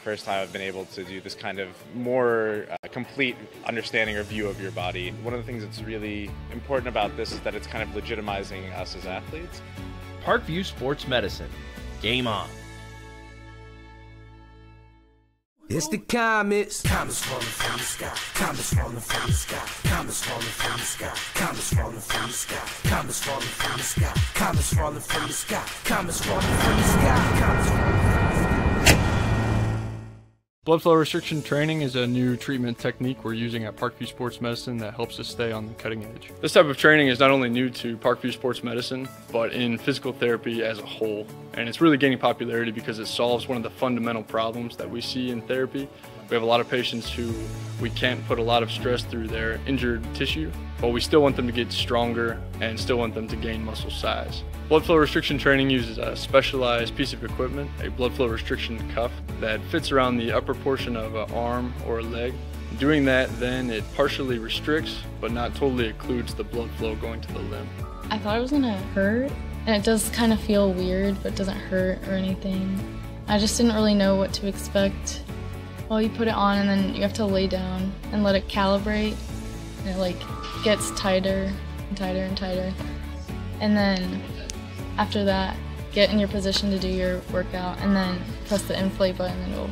first time I've been able to do this kind of more complete understanding or view of your body. One of the things that's really important about this is that it's kind of legitimizing us as athletes. Parkview Sports Medicine. Game on. It's the comets. Comets falling from the sky. Comets falling from the sky. Comets falling from the sky. Comets falling from the sky. Comets falling from the sky. Comets falling from the sky. Comets falling from the sky. Comets falling from the sky. Blood flow restriction training is a new treatment technique we're using at Parkview Sports Medicine that helps us stay on the cutting edge. This type of training is not only new to Parkview Sports Medicine, but in physical therapy as a whole. And it's really gaining popularity because it solves one of the fundamental problems that we see in therapy. We have a lot of patients who we can't put a lot of stress through their injured tissue, but we still want them to get stronger and still want them to gain muscle size. Blood flow restriction training uses a specialized piece of equipment, a blood flow restriction cuff that fits around the upper portion of an arm or a leg. Doing that, then it partially restricts, but not totally occludes the blood flow going to the limb. I thought it was gonna hurt, and it does kind of feel weird, but doesn't hurt or anything. I just didn't really know what to expect. Well, you put it on and then you have to lay down and let it calibrate, and it like gets tighter and tighter and tighter. And then after that, get in your position to do your workout, and then press the inflate button and it'll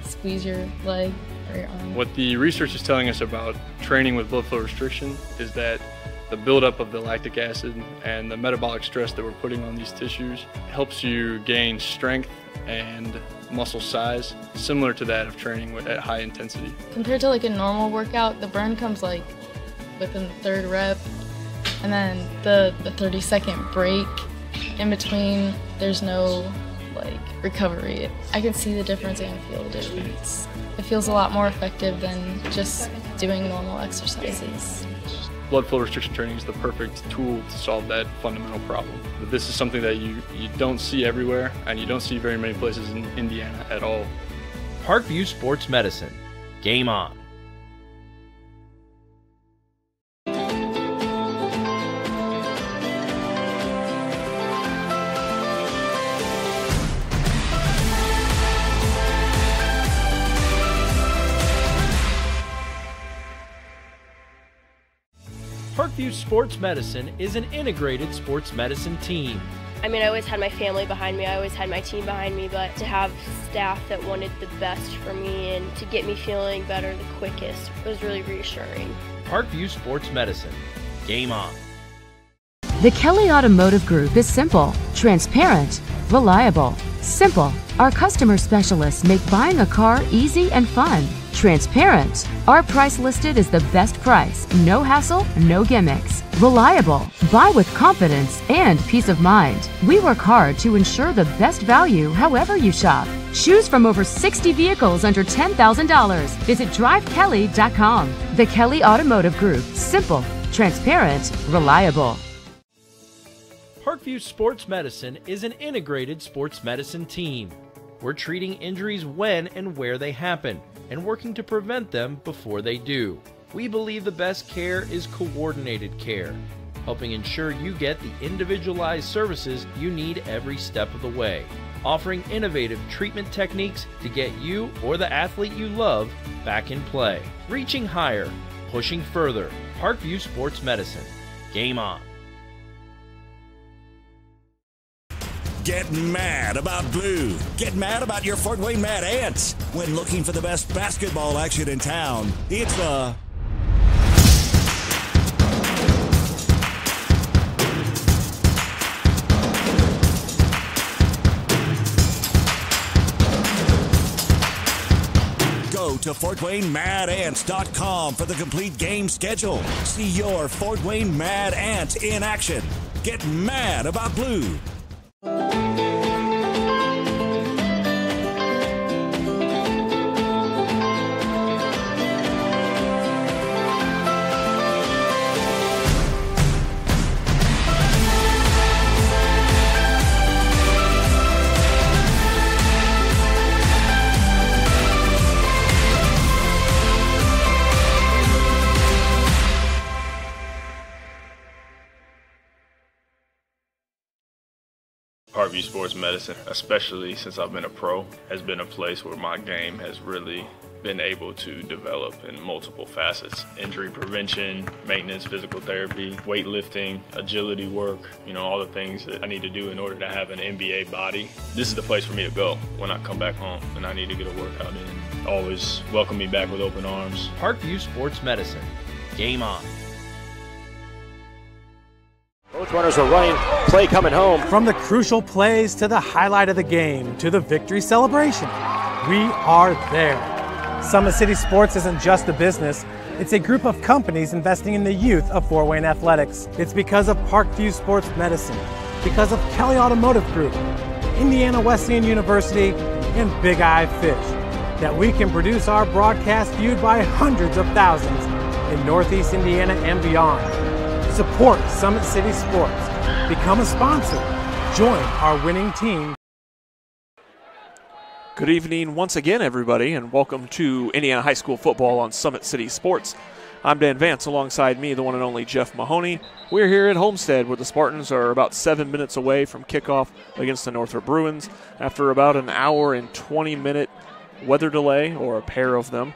squeeze your leg or your arm. What the research is telling us about training with blood flow restriction is that the buildup of the lactic acid and the metabolic stress that we're putting on these tissues helps you gain strength and muscle size, similar to that of training at high intensity. Compared to like a normal workout, the burn comes like within the third rep, and then the 30-second break in between, there's no like recovery. I can see the difference and feel the difference. It feels a lot more effective than just doing normal exercises. Blood flow restriction training is the perfect tool to solve that fundamental problem. But this is something that you don't see everywhere, and you don't see very many places in Indiana at all. Parkview Sports Medicine. Game on. Parkview Sports Medicine is an integrated sports medicine team. I mean, I always had my family behind me, I always had my team behind me, but to have staff that wanted the best for me and to get me feeling better the quickest was really reassuring. Parkview Sports Medicine. Game on. The Kelly Automotive Group is simple, transparent, reliable. Simple. Our customer specialists make buying a car easy and fun. Transparent. Our price listed is the best price. No hassle, no gimmicks. Reliable. Buy with confidence and peace of mind. We work hard to ensure the best value however you shop. Choose from over 60 vehicles under $10,000. Visit drivekelly.com. The Kelly Automotive Group. Simple, transparent, reliable. Parkview Sports Medicine is an integrated sports medicine team. We're treating injuries when and where they happen, and working to prevent them before they do. We believe the best care is coordinated care, helping ensure you get the individualized services you need every step of the way, offering innovative treatment techniques to get you or the athlete you love back in play. Reaching higher, pushing further. Parkview Sports Medicine. Game on. Get mad about blue. Get mad about your Fort Wayne Mad Ants. When looking for the best basketball action in town, it's the Go to FortWayneMadAnts.com for the complete game schedule. See your Fort Wayne Mad Ants in action. Get mad about blue. Parkview Sports Medicine, especially since I've been a pro, has been a place where my game has really been able to develop in multiple facets. Injury prevention, maintenance, physical therapy, weightlifting, agility work, all the things that I need to do in order to have an NBA body. This is the place for me to go when I come back home and I need to get a workout in. Always welcome me back with open arms. Parkview Sports Medicine. Game on. Both runners are running, play coming home. From the crucial plays to the highlight of the game to the victory celebration, we are there. Summit City Sports isn't just a business, it's a group of companies investing in the youth of Fort Wayne athletics. It's because of Parkview Sports Medicine, because of Kelly Automotive Group, Indiana Wesleyan University, and Big Eye Fish, that we can produce our broadcast viewed by hundreds of thousands in Northeast Indiana and beyond. Support Summit City Sports. Become a sponsor. Join our winning team. Good evening once again, everybody, and welcome to Indiana High School football on Summit City Sports. I'm Dan Vance, alongside me, the one and only Jeff Mahoney. We're here at Homestead, where the Spartans are about 7 minutes away from kickoff against the Northrop Bruins. After about an hour and 20-minute weather delay, or a pair of them,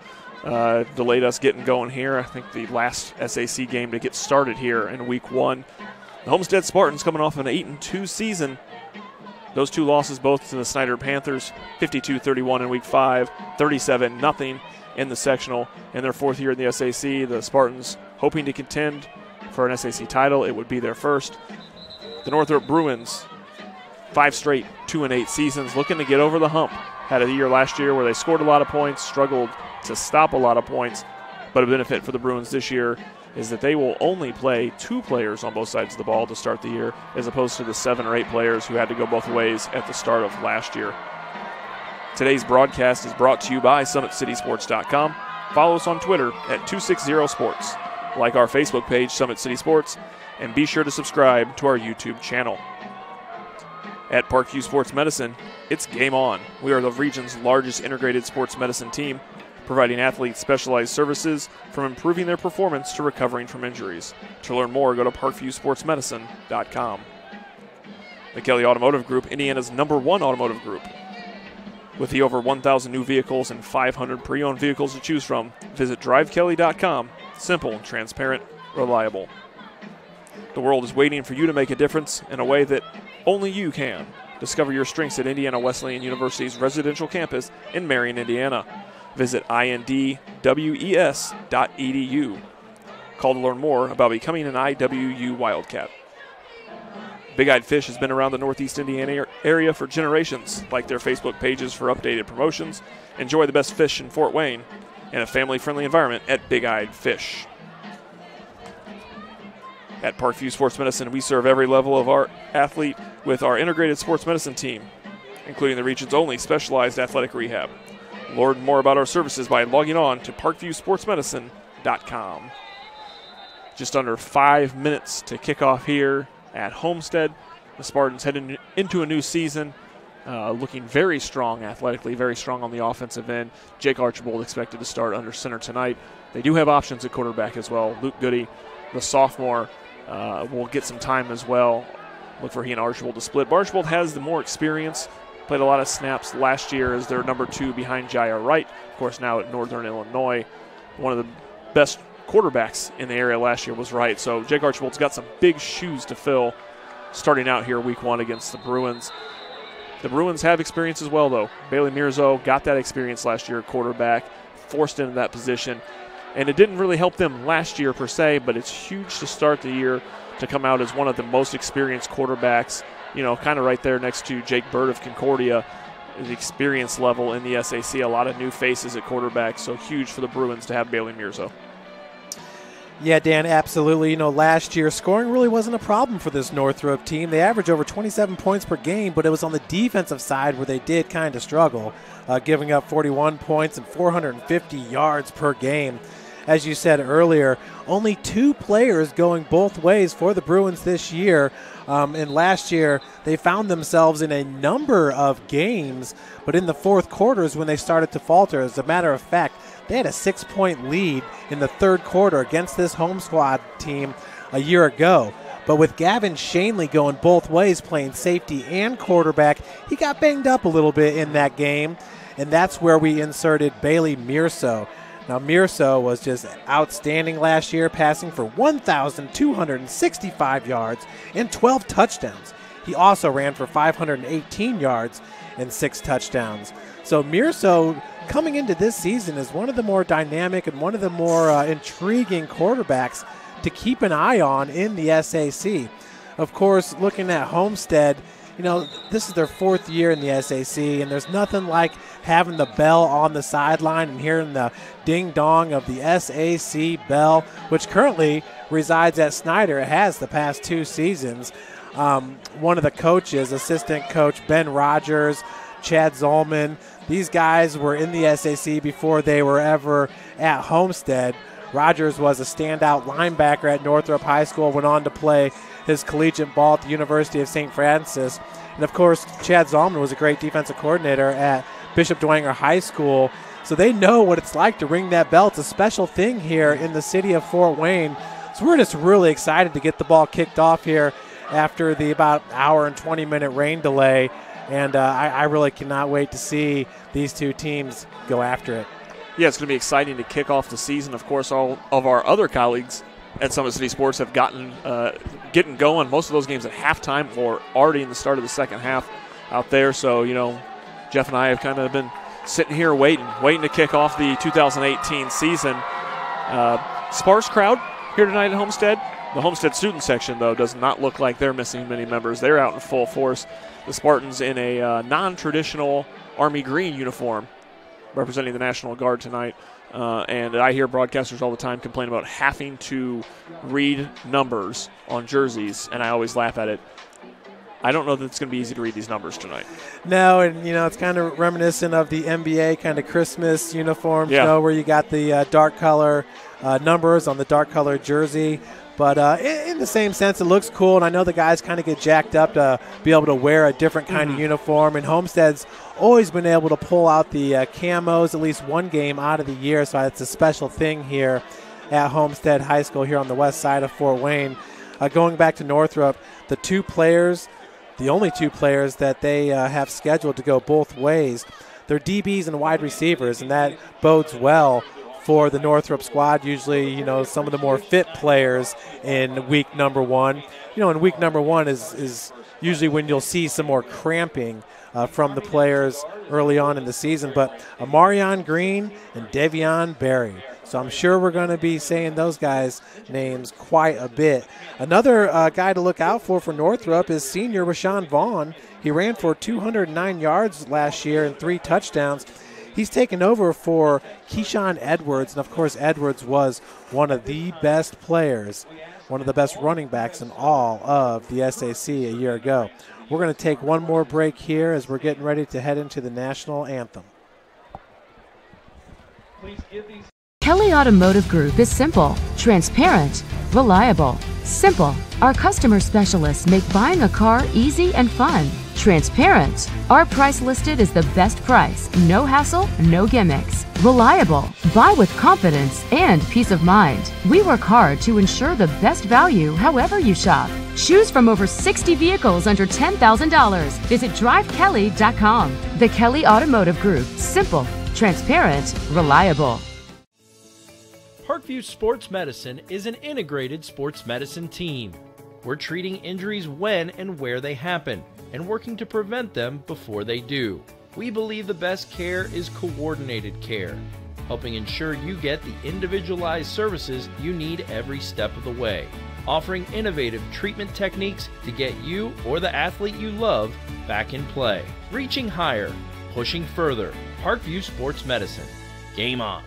delayed us getting going here. I think the last SAC game to get started here in Week 1. The Homestead Spartans coming off an 8-2 season. Those two losses both to the Snyder Panthers, 52-31 in Week 5, 37-0 in the sectional. In their fourth year in the SAC, the Spartans hoping to contend for an SAC title. It would be their first. The Northrop Bruins, 5 straight 2-8 seasons, looking to get over the hump. Had a year last year where they scored a lot of points, struggled to stop a lot of points, but a benefit for the Bruins this year is that they will only play 2 players on both sides of the ball to start the year, as opposed to the 7 or 8 players who had to go both ways at the start of last year. Today's broadcast is brought to you by SummitCitySports.com. Follow us on Twitter at 260sports. Like our Facebook page, Summit City Sports, and be sure to subscribe to our YouTube channel. At Parkview Sports Medicine, it's game on. We are the region's largest integrated sports medicine team, providing athletes specialized services from improving their performance to recovering from injuries. To learn more, go to parkviewsportsmedicine.com. The Kelly Automotive Group, Indiana's #1 automotive group. With the over 1,000 new vehicles and 500 pre-owned vehicles to choose from, visit drivekelly.com. Simple, transparent, reliable. The world is waiting for you to make a difference in a way that only you can. Discover your strengths at Indiana Wesleyan University's residential campus in Marion, Indiana. Visit indwes.edu. Call to learn more about becoming an IWU Wildcat. Big Eyed Fish has been around the Northeast Indiana area for generations. Like their Facebook pages for updated promotions. Enjoy the best fish in Fort Wayne in a family-friendly environment at Big Eyed Fish. At Parkview Sports Medicine, we serve every level of our athlete with our integrated sports medicine team, including the region's only specialized athletic rehab. Learn more about our services by logging on to parkviewsportsmedicine.com. Just under 5 minutes to kick off here at Homestead. The Spartans heading into a new season, looking very strong athletically, very strong on the offensive end. Jake Archibald expected to start under center tonight. They do have options at quarterback as well. Luke Goody, the sophomore, will get some time as well. Look for he and Archibald to split. But Archibald has the more experience. Played a lot of snaps last year as their #2 behind Jaya Wright. Of course, now at Northern Illinois. One of the best quarterbacks in the area last year was Wright. So Jake Archibald's got some big shoes to fill starting out here Week 1 against the Bruins. The Bruins have experience as well, though. Bailey Mirzo got that experience last year at quarterback, forced into that position. And it didn't really help them last year per se, but it's huge to start the year to come out as one of the most experienced quarterbacks, kind of right there next to Jake Bird of Concordia, the experience level in the SAC. A lot of new faces at quarterback, so huge for the Bruins to have Bailey Mirzo. Yeah, Dan, absolutely. Last year, scoring really wasn't a problem for this Northrop team. They averaged over 27 points per game, but it was on the defensive side where they did kind of struggle, giving up 41 points and 450 yards per game. As you said earlier, only 2 players going both ways for the Bruins this year. And last year, they found themselves in a number of games, but in the fourth quarters when they started to falter. As a matter of fact, they had a 6-point lead in the third quarter against this home squad team a year ago. But with Gavin Shanley going both ways, playing safety and quarterback, he got banged up a little bit in that game, and that's where we inserted Bailey Mearso. Now, Mearso was just outstanding last year, passing for 1,265 yards and 12 touchdowns. He also ran for 518 yards and 6 touchdowns. So Mearso, coming into this season, is one of the more dynamic and one of the more intriguing quarterbacks to keep an eye on in the SAC. Of course, looking at Homestead, you know, this is their 4th year in the SAC, and there's nothing like having the bell on the sideline and hearing the ding-dong of the SAC bell, which currently resides at Snyder. It has the past 2 seasons. One of the coaches, assistant coach Ben Rogers, Chad Zolman, these guys were in the SAC before they were ever at Homestead. Rogers was a standout linebacker at Northrop High School, went on to play his collegiate ball at the University of St. Francis. And, of course, Chad Zolman was a great defensive coordinator at Bishop Dwenger High School. So they know what it's like to ring that bell. It's a special thing here in the city of Fort Wayne. So we're just really excited to get the ball kicked off here after the about hour and 20-minute rain delay. And I really cannot wait to see these two teams go after it. Yeah, it's going to be exciting to kick off the season. Of course, all of our other colleagues at Summit City Sports have getting going. Most of those games at halftime or already in the start of the second half out there. So, you know, Jeff and I have kind of been sitting here waiting to kick off the 2018 season. Sparse crowd here tonight at Homestead. The Homestead student section, though, does not look like they're missing many members. They're out in full force. The Spartans in a non-traditional Army green uniform representing the National Guard tonight. And I hear broadcasters all the time complain about having to read numbers on jerseys, and I always laugh at it. I don't know that it's going to be easy to read these numbers tonight. No, and, you know, it's kind of reminiscent of the NBA kind of Christmas uniforms, you know, where you got the dark color numbers on the dark color jersey. But in the same sense, it looks cool, and I know the guys kind of get jacked up to be able to wear a different kind of uniform. And Homestead's always been able to pull out the camos at least one game out of the year, so it's a special thing here at Homestead High School here on the west side of Fort Wayne. Going back to Northrop, the only two players that they have scheduled to go both ways, they're DBs and wide receivers, and that bodes well for the Northrop squad. Usually, you know, some of the more fit players in week number 1. You know, in week number 1 is usually when you'll see some more cramping from the players early on in the season. But Amarion Green and Devion Berry. So I'm sure we're going to be saying those guys' names quite a bit. Another guy to look out for Northrop is senior Rashawn Vaughn. He ran for 209 yards last year and 3 touchdowns. He's taken over for Keyshawn Edwards, and of course Edwards was one of the best players, one of the best running backs in all of the SAC a year ago. We're going to take one more break here as we're getting ready to head into the national anthem. Kelly Automotive Group is simple, transparent, reliable. Simple. Our customer specialists make buying a car easy and fun. Transparent. Our price listed is the best price. No hassle, no gimmicks. Reliable. Buy with confidence and peace of mind. We work hard to ensure the best value however you shop. Choose from over 60 vehicles under $10,000. Visit drivekelly.com. The Kelly Automotive Group. Simple, transparent, reliable. Parkview Sports Medicine is an integrated sports medicine team. We're treating injuries when and where they happen and working to prevent them before they do. We believe the best care is coordinated care, helping ensure you get the individualized services you need every step of the way, offering innovative treatment techniques to get you or the athlete you love back in play. Reaching higher, pushing further. Parkview Sports Medicine. Game on.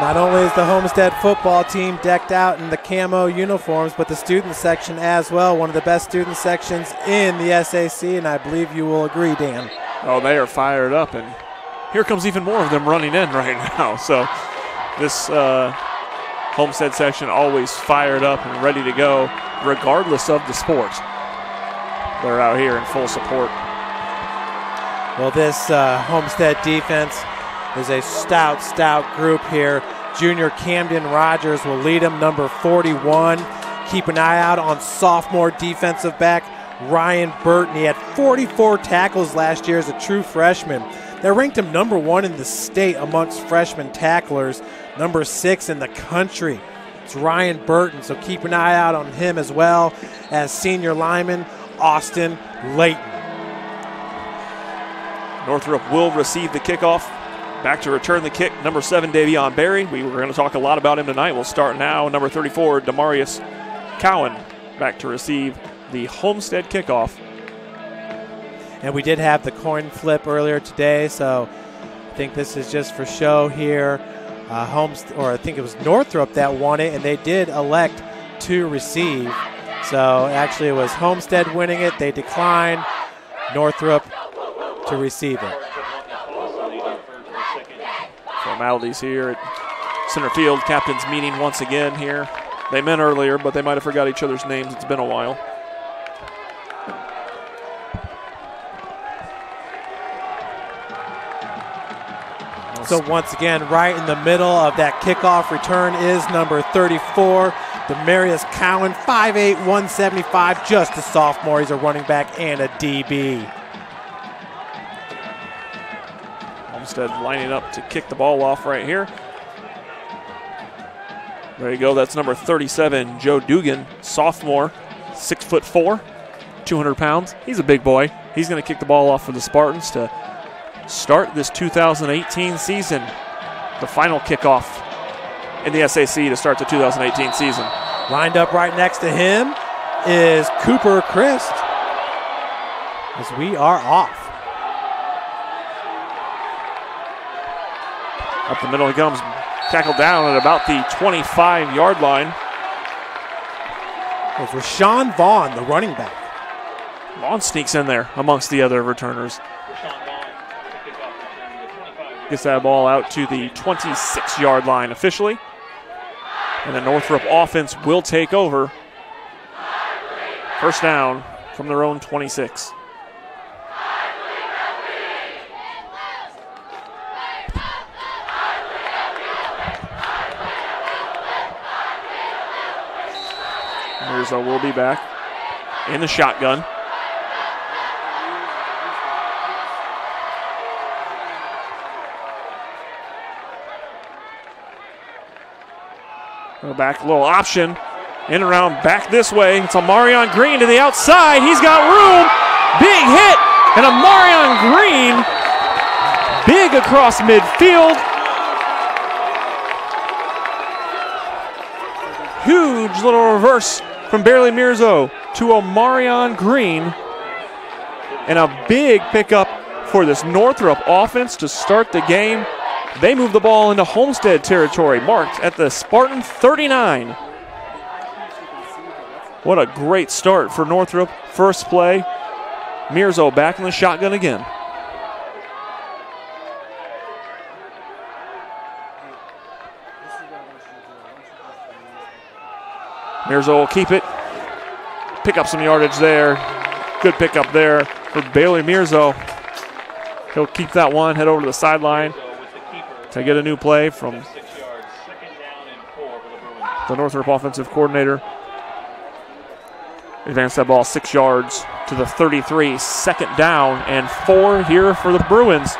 Not only is the Homestead football team decked out in the camo uniforms, but the student section as well. One of the best student sections in the SAC, and I believe you will agree, Dan. Oh, they are fired up, and here comes even more of them running in right now. So this Homestead section always fired up and ready to go, regardless of the sport. They're out here in full support. Well, this Homestead defense is a stout group here. Junior Camden Rogers will lead them, number 41. Keep an eye out on sophomore defensive back Ryan Burton. He had 44 tackles last year as a true freshman. They ranked him number 1 in the state amongst freshman tacklers, number 6 in the country. It's Ryan Burton, so keep an eye out on him as well as senior lineman Austin Layton. Northrop will receive the kickoff. Back to return the kick, number 7, Davion Berry. We were going to talk a lot about him tonight. We'll start now. Number 34, Demarius Cowan, back to receive the Homestead kickoff. And we did have the coin flip earlier today, so I think this is just for show here. I think it was Northrop that won it, and they did elect to receive. So actually it was Homestead winning it. They declined. Northrop to receive it. Formalities here at center field. Captains meeting once again here. They met earlier, but they might have forgot each other's names. It's been a while. So once again, right in the middle of that kickoff return is number 34, Demarius Cowan, 5'8", 175, just a sophomore. He's a running back and a DB. Homestead lining up to kick the ball off right here. There you go. That's number 37, Joe Dugan, sophomore, 6'4", 200 pounds. He's a big boy. He's going to kick the ball off for the Spartans to start this 2018 season. The final kickoff in the SAC to start the 2018 season. Lined up right next to him is Cooper Christ as we are off. Up the middle he comes, tackled down at about the 25-yard line. It was Rashawn Vaughn, the running back. Vaughn sneaks in there amongst the other returners. Gets that ball out to the 26-yard line officially. And the Northrop offense will take over. First down from their own 26. Mirza will be back in the shotgun. Go back, a little option. In around back this way. It's Amarion Green to the outside. He's got room. Big hit. And Amarion Green big across midfield. Huge little reverse from Barely Mirzo to Omarion Green. And a big pickup for this Northrop offense to start the game. They move the ball into Homestead territory, marked at the Spartan 39. What a great start for Northrop. First play, Mirzo back in the shotgun again. Mirzo will keep it. Pick up some yardage there. Good pickup there for Bailey Mirzo. He'll keep that one, head over to the sideline to get a new play from the Northrop offensive coordinator. Advance that ball 6 yards to the 33. Second down and 4 here for the Bruins.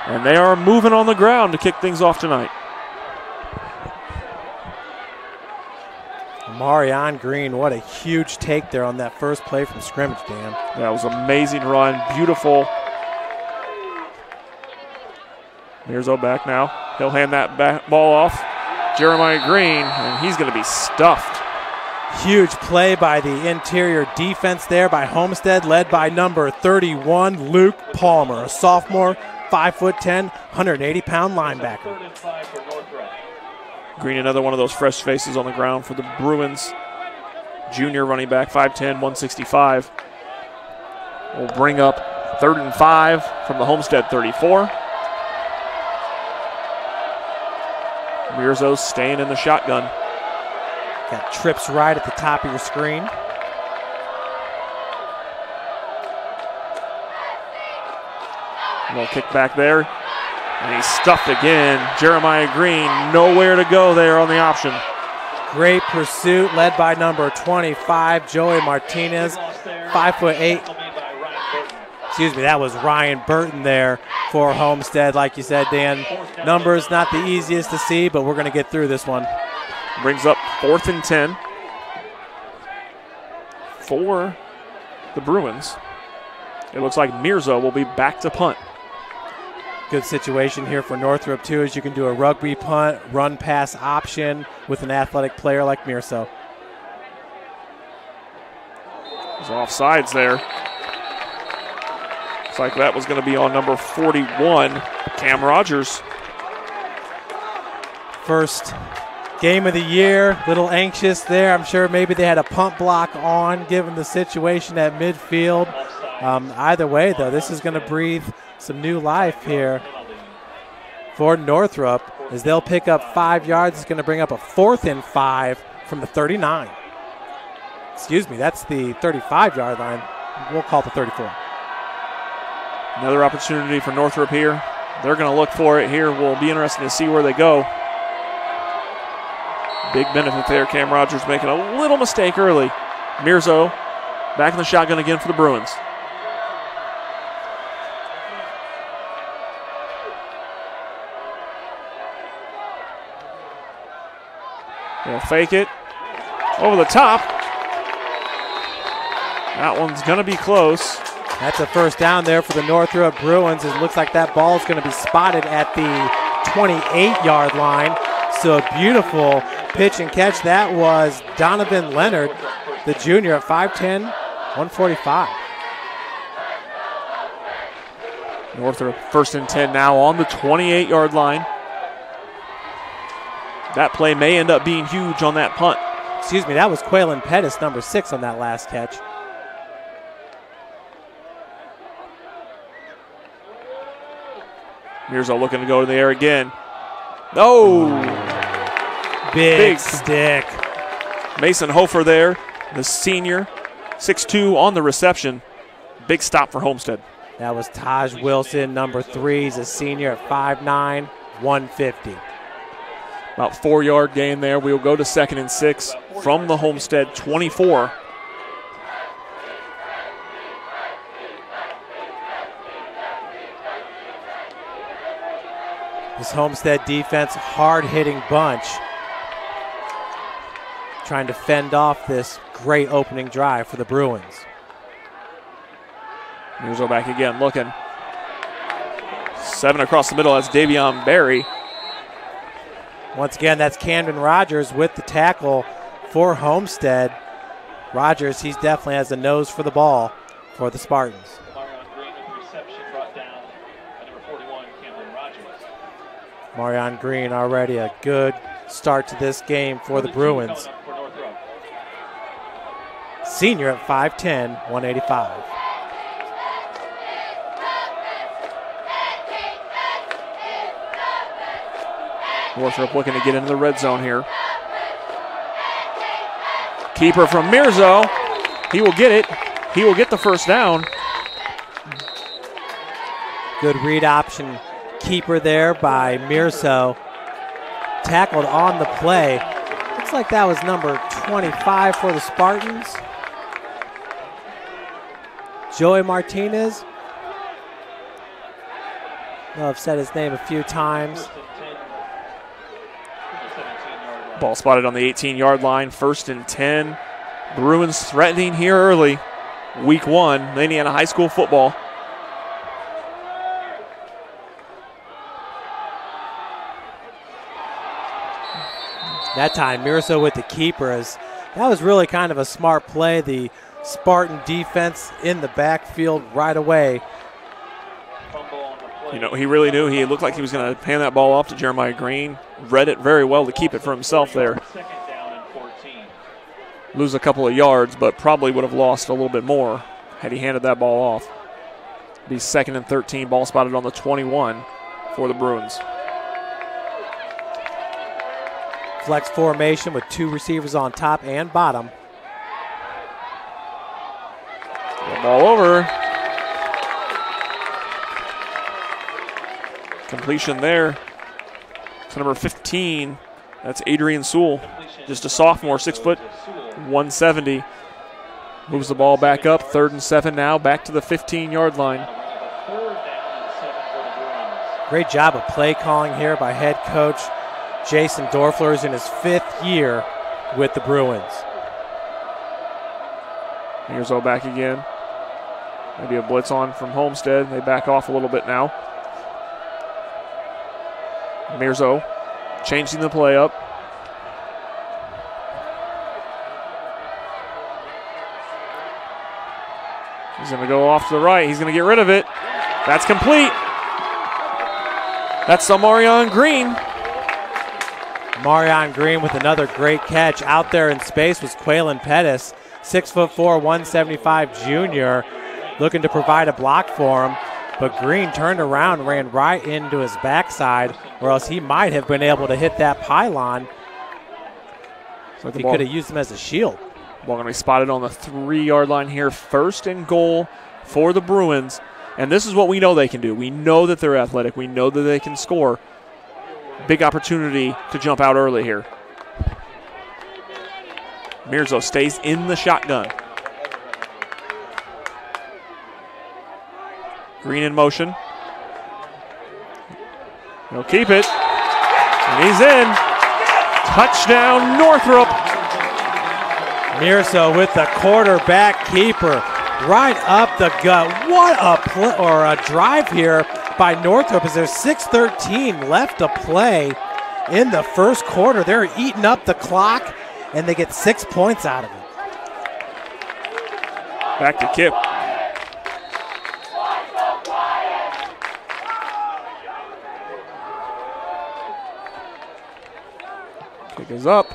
And they are moving on the ground to kick things off tonight. Marion Green, what a huge take there on that first play from scrimmage, Dan. That was an amazing run, beautiful. Mirzo back now. He'll hand that ball off. Jeremiah Green, and he's going to be stuffed. Huge play by the interior defense there by Homestead, led by number 31, Luke Palmer, a sophomore, 5'10", 180-pound linebacker. Green, another one of those fresh faces on the ground for the Bruins. Junior running back, 5'10", 165. Will bring up 3rd and 5 from the Homestead 34. Mirzo's staying in the shotgun. Got trips right at the top of your screen. A little kick back there. And he's stuffed again. Jeremiah Green, nowhere to go there on the option. Great pursuit led by number 25, Joey Martinez, 5'8". Excuse me, that was Ryan Burton there for Homestead. Like you said, Dan, numbers not the easiest to see, but we're going to get through this one. Brings up 4th and 10 for the Bruins. It looks like Mirzo will be back to punt. Good situation here for Northrop, too, as you can do a rugby punt, run-pass option with an athletic player like Mirzo. There's offsides there. Looks like that was going to be on number 41, Cam Rogers. First game of the year, little anxious there. I'm sure maybe they had a punt block on given the situation at midfield. Either way, though, this is going to breathe some new life here for Northrop as they'll pick up 5 yards. It's going to bring up a 4th and 5 from the 39. Excuse me, that's the 35-yard line. We'll call it the 34. Another opportunity for Northrop here. They're going to look for it here. We'll be interested to see where they go. Big benefit there. Cam Rogers making a little mistake early. Mirzo back in the shotgun again for the Bruins. They'll fake it. Over the top. That one's going to be close. That's a first down there for the Northrop Bruins. It looks like that ball is going to be spotted at the 28-yard line. So a beautiful pitch and catch. That was Donovan Leonard, the junior at 5'10", 145. Northrop 1st and 10 now on the 28-yard line. That play may end up being huge on that punt. Excuse me, that was Quaylen Pettis, number 6 on that last catch. Mirzo looking to go in the air again. Oh! Big stick. Mason Hofer there, the senior, 6'2" on the reception. Big stop for Homestead. That was Taj Wilson, number 3. He's a senior at 5'9", 150. About 4-yard gain there. We'll go to 2nd and 6 from the Homestead 24. This Homestead defense, hard-hitting bunch, trying to fend off this great opening drive for the Bruins. Mirzo back again, looking. 7 across the middle, that's Davion Berry. Once again, that's Camden Rogers with the tackle for Homestead. Rogers, he definitely has a nose for the ball for the Spartans. Marion Green already a good start to this game for the Bruins. Senior at 5'10", 185. Northrop looking to get into the red zone here. Keeper from Mirzo. He will get it. He will get the first down. Good read option keeper there by Mirzo. Tackled on the play. Looks like that was number 25 for the Spartans. Joey Martinez. I've said his name a few times. Ball spotted on the 18-yard line, 1st and 10. Bruins threatening here early. Week 1, Indiana High School football. That time, Mirzo with the keepers. That was really kind of a smart play. The Spartan defense in the backfield right away. You know, he really knew. He looked like he was going to hand that ball off to Jeremiah Green. read it very well to keep it for himself there. Lose a couple of yards, but probably would have lost a little bit more had he handed that ball off. Be 2nd and 13, ball spotted on the 21 for the Bruins. Flex formation with 2 receivers on top and bottom. Ball over. Completion there to number 15. That's Adrian Sewell, just a sophomore, 6 foot, 170. Moves the ball back up, 3rd and 7 now, back to the 15-yard line. Great job of play calling here by head coach Jason Dorfler, is in his 5th year with the Bruins. Here's all back again. Maybe a blitz on from Homestead. They back off a little bit now. Mirzo changing the play up. He's going to go off to the right. He's going to get rid of it. That's complete. That's Marion Green. Marion Green with another great catch. Out there in space was Quaylen Pettis, 6'4", 175 junior, looking to provide a block for him. But Green turned around and ran right into his backside, or else he might have been able to hit that pylon. So he could have used him as a shield. Ball going to be spotted on the 3-yard line here. 1st and goal for the Bruins. And this is what we know they can do. We know that they're athletic. We know that they can score. Big opportunity to jump out early here. Mirzo stays in the shotgun. Green in motion. He'll keep it. And he's in. Touchdown, Northrop. Mirzo with the quarterback keeper right up the gut. What a play, or a drive here by Northrop, as there's 6:13 left to play in the first quarter. They're eating up the clock, and they get 6 points out of it. Back to Kip. Kick is up.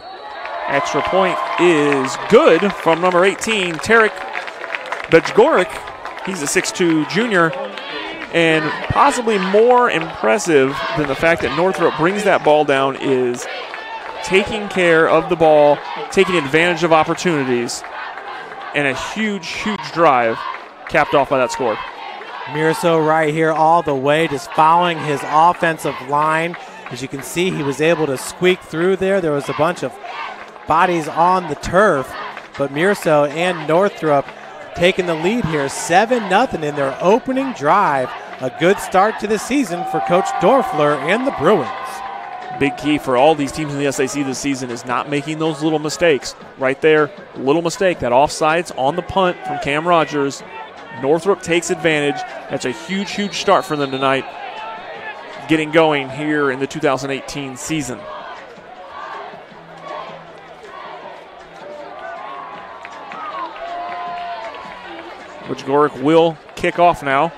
Extra point is good from number 18, Tarek Bejgoric. He's a 6'2 junior. And possibly more impressive than the fact that Northrop brings that ball down is taking care of the ball, taking advantage of opportunities, and a huge, huge drive capped off by that score. Mirzo right here all the way, just following his offensive line. As you can see, he was able to squeak through there. There was a bunch of bodies on the turf, but Mirzo and Northrop taking the lead here, 7-0 in their opening drive. A good start to the season for Coach Dorfler and the Bruins. Big key for all these teams in the SAC this season is not making those little mistakes. Right there, little mistake, that offsides on the punt from Cam Rogers. Northrop takes advantage. That's a huge, huge start for them tonight, getting going here in the 2018 season. Bejgoric will kick off now.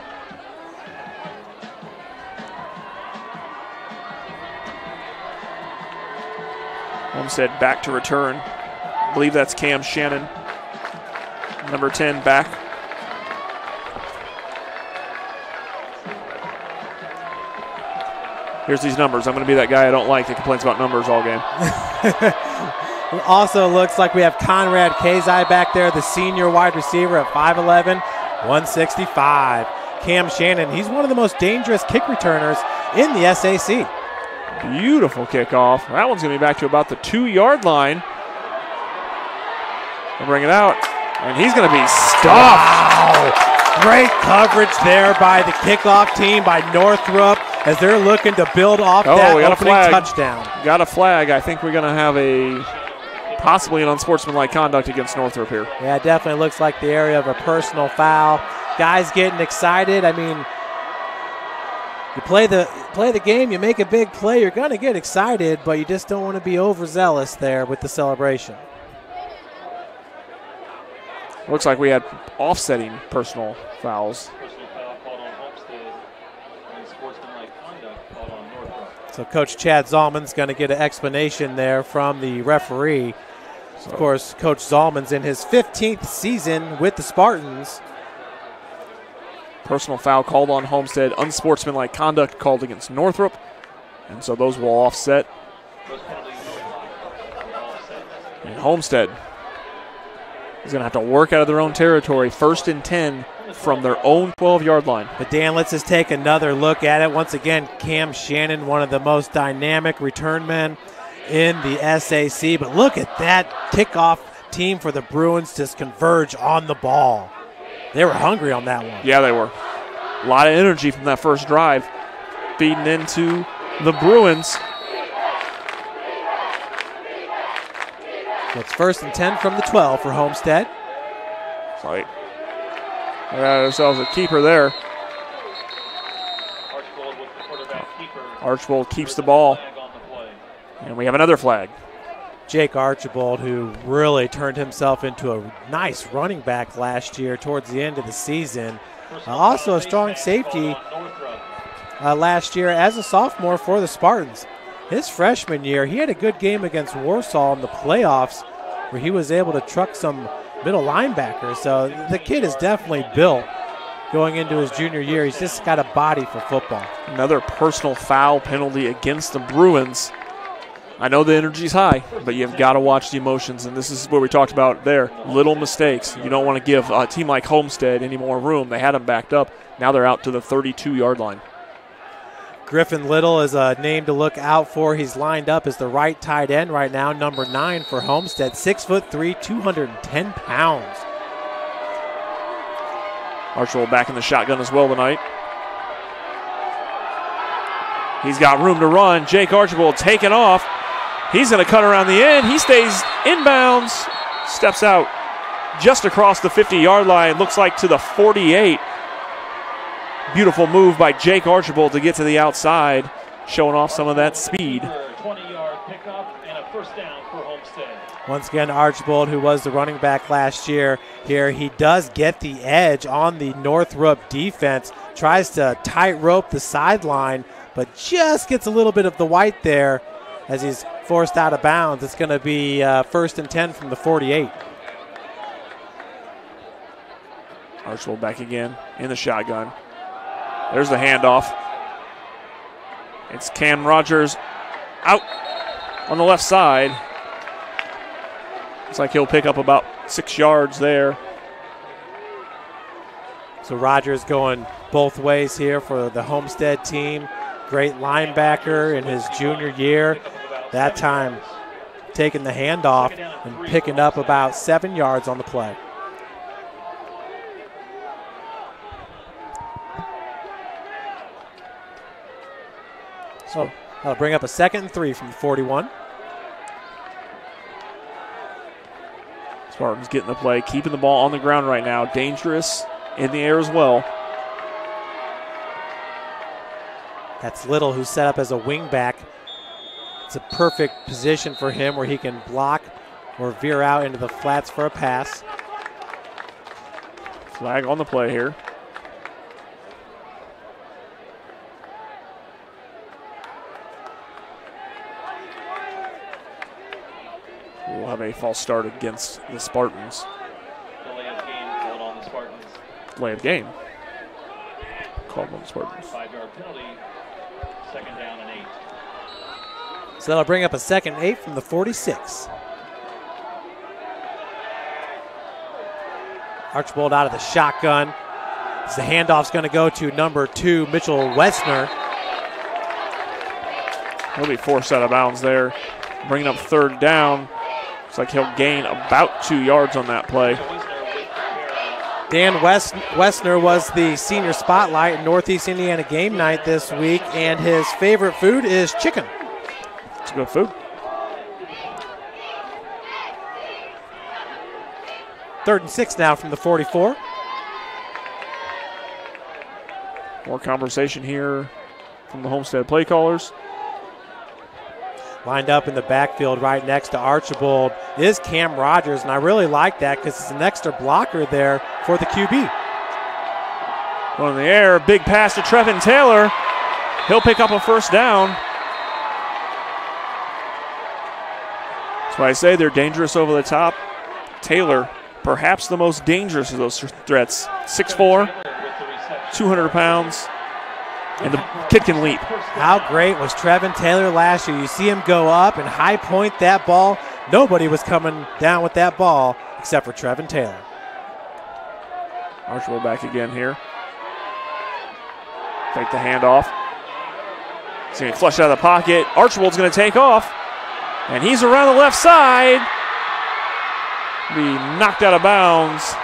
Homestead back to return. I believe that's Cam Shannon. Number 10 back. Here's these numbers. I'm going to be that guy I don't like that complains about numbers all game. Also looks like we have Conrad Kazai back there, the senior wide receiver at 5'11", 165. Cam Shannon, he's one of the most dangerous kick returners in the SAC. Beautiful kickoff. That one's going to be back to about the 2-yard line. They'll bring it out, and he's going to be stopped. Wow. Great coverage there by the kickoff team, by Northrop, as they're looking to build off that opening touchdown. Got a flag. I think we're going to have possibly an unsportsmanlike conduct against Northrop here. Yeah, it definitely looks like the area of a personal foul. Guys getting excited. I mean, you play the game, you make a big play, you're going to get excited, but you just don't want to be overzealous there with the celebration. Looks like we had offsetting personal fouls. So Coach Chad Zalman's going to get an explanation there from the referee. Of course, Coach Zalman's in his 15th season with the Spartans. Personal foul called on Homestead, unsportsmanlike conduct called against Northrop, and so those will offset. And Homestead is going to have to work out of their own territory, 1st and 10 from their own 12-yard line. But Dan, let's just take another look at it. Once again, Cam Shannon, one of the most dynamic return men in the SAC. But look at that kickoff team for the Bruins just converge on the ball. They were hungry on that one. Yeah, they were. A lot of energy from that first drive feeding into the Bruins. So it's 1st and 10 from the 12 for Homestead. Right. We got ourselves a keeper there. Archibald keeps the ball. And we have another flag. Jake Archibald, who really turned himself into a nice running back last year towards the end of the season. Also a strong safety last year as a sophomore for the Spartans. His freshman year, he had a good game against Warsaw in the playoffs where he was able to truck some middle linebackers. So the kid is definitely built going into his junior year. He's just got a body for football. Another personal foul penalty against the Bruins. I know the energy's high, but you've got to watch the emotions, and this is what we talked about there. Little mistakes. You don't want to give a team like Homestead any more room. They had them backed up. Now they're out to the 32-yard line. Griffin Little is a name to look out for. He's lined up as the right tight end right now, number 9 for Homestead, 6'3", 210 pounds. Archibald back in the shotgun as well tonight. He's got room to run. Jake Archibald taking off. He's going to cut around the end. He stays inbounds, steps out just across the 50-yard line, looks like to the 48. Beautiful move by Jake Archibald to get to the outside, showing off some of that speed. 20-yard pickup and a first down for Homestead. Once again, Archibald, who was the running back last year here, he does get the edge on the Northrop defense, tries to tightrope the sideline, but just gets a little bit of the white there as he's forced out of bounds. It's going to be 1st and 10 from the 48. Archibald back again in the shotgun. There's the handoff. It's Cam Rogers out on the left side. Looks like he'll pick up about 6 yards there. So Rogers going both ways here for the Homestead team. Great linebacker in his junior year. That time taking the handoff and picking up about 7 yards on the play. So that'll bring up a 2nd and 3 from the 41. Spartans getting the play, keeping the ball on the ground right now. Dangerous in the air as well. That's Little, who's set up as a wingback. It's a perfect position for him where he can block or veer out into the flats for a pass. Flag on the play here. We'll have a false start against the Spartans. Delay of game called on the Spartans. Delay of game called on the Spartans. 5-yard penalty, 2nd down and 8. So that'll bring up a 2nd and 8 from the 46. Archibald out of the shotgun. As the handoff's going to go to number 2, Mitchell Wessner. He'll be forced out of bounds there. Bringing up 3rd down. Looks like he'll gain about 2 yards on that play. Dan Wessner was the senior spotlight in Northeast Indiana game night this week, and his favorite food is chicken. It's good food. 3rd and 6 now from the 44. More conversation here from the Homestead play callers. Lined up in the backfield right next to Archibald is Cam Rogers, and I really like that because it's an extra blocker there for the QB. One in the air, big pass to Trevin Taylor. He'll pick up a 1st down. That's why I say they're dangerous over the top. Taylor, perhaps the most dangerous of those threats. 6'4", 200 pounds, and the kid can leap. How great was Trevin Taylor last year? You see him go up and high point that ball. Nobody was coming down with that ball except for Trevin Taylor. Archibald back again here. Take the handoff. He's going to flush out of the pocket. Archibald's going to take off. And he's around the left side. Be knocked out of bounds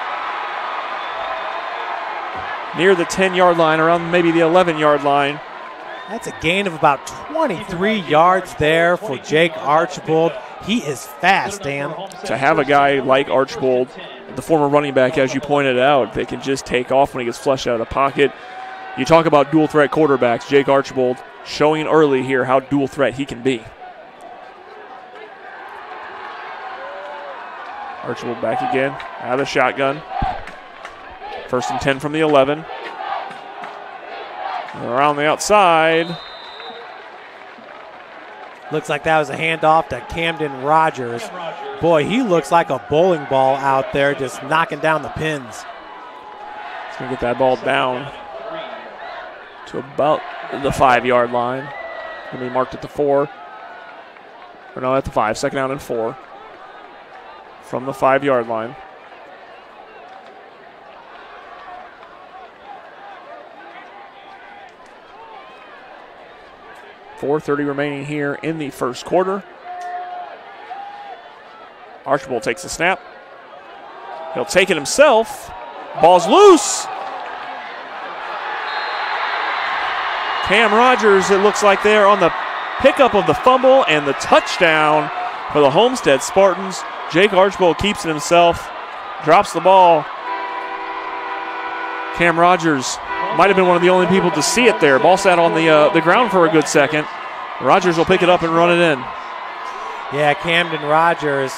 near the 10-yard line, around maybe the 11-yard line. That's a gain of about 23 yards there for Jake Archibald. He is fast, Dan. To have a guy like Archibald, the former running back, as you pointed out, that can just take off when he gets flushed out of the pocket. You talk about dual threat quarterbacks. Jake Archibald showing early here how dual threat he can be. Archibald back again, out of the shotgun. 1st and 10 from the 11. Around the outside. Looks like that was a handoff to Camden Rogers. Boy, he looks like a bowling ball out there, just knocking down the pins. He's going to get that ball down to about the 5-yard line. Going to be marked at the 4. Or no, at the 5. 2nd down and 4. From the 5-yard line. .430 remaining here in the first quarter. Archibald takes the snap. He'll take it himself. Ball's loose. Cam Rogers, it looks like they're on the pickup of the fumble and the touchdown for the Homestead Spartans. Jake Archibald keeps it himself, drops the ball. Cam Rogers might have been one of the only people to see it there. Ball sat on the ground for a good second. Rogers will pick it up and run it in. Yeah, Camden Rogers,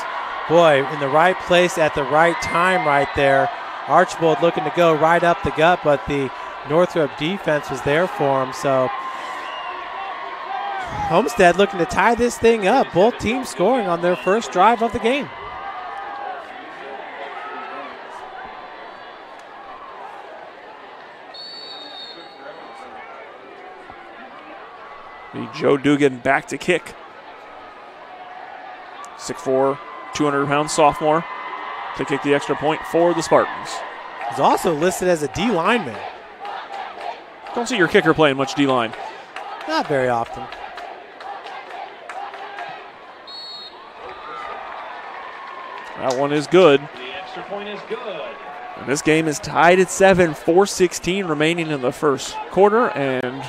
boy, in the right place at the right time right there. Archibald looking to go right up the gut, but the Northrop defense was there for him. So Homestead looking to tie this thing up. Both teams scoring on their first drive of the game. Joe Dugan back to kick. 6'4", 200-pound sophomore to kick the extra point for the Spartans. He's also listed as a D lineman. Don't see your kicker playing much D-line. Not very often. That one is good. The extra point is good. And this game is tied at 7, 4:16 remaining in the first quarter. And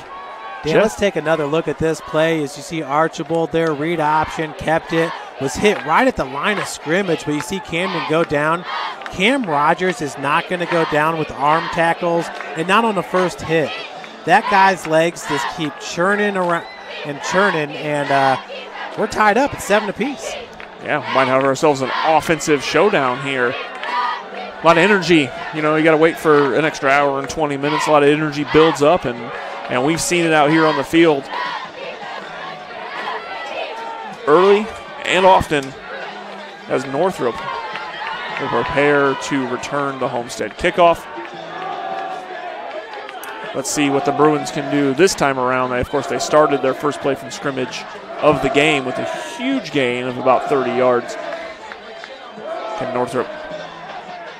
Dan, let's take another look at this play. As you see Archibald there, read option, kept it, was hit right at the line of scrimmage, but you see Camden go down. Cam Rogers is not going to go down with arm tackles and not on the first hit. That guy's legs just keep churning around and churning, and we're tied up at 7 apiece. Yeah, we might have ourselves an offensive showdown here. A lot of energy. You know, you got to wait for an extra hour and 20 minutes. A lot of energy builds up, and we've seen it out here on the field early and often as Northrop will prepare to return the Homestead kickoff. Let's see what the Bruins can do this time around. Of course, they started their first play from scrimmage of the game with a huge gain of about 30 yards. Can Northrop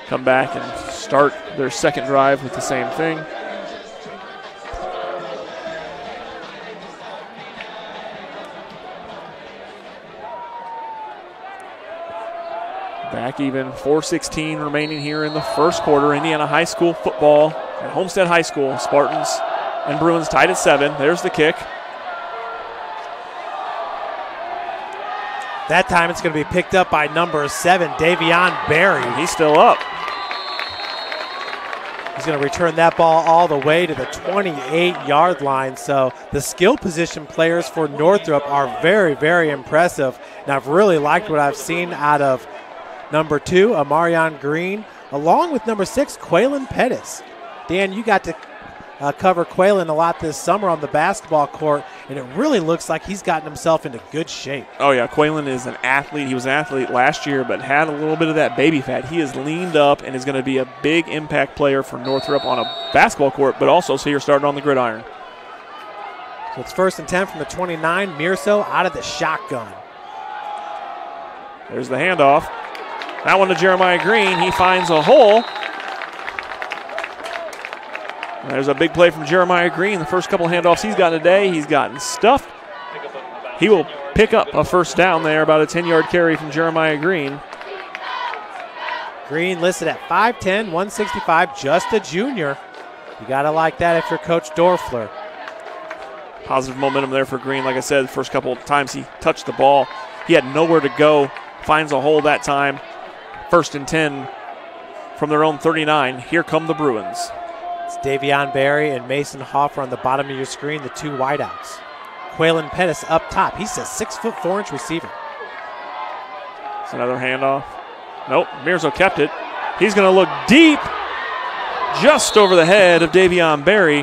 come back and start their second drive with the same thing? Back even, 4:16 remaining here in the first quarter. Indiana High School football at Homestead High School. Spartans and Bruins tied at 7. There's the kick. That time it's going to be picked up by number 7, Davion Berry. He's still up. He's going to return that ball all the way to the 28-yard line. So the skill position players for Northrop are very, very impressive. And I've really liked what I've seen out of number 2, Amarion Green, along with number 6, Quaylen Pettis. Dan, you got to cover Quaylen a lot this summer on the basketball court, and it really looks like he's gotten himself into good shape. Oh, yeah, Quaylen is an athlete. He was an athlete last year, but had a little bit of that baby fat. He has leaned up and is going to be a big impact player for Northrop on a basketball court, but also so you're starting on the gridiron. So it's 1st and 10 from the 29. Mirso out of the shotgun. There's the handoff. That one to Jeremiah Green. He finds a hole. There's a big play from Jeremiah Green. The first couple handoffs he's gotten today, he's gotten stuffed. He will pick up a first down there, about a 10-yard carry from Jeremiah Green. Green listed at 5'10", 165, just a junior. You got to like that if you're Coach Dorfler. Positive momentum there for Green. Like I said, the first couple of times he touched the ball, he had nowhere to go. Finds a hole that time. 1st and 10 from their own 39. Here come the Bruins. It's Davion Berry and Mason Hoffer on the bottom of your screen, the two wideouts. Quaylen Pettis up top. He's a 6'4" receiver. It's another handoff. Nope, Mirzo kept it. He's going to look deep, just over the head of Davion Berry.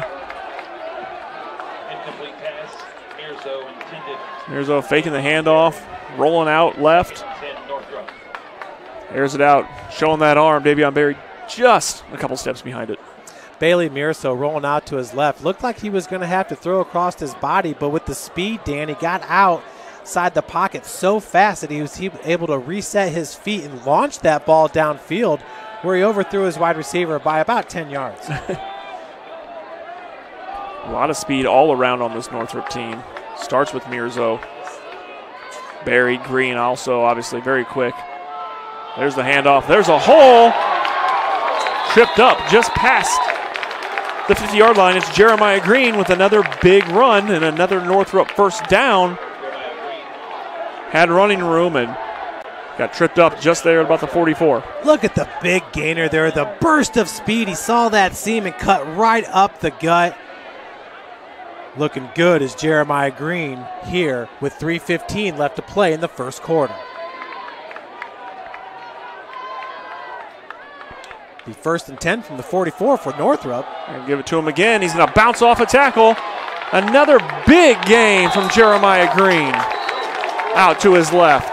Incomplete pass. Mirzo intended. Mirzo faking the handoff, rolling out left. Airs it out, showing that arm. Davion Berry just a couple steps behind it. Bailey Mirso rolling out to his left. Looked like he was going to have to throw across his body, but with the speed, Dan, he got outside the pocket so fast that he was able to reset his feet and launch that ball downfield, where he overthrew his wide receiver by about 10 yards. A lot of speed all around on this Northrop team. Starts with Mirzo. Barry Green also obviously very quick. There's the handoff. There's a hole. Tripped up just past the 50-yard line. It's Jeremiah Green with another big run and another Northrop first down. Had running room and got tripped up just there at about the 44. Look at the big gainer there, the burst of speed. He saw that seam and cut right up the gut. Looking good is Jeremiah Green here with 3:15 left to play in the first quarter. The 1st and 10 from the 44 for Northrop. And give it to him again. He's going to bounce off a tackle. Another big gain from Jeremiah Green. Out to his left.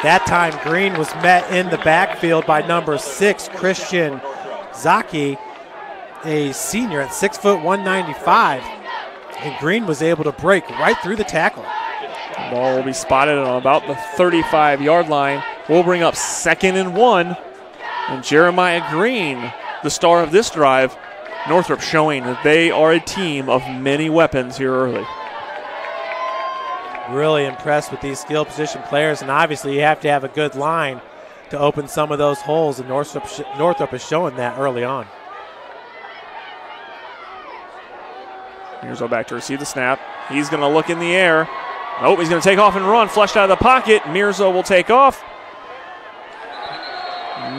That time Green was met in the backfield by number 6, Christian Zaki, a senior at 6', 195. And Green was able to break right through the tackle. The ball will be spotted on about the 35-yard line. We'll bring up 2nd and 1. And Jeremiah Green, the star of this drive. Northrop showing that they are a team of many weapons here early. Really impressed with these skill position players, and obviously you have to have a good line to open some of those holes, and Northrop is showing that early on. Here's back to receive the snap. He's going to look in the air. Nope, he's going to take off and run. Flushed out of the pocket. Mirzo will take off.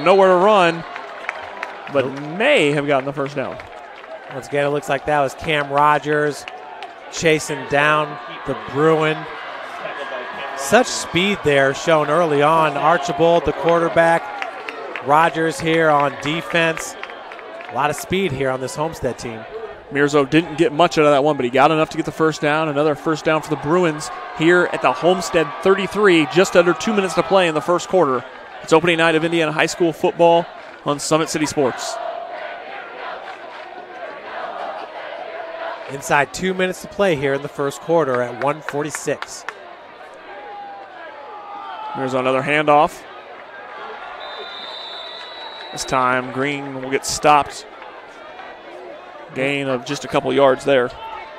Nowhere to run, but may have gotten the first down. Once again, it looks like that was Cam Rogers chasing down the Bruin. Such speed there shown early on. Archibald, the quarterback. Rogers here on defense. A lot of speed here on this Homestead team. Mirzo didn't get much out of that one, but he got enough to get the first down. Another first down for the Bruins here at the Homestead 33, just under 2 minutes to play in the first quarter. It's opening night of Indiana High School football on Summit City Sports. Inside 2 minutes to play here in the first quarter at 1:46. There's another handoff. This time Green will get stopped. Gain of just a couple yards there.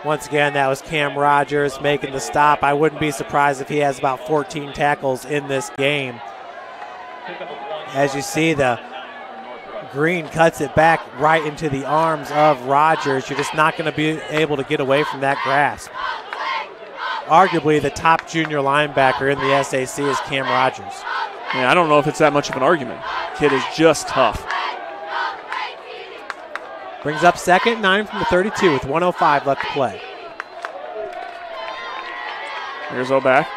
Once again, that was Cam Rogers making the stop. I wouldn't be surprised if he has about 14 tackles in this game. As you see, the Green cuts it back right into the arms of Rogers. You're just not going to be able to get away from that grasp. Arguably the top junior linebacker in the SAC is Cam Rogers. Yeah, I don't know if it's that much of an argument. Kid is just tough. Brings up 2nd and 9 from the 32 with 1:05 left to play. Here's back.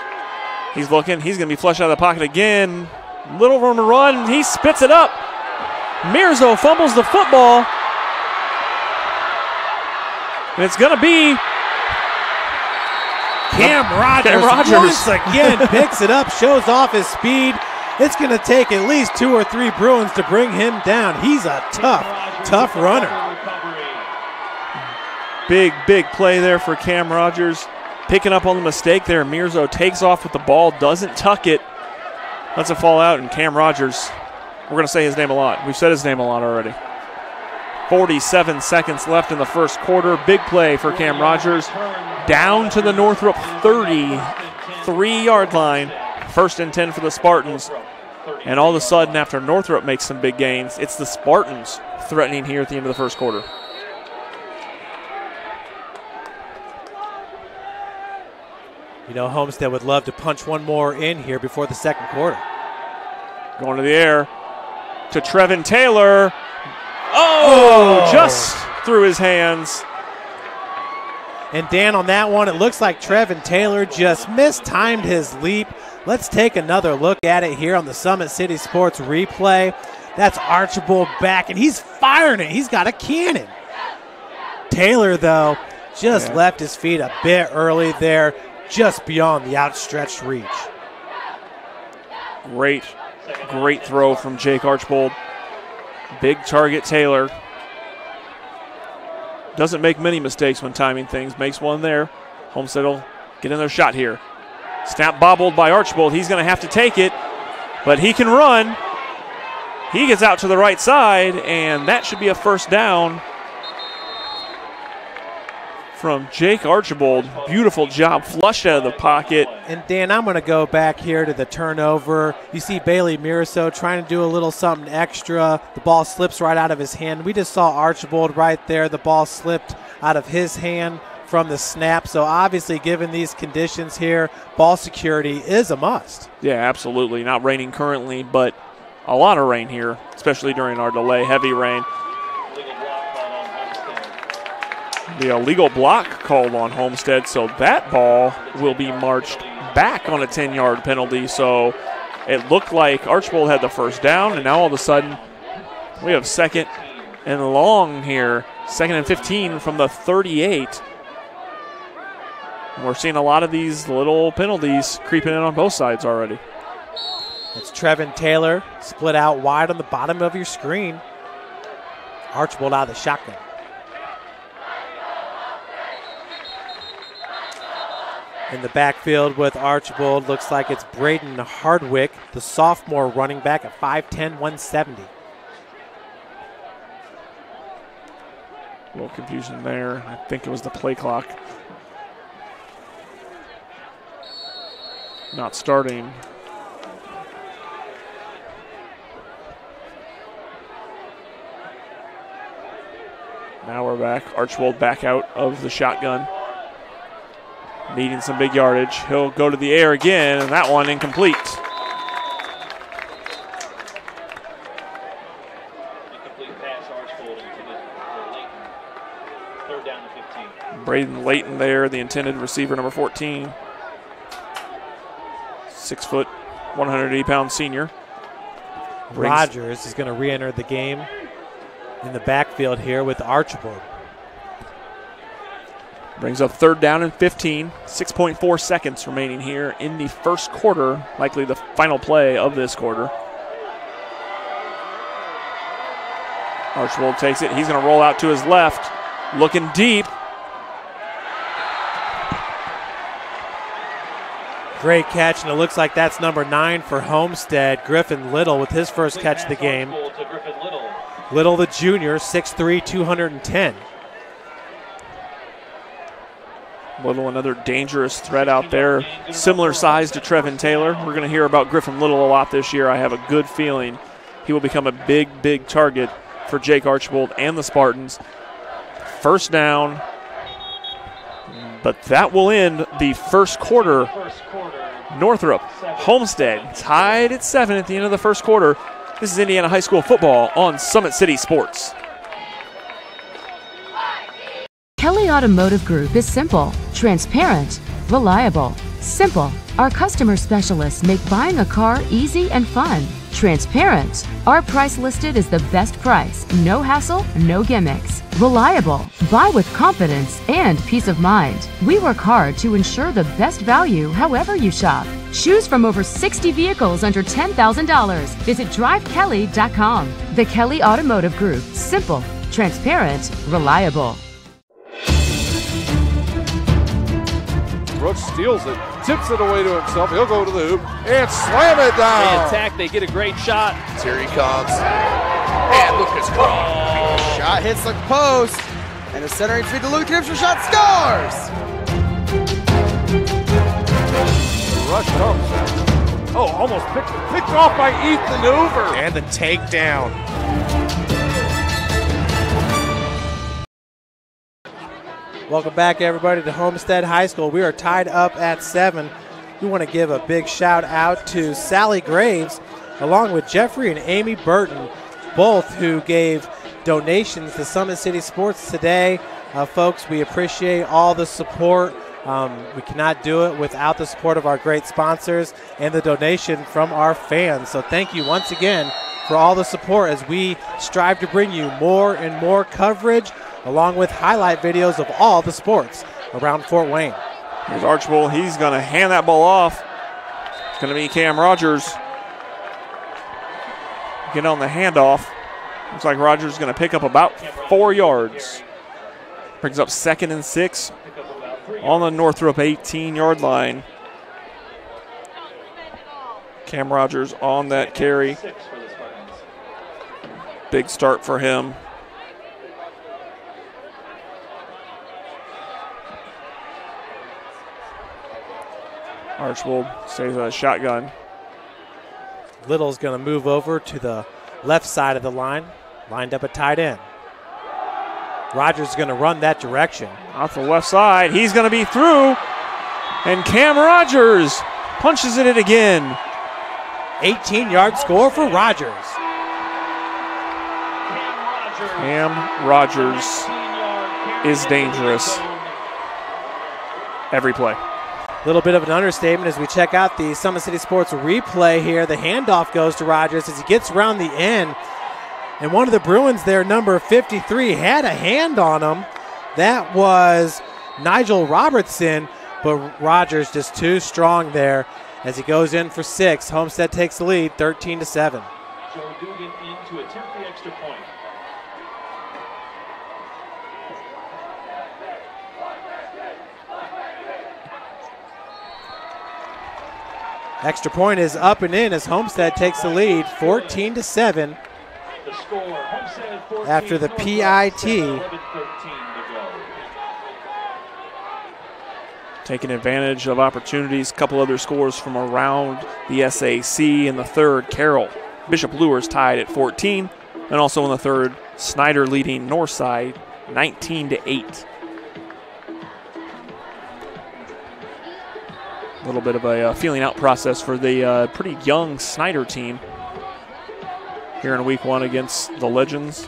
He's looking. He's going to be flushed out of the pocket again. Little room to run. He spits it up. Mirzo fumbles the football. And it's going to be Cam Rogers once again picks it up, shows off his speed. It's going to take at least 2 or 3 Bruins to bring him down. He's a tough runner. Big play there for Cam Rogers. Picking up on the mistake there. Mirzo takes off with the ball, doesn't tuck it. Lets it fall out, and Cam Rogers, we're going to say his name a lot. We've said his name a lot already. 47 seconds left in the first quarter. Big play for Cam Rogers. Down to the Northrop 33-yard line. 1st and 10 for the Spartans. And all of a sudden, after Northrop makes some big gains, it's the Spartans threatening here at the end of the first quarter. You know, Homestead would love to punch one more in here before the second quarter. Going to the air to Trevin Taylor. Oh, just through his hands. And Dan, on that one, it looks like Trevin Taylor just mistimed his leap. Let's take another look at it here on the Summit City Sports replay. That's Archibald back, and he's firing it. He's got a cannon. Taylor, though, just left his feet a bit early there, just beyond the outstretched reach. Great throw from Jake Archibald. Big target Taylor. Doesn't make many mistakes when timing things. Makes one there. Homestead will get another shot here. Snap bobbled by Archibald. He's going to have to take it, but he can run. He gets out to the right side, and that should be a first down from Jake Archibald. Beautiful job, flushed out of the pocket. And Dan, I'm going to go back here to the turnover. You see Bailey Miraso trying to do a little something extra. The ball slips right out of his hand. We just saw Archibald right there. The ball slipped out of his hand from the snap. So obviously, given these conditions here, ball security is a must. Yeah, absolutely. Not raining currently, but a lot of rain here, especially during our delay. Heavy rain. The illegal block called on Homestead, so that ball will be marched back on a 10-yard penalty. So it looked like Archibald had the first down, and now all of a sudden we have 2nd and long here. 2nd and 15 from the 38. We're seeing a lot of these little penalties creeping in on both sides already. It's Trevin Taylor split out wide on the bottom of your screen. Archibald out of the shotgun. In the backfield with Archibald, looks like it's Braden Hardwick, the sophomore running back at 5'10", 170. A little confusion there. I think it was the play clock not starting. Now we're back. Archibald back out of the shotgun. Needing some big yardage. He'll go to the air again, and that one incomplete. Incomplete pass, Archibald intended for Layton. 3rd down and 15. Braden Layton there, the intended receiver, number 14. 6 foot, 180-pound senior. Rogers is going to re-enter the game in the backfield here with Archibald. Brings up 3rd down and 15. 6.4 seconds remaining here in the first quarter, likely the final play of this quarter. Archibald takes it. He's going to roll out to his left, looking deep. Great catch, and it looks like that's number 9 for Homestead. Griffin Little with his first catch of the game. Little, the junior, 6'3", 210. Little, another dangerous threat out there. Similar size to Trevin Taylor. We're going to hear about Griffin Little a lot this year. I have a good feeling he will become a big target for Jake Archibald and the Spartans. First down, but that will end the first quarter. Northrop, Homestead tied at 7 at the end of the first quarter. This is Indiana High School football on Summit City Sports. Kelly Automotive Group is simple, transparent, reliable. Simple. our customer specialists make buying a car easy and fun. Transparent, our price listed is the best price. No hassle, no gimmicks. Reliable, buy with confidence and peace of mind. We work hard to ensure the best value however you shop. Choose from over 60 vehicles under $10,000. Visit drivekelly.com. The Kelly Automotive Group. Simple, transparent, reliable. Brooks steals it, tips it away to himself. He'll go to the hoop and slam it down. They attack, they get a great shot. Here he comes. And Lucas Craw. Shot hits the post. And the centering feed to Luke Gibson shot scores. Rush comes. Oh, almost picked off by Ethan Hoover. And the takedown. Welcome back, everybody, to Homestead High School. We are tied up at 7. We want to give a big shout out to Sally Graves, along with Jeffrey and Amy Burton, both who gave donations to Summit City Sports today. Folks, we appreciate all the support. We cannot do it without the support of our great sponsors and the donation from our fans. So thank you once again for all the support as we strive to bring you more and more coverage, along with highlight videos of all the sports around Fort Wayne. Here's Archibald. He's going to hand that ball off. It's going to be Cam Rogers. Get on the handoff. Looks like Rogers is going to pick up about 4 yards. Brings up 2nd and 6 on the Northrop 18-yard line. Cam Rogers on that carry. Big start for him. Archibald stays a shotgun. Little's going to move over to the left side of the line, lined up at tight end. Rogers is going to run that direction. Off the left side, he's going to be through, and Cam Rogers punches it in again. 18-yard score for Rogers. Cam Rogers is dangerous every play. A little bit of an understatement as we check out the Summit City Sports replay here. The handoff goes to Rogers as he gets around the end. And one of the Bruins there, number 53, had a hand on him. That was Nigel Robertson, but Rogers just too strong there as he goes in for 6. Homestead takes the lead, 13-7. Joe Dugan in to attempt the extra point. Extra point is up and in as Homestead takes the lead, 14-7. The score, Homestead 14, after the PIT. Taking advantage of opportunities. A couple other scores from around the SAC. In the third, Carroll. Bishop Luers tied at 14. And also in the third, Snyder leading Northside 19-8. A little bit of a feeling out process for the pretty young Snyder team here in week 1 against the Legends.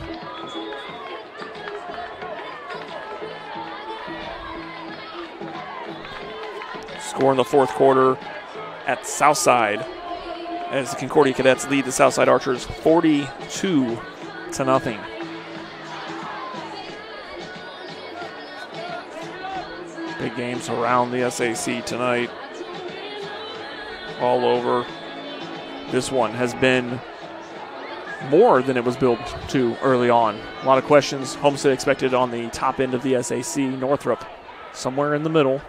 Score in the fourth quarter at Southside as the Concordia Cadets lead the Southside Archers 42-0. Big games around the SAC tonight. All over. This one has been more than it was built to early on. A lot of questions. Homestead expected on the top end of the SAC. Northrop somewhere in the middle.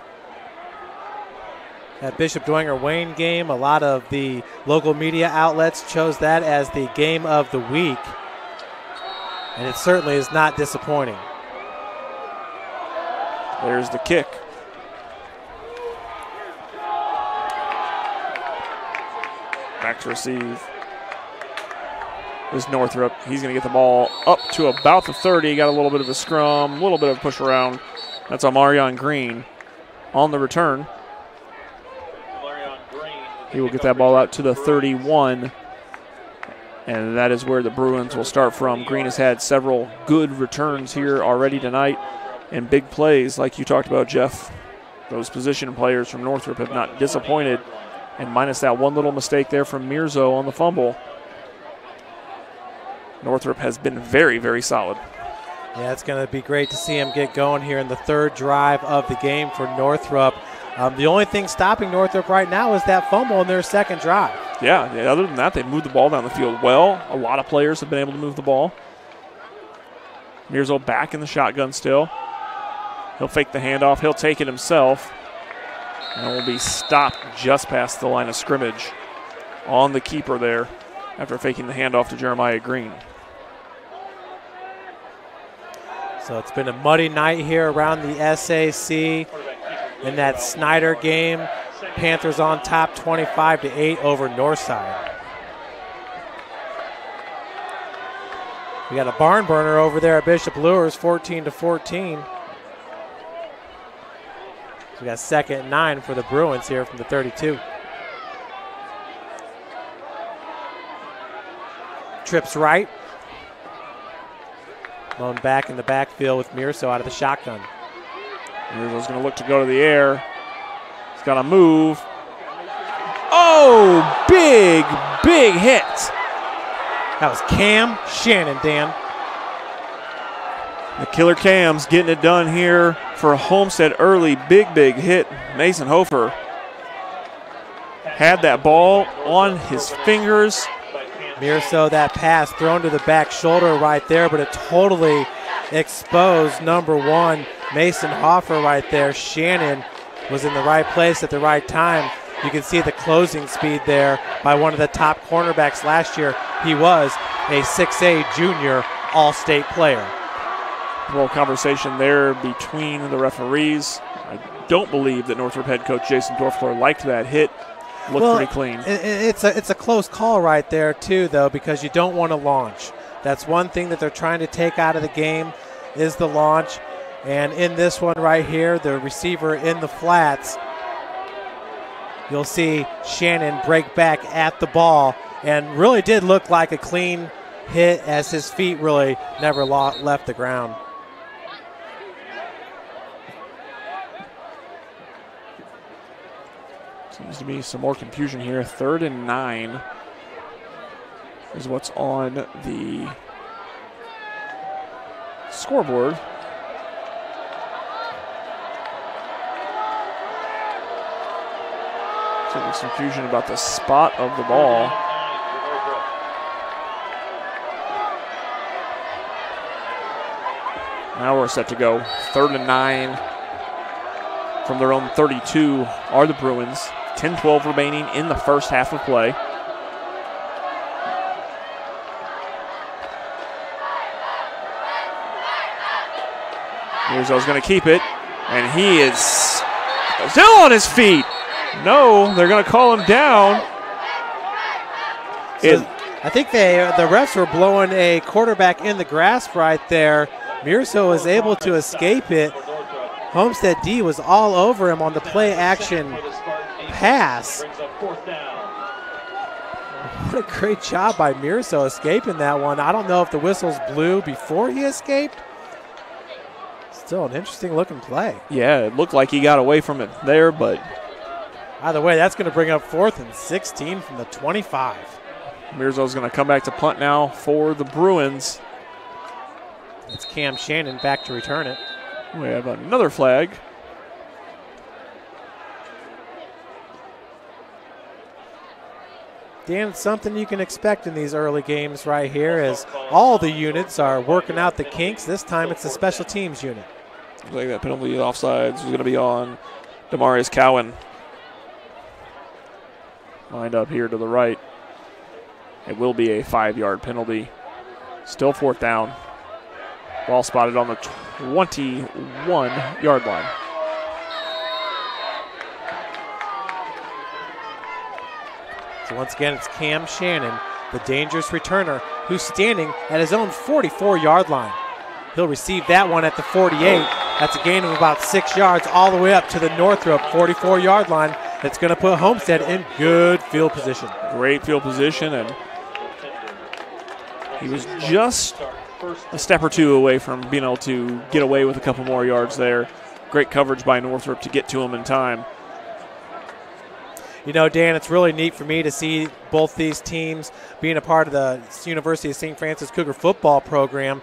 That Bishop Dwenger Wayne game, a lot of the local media outlets chose that as the game of the week. And it certainly is not disappointing. There's the kick. Back to receive is Northrop. He's going to get the ball up to about the 30. Got a little bit of a scrum, a little bit of a push around. That's Amarion Green on the return. He will get that ball out to the 31. And that is where the Bruins will start from. Green has had several good returns here already tonight and big plays like you talked about, Jeff. Those position players from Northrop have not disappointed, and minus that one little mistake there from Mirzo on the fumble, Northrop has been very, very solid. Yeah, it's going to be great to see him get going here in the third drive of the game for Northrop. The only thing stopping Northrop right now is that fumble in their second drive. Yeah, other than that, they've moved the ball down the field well. A lot of players have been able to move the ball. Mirzo back in the shotgun still. He'll fake the handoff. He'll take it himself. And will be stopped just past the line of scrimmage on the keeper there after faking the handoff to Jeremiah Green. So it's been a muddy night here around the SAC. In that Snyder game, Panthers on top 25-8 over Northside. We got a barn burner over there at Bishop Lures, 14-14. So we got 2nd and 9 for the Bruins here from the 32. Trips right. Lone back in the backfield with Mirzo out of the shotgun. Mirzo's going to look to go to the air. He's got to move. Oh, big hit. That was Cam Shannon, Dan. The killer Cam's getting it done here for Homestead early. Big hit. Mason Hofer had that ball on his fingers. Mirzo, that pass thrown to the back shoulder right there, but it totally exposed number 1, Mason Hofer right there. Shannon was in the right place at the right time. You can see the closing speed there by one of the top cornerbacks last year. He was a 6A junior all-state player. A little conversation there between the referees. I don't believe that Northrop head coach Jason Dorfler liked that hit. Looked pretty clean. It's a close call right there too, though, because you don't want to launch. That's one thing that they're trying to take out of the game is the launch. And in this one right here, the receiver in the flats, you'll see Shannon break back at the ball and really did look like a clean hit as his feet really never left the ground. Seems to be some more confusion here. 3rd and 9 is what's on the scoreboard. So there's confusion about the spot of the ball. Now we're set to go. 3rd and 9 from their own 32 are the Bruins. 10-12 remaining in the first half of play. Mirzo's going to keep it, and he is still on his feet. No, they're going to call him down. So I think the refs were blowing a quarterback in the grasp right there. Mirzo was able to escape it. Homestead D was all over him on the play action pass. What a great job by Mirzo escaping that one. I don't know if the whistles blew before he escaped. Still an interesting looking play. Yeah, it looked like he got away from it there, but either way, that's going to bring up 4th and 16 from the 25. Mirzo's going to come back to punt now for the Bruins. It's Cam Shannon back to return it. We have another flag. Dan, it's something you can expect in these early games right here as all the units are working out the kinks. This time it's the special teams unit. Looks like that penalty offsides is going to be on Demarius Cowan. Lined up here to the right. It will be a 5-yard penalty. Still 4th down. Ball spotted on the 21-yard line. So once again, it's Cam Shannon, the dangerous returner, who's standing at his own 44-yard line. He'll receive that one at the 48. That's a gain of about 6 yards all the way up to the Northrop 44-yard line. That's going to put Homestead in good field position. Great field position, and he was just a step or two away from being able to get away with a couple more yards there. Great coverage by Northrop to get to him in time. You know, Dan, it's really neat for me to see both these teams being a part of the University of St. Francis Cougar football program.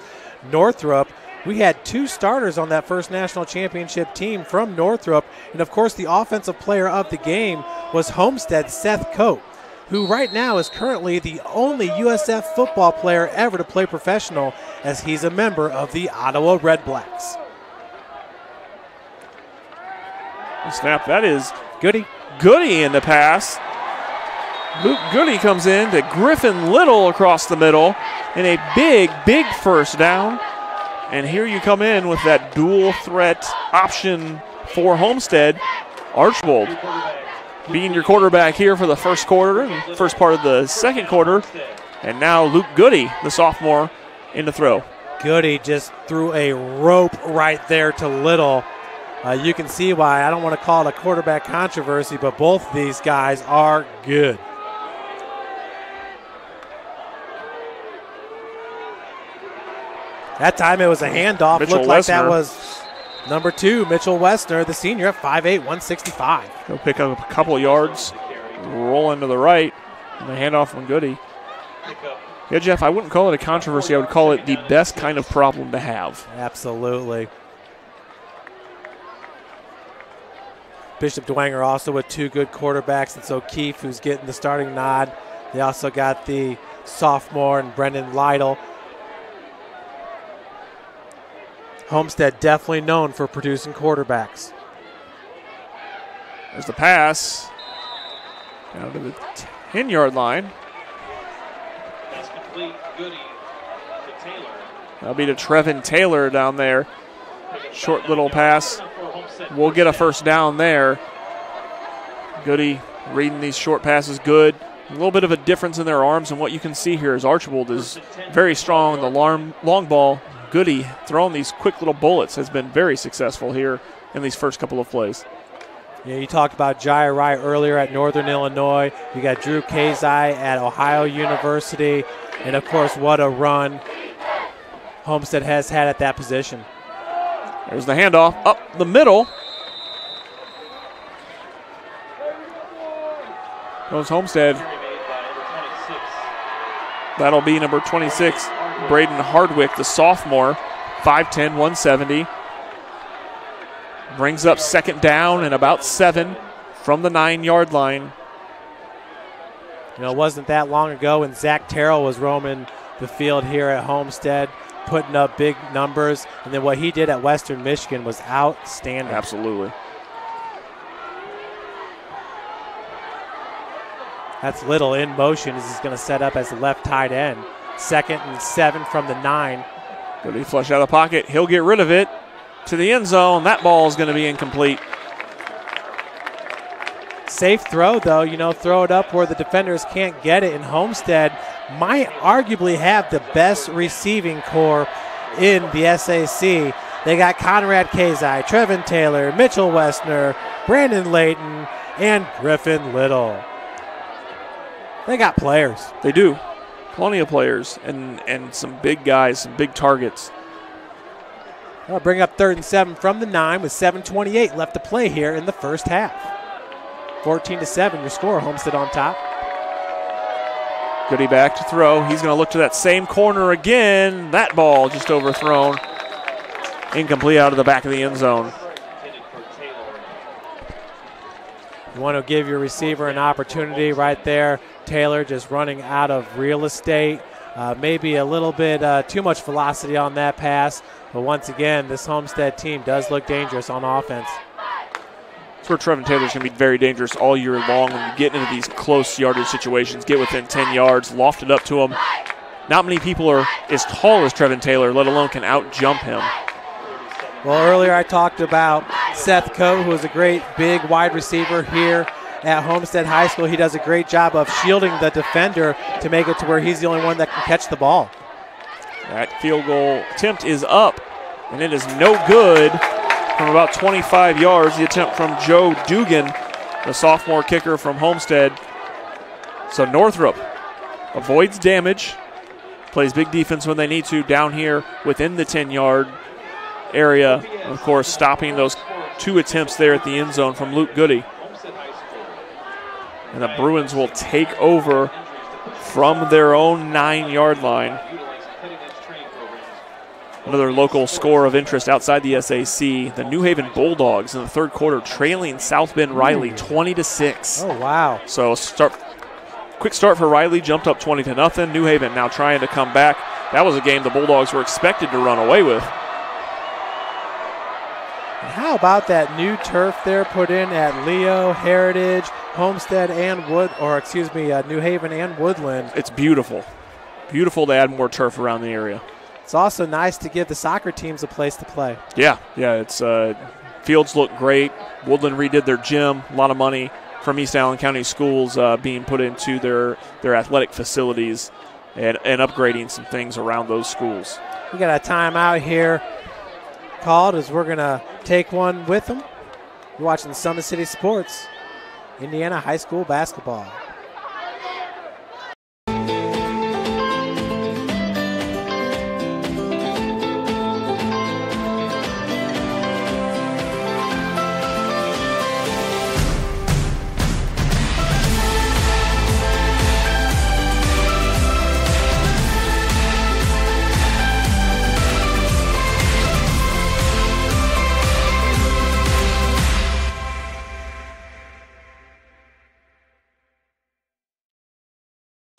Northrop, we had 2 starters on that first national championship team from Northrop. And, of course, the offensive player of the game was Homestead's Seth Coate, who right now is currently the only USF football player ever to play professional, as he's a member of the Ottawa Red Blacks. Snap, that is Goody. Goody in the pass. Luke Goody comes in to Griffin Little across the middle in a big, big first down. And here you come in with that dual threat option for Homestead. Archbold being your quarterback here for the first quarter and first part of the second quarter. And now Luke Goody, the sophomore, in the throw. Goody just threw a rope right there to Little. You can see why I don't want to call it a quarterback controversy, but both of these guys are good. That time it was a handoff. Mitchell Looked like Wessner. that was number 2, Mitchell Wessner, the senior at 5'8", 165. He'll pick up a couple yards, roll into the right, and the handoff from Goody. Yeah, Jeff, I wouldn't call it a controversy. I would call it the best kind of problem to have. Absolutely. Bishop Dwenger also with 2 good quarterbacks. It's O'Keefe who's getting the starting nod. They also got the sophomore and Brendan Lytle. Homestead definitely known for producing quarterbacks. There's the pass down to the 10-yard line. That's complete. Goody to Taylor. That'll be to Trevin Taylor down there. Short little pass. We'll get a first down there. Goody reading these short passes good. A little bit of a difference in their arms, and what you can see here is Archibald is very strong in the long ball. Goody throwing these quick little bullets has been very successful here in these first couple of plays. Yeah, you talked about Jai Wright earlier at Northern Illinois. You got Drew Kazai at Ohio University. And, of course, what a run Homestead has had at that position. There's the handoff up the middle. Goes Homestead. That'll be number 26, Braden Hardwick, the sophomore, 5'10", 170. Brings up second down and about 7 from the 9-yard line. You know, it wasn't that long ago when Zach Terrell was roaming the field here at Homestead, putting up big numbers, and then what he did at Western Michigan was outstanding. Absolutely. That's Little in motion as he's going to set up as the left tight end. 2nd and 7 from the 9. Goody flush out of the pocket. He'll get rid of it to the end zone. That ball is going to be incomplete. Safe throw, though. You know, throw it up where the defenders can't get it. And Homestead might arguably have the best receiving core in the SAC. They got Conrad Kazai, Trevin Taylor, Mitchell Wessner, Brandon Layton, and Griffin Little. They got players. They do. Plenty of players and some big guys, some big targets. They'll bring up 3rd and 7 from the 9 with 7:28 left to play here in the first half. 14-7, your score. Homestead on top. Goody back to throw. He's going to look to that same corner again. That ball just overthrown. Incomplete out of the back of the end zone. You want to give your receiver an opportunity right there. Taylor just running out of real estate. Maybe a little bit too much velocity on that pass. But once again, this Homestead team does look dangerous on offense. That's where Trevin Taylor's going to be very dangerous all year long when you get into these close yardage situations. Get within 10 yards, loft it up to him. Not many people are as tall as Trevin Taylor, let alone can out-jump him. Well, earlier I talked about Seth Coate, who is a great big wide receiver here at Homestead High School. He does a great job of shielding the defender to make it to where he's the only one that can catch the ball. That field goal attempt is up, and it is no good from about 25 yards. The attempt from Joe Dugan, the sophomore kicker from Homestead. So Northrop avoids damage, plays big defense when they need to down here within the 10-yard area. Of course, stopping those 2 attempts there at the end zone from Luke Goody. And the Bruins will take over from their own 9-yard line. Another local score of interest outside the SAC. The New Haven Bulldogs in the third quarter trailing South Bend Riley 20-6. Oh, wow. So quick start for Riley, jumped up 20-0. New Haven now trying to come back. That was a game the Bulldogs were expected to run away with. And how about that new turf there put in at Leo, Heritage, Homestead, and New Haven and Woodland? It's beautiful. Beautiful to add more turf around the area. It's also nice to give the soccer teams a place to play. Yeah, it's fields look great. Woodland redid their gym. A lot of money from East Allen County Schools being put into their athletic facilities and upgrading some things around those schools. We got a timeout here called as we're going to take one with them. You're watching Summit City Sports, Indiana High School basketball.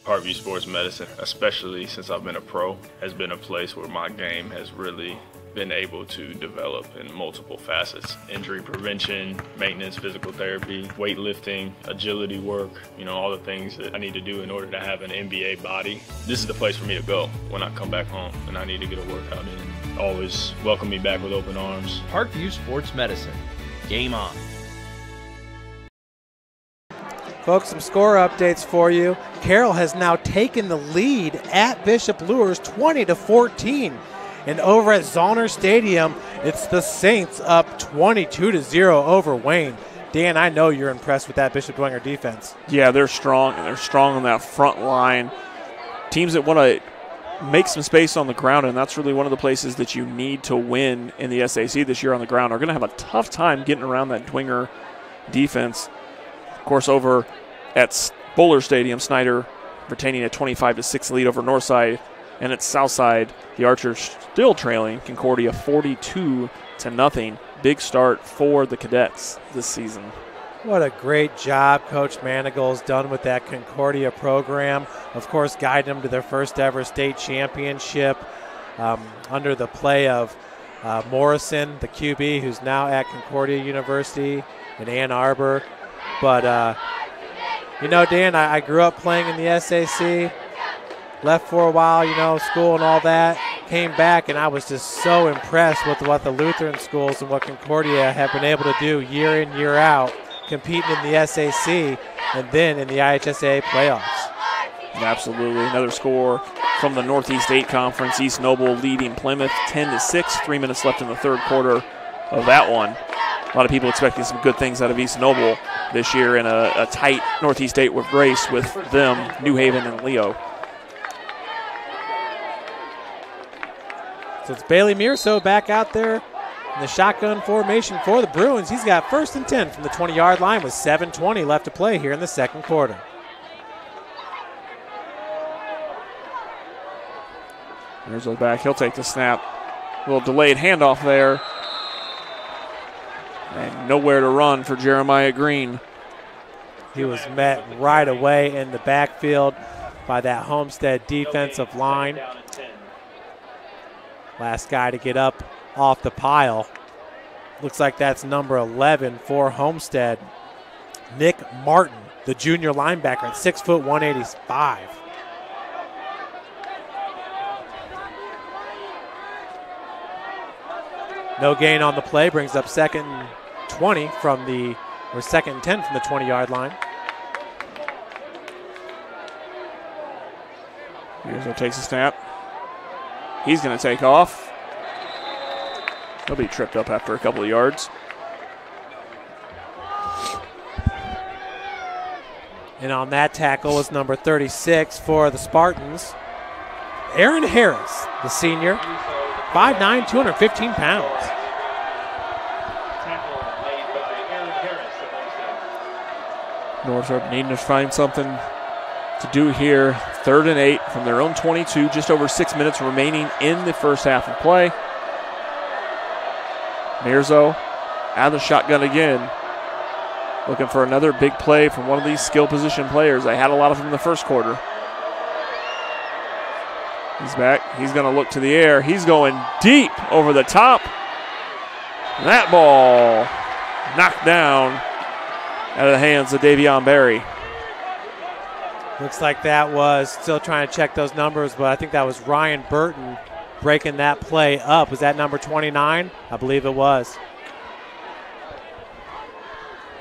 Parkview Sports Medicine, especially since I've been a pro, has been a place where my game has really been able to develop in multiple facets. Injury prevention, maintenance, physical therapy, weightlifting, agility work, all the things that I need to do in order to have an NBA body. This is the place for me to go when I come back home and I need to get a workout in. Always welcome me back with open arms. Parkview Sports Medicine. Game on. Folks, some score updates for you. Carroll has now taken the lead at Bishop Luers 20-14. And over at Zollner Stadium, it's the Saints up 22-0 over Wayne. Dan, I know you're impressed with that Bishop Dwenger defense. Yeah, they're strong, and they're strong on that front line. Teams that want to make some space on the ground, and that's really one of the places that you need to win in the SAC this year on the ground, are going to have a tough time getting around that Dwenger defense. Of course, over at Bowler Stadium, Snyder retaining a 25-6 lead over Northside, and at Southside, the Archers still trailing Concordia 42-0. Big start for the Cadets this season. What a great job Coach Manigal's done with that Concordia program. Of course, guiding them to their first ever state championship under the play of Morrison, the QB, who's now at Concordia University in Ann Arbor. But, Dan, I grew up playing in the SAC, left for a while, school and all that, came back, and I was just so impressed with what the Lutheran schools and what Concordia have been able to do year in, year out, competing in the SAC and then in the IHSAA playoffs. Absolutely. Another score from the Northeast 8 Conference. East Noble leading Plymouth 10-6. 3 minutes left in the third quarter of that one. A lot of people expecting some good things out of East Noble this year in a tight Northeast 8 with Grace, with them, New Haven, and Leo. So it's Bailey Mearso back out there in the shotgun formation for the Bruins. He's got 1st and 10 from the 20-yard line with 7:20 left to play here in the second quarter. There's the back. He'll take the snap. A little delayed handoff there. And nowhere to run for Jeremiah Green. He was met right away in the backfield by that Homestead defensive line. Last guy to get up off the pile. Looks like that's number 11 for Homestead. Nick Martin, the junior linebacker at 6 foot 185. No gain on the play, brings up 2nd and 20 from the, or 2nd and 10 from the 20-yard line. Here's takes a snap. He's going to take off. He'll be tripped up after a couple of yards. And on that tackle was number 36 for the Spartans, Aaron Harris, the senior, 5'9", 215 pounds. Northrop needing to find something to do here. 3rd and 8 from their own 22, just over 6 minutes remaining in the first half of play. Mirzo out of the shotgun again, looking for another big play from one of these skill position players. They had a lot of them in the first quarter. He's back. He's going to look to the air. He's going deep over the top. That ball knocked down out of the hands of Davion Berry. Looks like that was, still trying to check those numbers, but I think that was Ryan Burton breaking that play up. Was that number 29? I believe it was.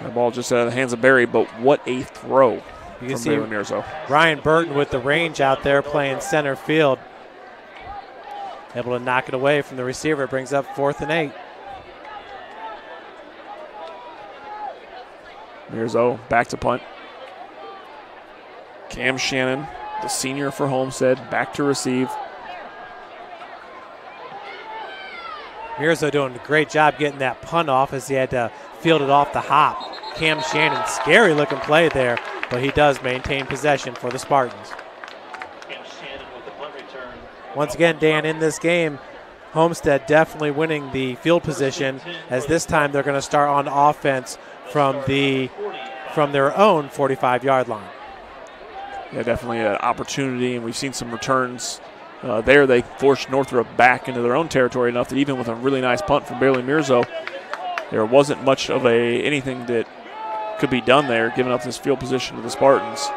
That ball just out of the hands of Berry, but what a throw You can from see Bailey Mirzo. Ryan Burton with the range out there playing center field. Able to knock it away from the receiver. It brings up 4th and 8. Mirzo back to punt. Cam Shannon, the senior for Homestead, back to receive. Mirzo doing a great job getting that punt off as he had to field it off the hop. Cam Shannon, scary looking play there, but he does maintain possession for the Spartans. Cam Shannon with the punt return. Once again, Dan, in this game, Homestead definitely winning the field position, as this time they're going to start on offense from their own 45-yard line. Yeah, definitely an opportunity, and we've seen some returns there. They forced Northrop back into their own territory enough that even with a really nice punt from Bailey Mirzo, there wasn't much of anything that could be done there, giving up this field position to the Spartans.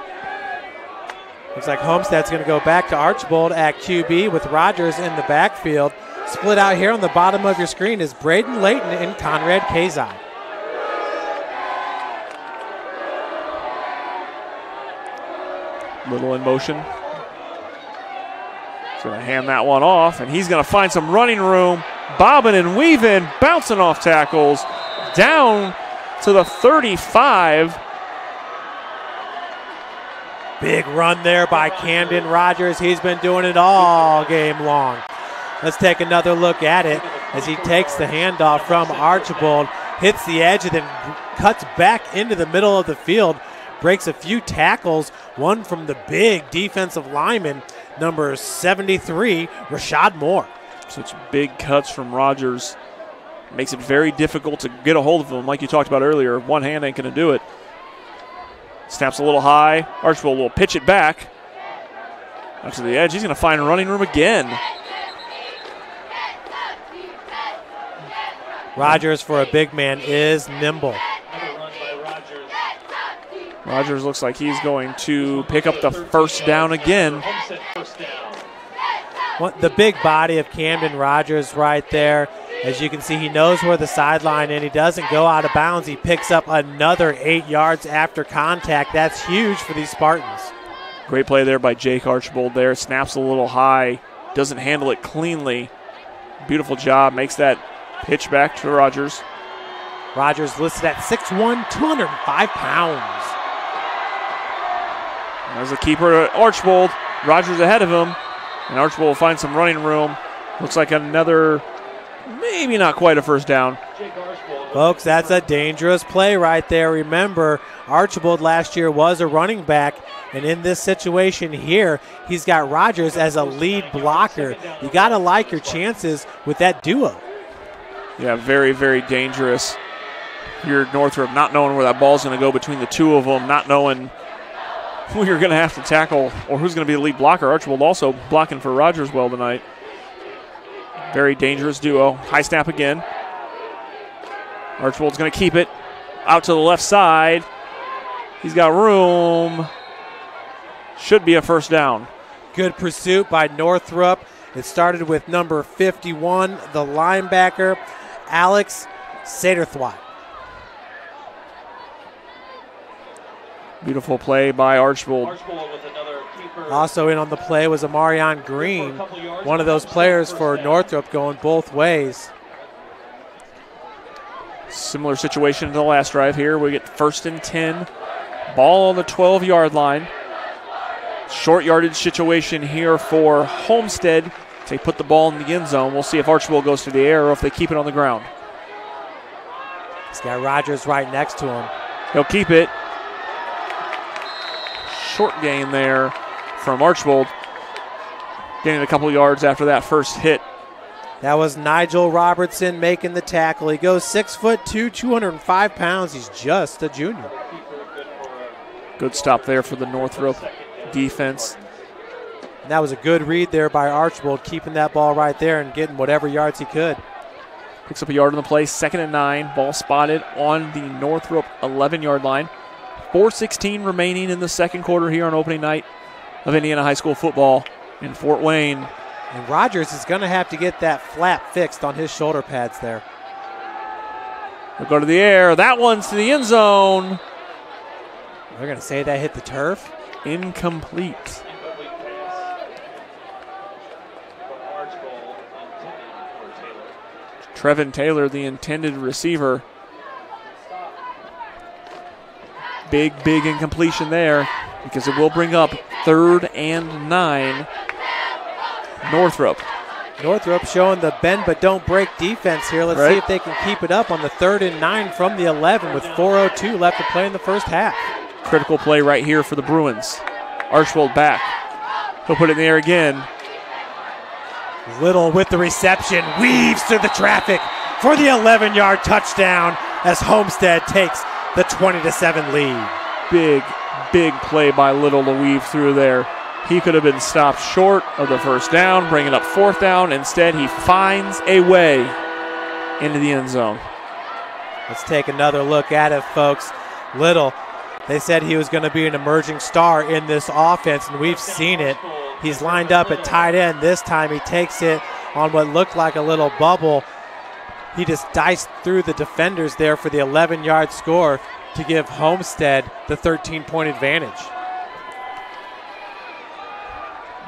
Looks like Homestead's going to go back to Archbold at QB with Rogers in the backfield. Split out here on the bottom of your screen is Braden Layton and Conrad Kazai. Little in motion. He's going to hand that one off, and he's going to find some running room. Bobbing and weaving, bouncing off tackles, down to the 35. Big run there by Camden Rogers. He's been doing it all game long. Let's take another look at it as he takes the handoff from Archibald, hits the edge, and then cuts back into the middle of the field, breaks a few tackles, one from the big defensive lineman, number 73, Rashad Moore. Such big cuts from Rogers. Makes it very difficult to get a hold of him. Like you talked about earlier, one hand ain't going to do it. Snaps a little high. Archibald will pitch it back. Out to the edge. He's going to find running room again. Rogers, for a big man, is nimble. Rogers looks like he's going to pick up the first down again. The big body of Camden Rogers right there. As you can see, he knows where the sideline is. He doesn't go out of bounds. He picks up another 8 yards after contact. That's huge for these Spartans. Great play there by Jake Archibald there. Snaps a little high. Doesn't handle it cleanly. Beautiful job. Makes that pitch back to Rogers. Rogers listed at 6'1", 205 pounds. There's the keeper, Archibald. Rogers ahead of him. And Archibald will find some running room. Looks like another, maybe not quite a first down. Folks, that's a dangerous play right there. Remember, Archibald last year was a running back, and in this situation here, he's got Rogers as a lead blocker. You got to like your chances with that duo. Yeah, very, very dangerous. You're Northrop not knowing where that ball's going to go between the two of them, not knowing who you're going to have to tackle or who's going to be the lead blocker. Archibald also blocking for Rogers well tonight. Very dangerous duo. High snap again. Archibald's going to keep it out to the left side. He's got room. Should be a first down. Good pursuit by Northrop. It started with number 51, the linebacker, Alex Satterthwaite. Beautiful play by Archibald. Also in on the play was Amarion Green, one of those players for Northrop going both ways. Similar situation to the last drive here. We get 1st and 10. Ball on the 12-yard line. Short yardage situation here for Homestead. They put the ball in the end zone. We'll see if Archibald goes to the air or if they keep it on the ground. He's got Rogers right next to him. He'll keep it. short gain there from Archbold, getting a couple yards after that first hit. That was Nigel Robertson making the tackle. He goes 6'2", 205 pounds. He's just a junior. Good stop there for the Northrop defense. And that was a good read there by Archbold, keeping that ball right there and getting whatever yards he could. Picks up a yard on the play, 2nd and 9. Ball spotted on the Northrop 11-yard line. 4:16 remaining in the second quarter here on opening night of Indiana High School football in Fort Wayne. And Rogers is going to have to get that flap fixed on his shoulder pads there. They'll go to the air. That one's to the end zone. They're going to say that hit the turf. Incomplete. Trevin Taylor, the intended receiver. Big incompletion there because it will bring up 3rd and 9. Northrop showing the bend but don't break defense here. Let's see if they can keep it up on the 3rd and 9 from the 11 with 4:02 left to play in the first half. Critical play right here for the Bruins. Archbold back. He'll put it in the air again. Little with the reception, weaves through the traffic for the 11-yard touchdown as Homestead takes the 20-7 lead. Big play by Little to weave through there. He could have been stopped short of the first down, bringing up 4th down. Instead, he finds a way into the end zone. Let's take another look at it, folks. Little, they said he was going to be an emerging star in this offense, and we've seen it. He's lined up at tight end. This time he takes it on what looked like a little bubble. He just diced through the defenders there for the 11-yard score to give Homestead the 13-point advantage.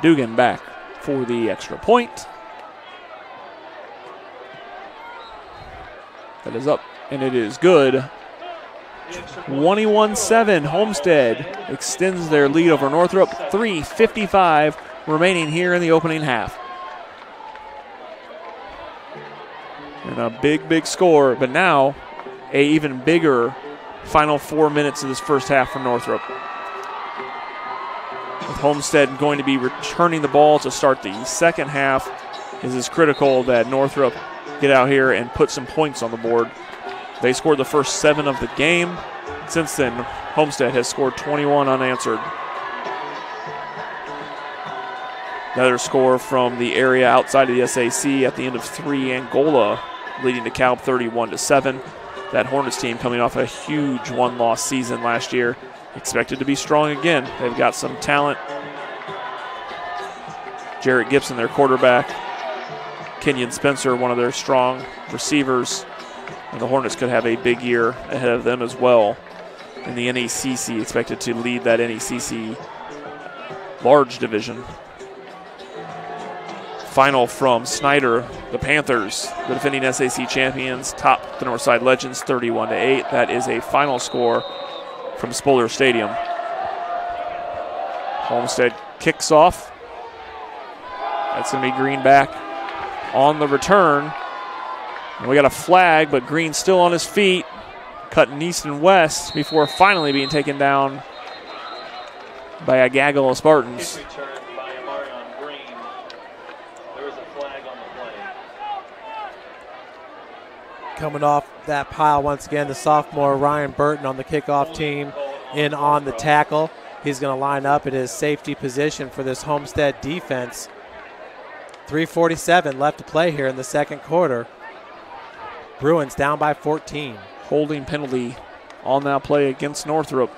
Dugan back for the extra point. That is up, and it is good. 21-7. Homestead extends their lead over Northrop. 3:55 remaining here in the opening half. And a big score, but now a even bigger final 4 minutes of this first half for Northrop. With Homestead going to be returning the ball to start the second half, it is critical that Northrop get out here and put some points on the board. They scored the first 7 of the game. Since then, Homestead has scored 21 unanswered. Another score from the area outside of the SAC at the end of 3, Angola, leading DeKalb 31-7. That Hornets team coming off a huge one-loss season last year, expected to be strong again. They've got some talent. Jarrett Gibson, their quarterback. Kenyon Spencer, one of their strong receivers. And the Hornets could have a big year ahead of them as well. In the NECC, expected to lead that NECC large division. Final from Snyder, the Panthers, the defending SAC champions, top the Northside Legends 31-8. That is a final score from Spoler Stadium. Homestead kicks off. That's going to be Green back on the return. And we got a flag, but Green still on his feet, cutting east and west before finally being taken down by a gaggle of Spartans. Coming off that pile once again, the sophomore Ryan Burton on the kickoff team in on the tackle. He's going to line up at his safety position for this Homestead defense. 3:47 left to play here in the second quarter. Bruins down by 14. Holding penalty on that play against Northrop.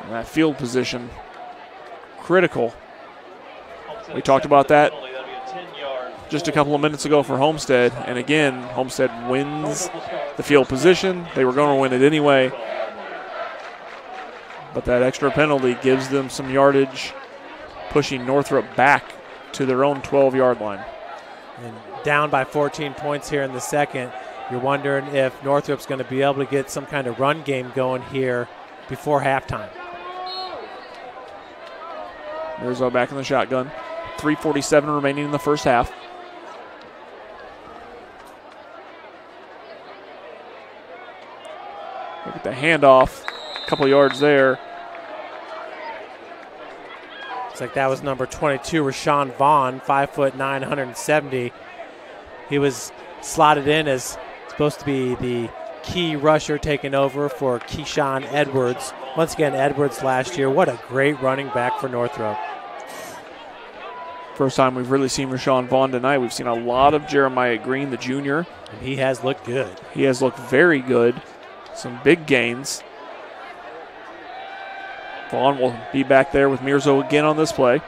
And that field position, critical. We talked about that just a couple of minutes ago for Homestead. And again, Homestead wins the field position. They were going to win it anyway. But that extra penalty gives them some yardage, pushing Northrop back to their own 12-yard line. And down by 14 points here in the second. You're wondering if Northrop's going to be able to get some kind of run game going here before halftime. Mirzo back in the shotgun. 3:47 remaining in the first half. Look at the handoff. A couple yards there. Looks like that was number 22, Rashawn Vaughn, 5'9", 170. He was slotted in as supposed to be the key rusher, taking over for Keyshawn Edwards. Once again, Edwards last year. What a great running back for Northrop. First time we've really seen Rashawn Vaughn tonight. We've seen a lot of Jeremiah Green, the junior. And he has looked good. He has looked very good. Some big gains. Vaughn will be back there with Mirzo again on this play.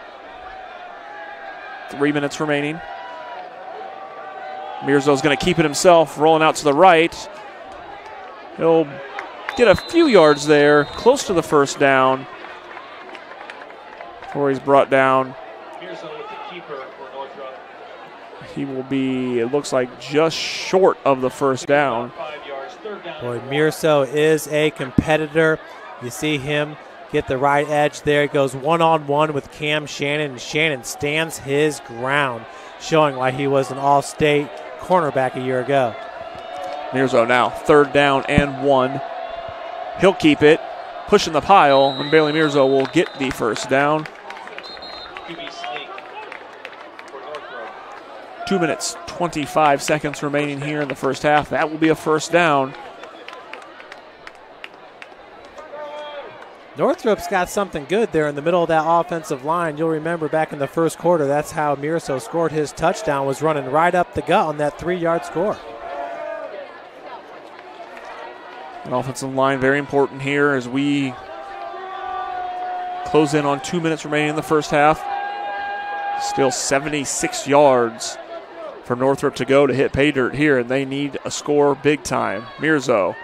3 minutes remaining. Mirzo's going to keep it himself, rolling out to the right. He'll get a few yards there, close to the first down, before he's brought down. He will be, it looks like, just short of the first down. Boy, Mirzo is a competitor. You see him get the right edge there. He goes one-on-one with Cam Shannon, and Shannon stands his ground, showing why he was an all-state cornerback a year ago. Mirzo now, 3rd down and 1. He'll keep it, pushing the pile, and Bailey Mirzo will get the first down. 2 minutes, 25 seconds remaining here in the first half. That will be a first down. Northrop's got something good there in the middle of that offensive line. You'll remember back in the first quarter, that's how Mirzo scored his touchdown, was running right up the gut on that 3-yard score. An offensive line very important here as we close in on 2 minutes remaining in the first half. Still 76 yards for Northrop to go to hit pay dirt here, and they need a score big time. Mirzo,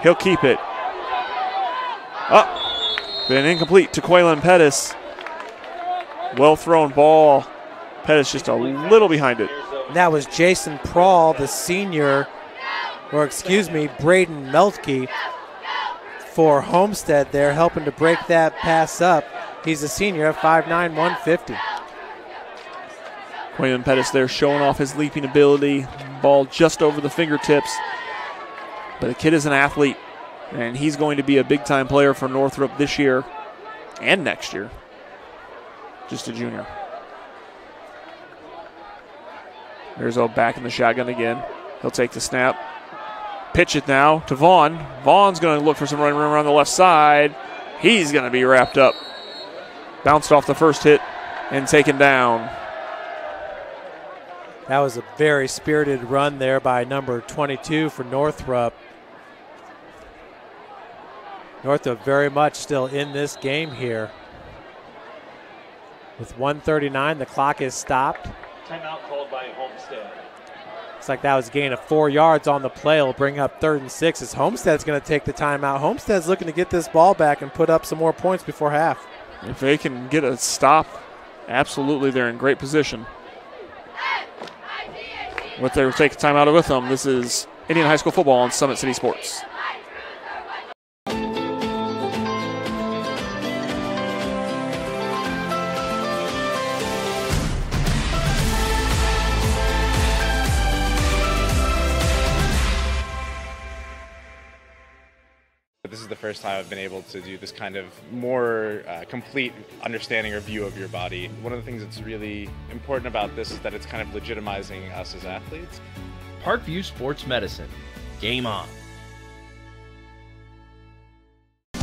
he'll keep it. Been incomplete to Quaylen Pettis. Well thrown ball. Pettis just a little behind it. And that was Jason Prawl, the senior, or excuse me, Braden Meltke for Homestead there, helping to break that pass up. He's a senior at 5'9", 150. Quaylen Pettis there showing off his leaping ability. Ball just over the fingertips. But the kid is an athlete, and he's going to be a big-time player for Northrop this year and next year. Just a junior. Mirzo back in the shotgun again. He'll take the snap. Pitch it now to Vaughn. Vaughn's going to look for some running room around the left side. He's going to be wrapped up. Bounced off the first hit and taken down. That was a very spirited run there by number 22 for Northrop. Northrop very much still in this game here. With 1:39, the clock is stopped. Timeout called by Homestead. Looks like that was a gain of 4 yards on the play. It'll bring up 3rd and 6 as Homestead's going to take the timeout. Homestead's looking to get this ball back and put up some more points before half. If they can get a stop, absolutely they're in great position. What they'll take a timeout with them. This is Indiana High School football on Summit City Sports. This is the first time I've been able to do this kind of more complete understanding or view of your body. One of the things that's really important about this is that it's kind of legitimizing us as athletes. Parkview Sports Medicine. Game on.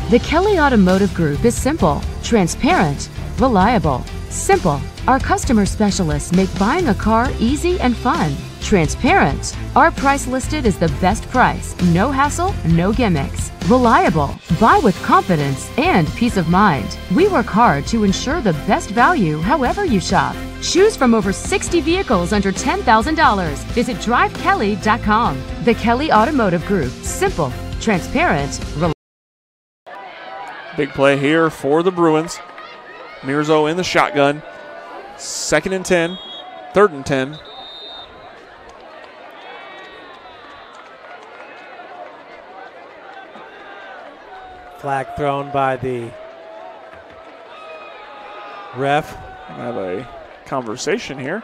The Kelly Automotive Group is simple, transparent, reliable. Simple. Our customer specialists make buying a car easy and fun. Transparent. Our price listed is the best price. No hassle, no gimmicks. Reliable. Buy with confidence and peace of mind. We work hard to ensure the best value however you shop. Choose from over 60 vehicles under $10,000. Visit drivekelly.com. The Kelly Automotive Group. Simple, transparent, reliable. Big play here for the Bruins. Mirzo in the shotgun. 2nd and 10. 3rd and 10. Flag thrown by the ref. I have a conversation here.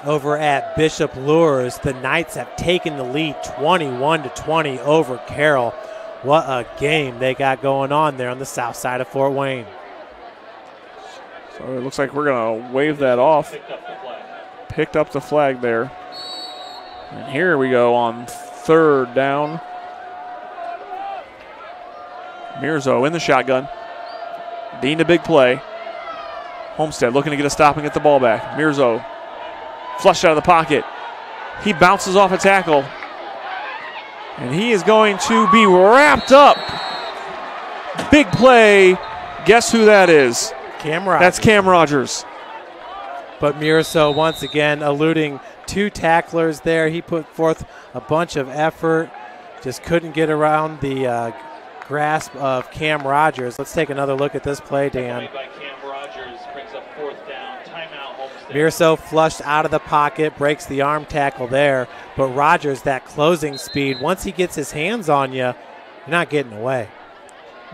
Over at Bishop Lures, the Knights have taken the lead 21-20 over Carroll. What a game they got going on there on the south side of Fort Wayne. So it looks like we're going to wave that off. Picked up the flag there. And here we go on third down. Mirzo in the shotgun. Being a big play. Homestead looking to get a stop and get the ball back. Mirzo flushed out of the pocket. He bounces off a tackle. And he is going to be wrapped up. Big play. Guess who that is? Cam Rogers. That's Cam Rogers. But Mirzo once again eluding two tacklers there. He put forth a bunch of effort. Just couldn't get around the grasp of Cam Rogers. Let's take another look at this play, Dan. Mirzo flushed out of the pocket, breaks the arm tackle there. But Rogers, that closing speed, once he gets his hands on you, you're not getting away.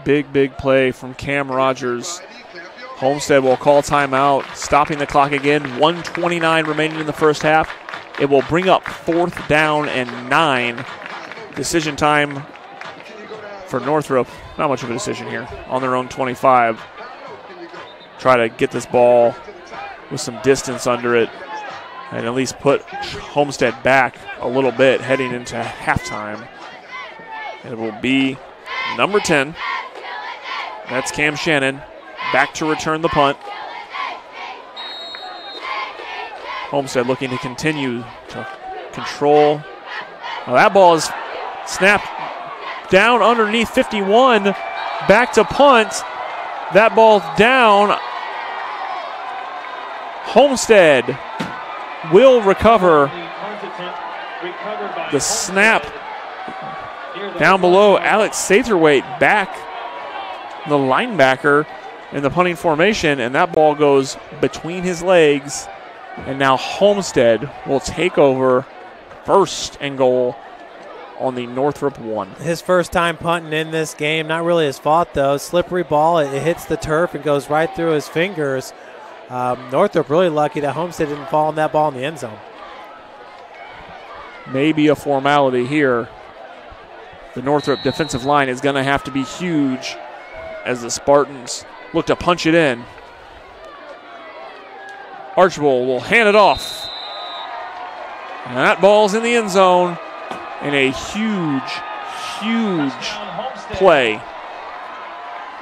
Big, big play from Cam Rogers. Homestead will call timeout, stopping the clock again. 1:29 remaining in the first half. It will bring up 4th down and 9. Decision time for Northrop. Not much of a decision here. On their own 25. Try to get this ball with some distance under it and at least put Homestead back a little bit heading into halftime. It will be number 10. That's Cam Shannon. Back to return the punt. Homestead looking to continue to control. Well, that ball is snapped down underneath 51. Back to punt. That ball down. Homestead will recover the snap down below. Alex Satherwaite back, the linebacker in the punting formation, and that ball goes between his legs. And now Homestead will take over 1st and goal on the Northrop 1. His first time punting in this game. Not really his fault, though. Slippery ball. It hits the turf and goes right through his fingers. Northrop really lucky that Homestead didn't fall on that ball in the end zone. Maybe a formality here. The Northrop defensive line is going to have to be huge as the Spartans look to punch it in. Archibald will hand it off. And that ball's in the end zone. And a huge, huge play.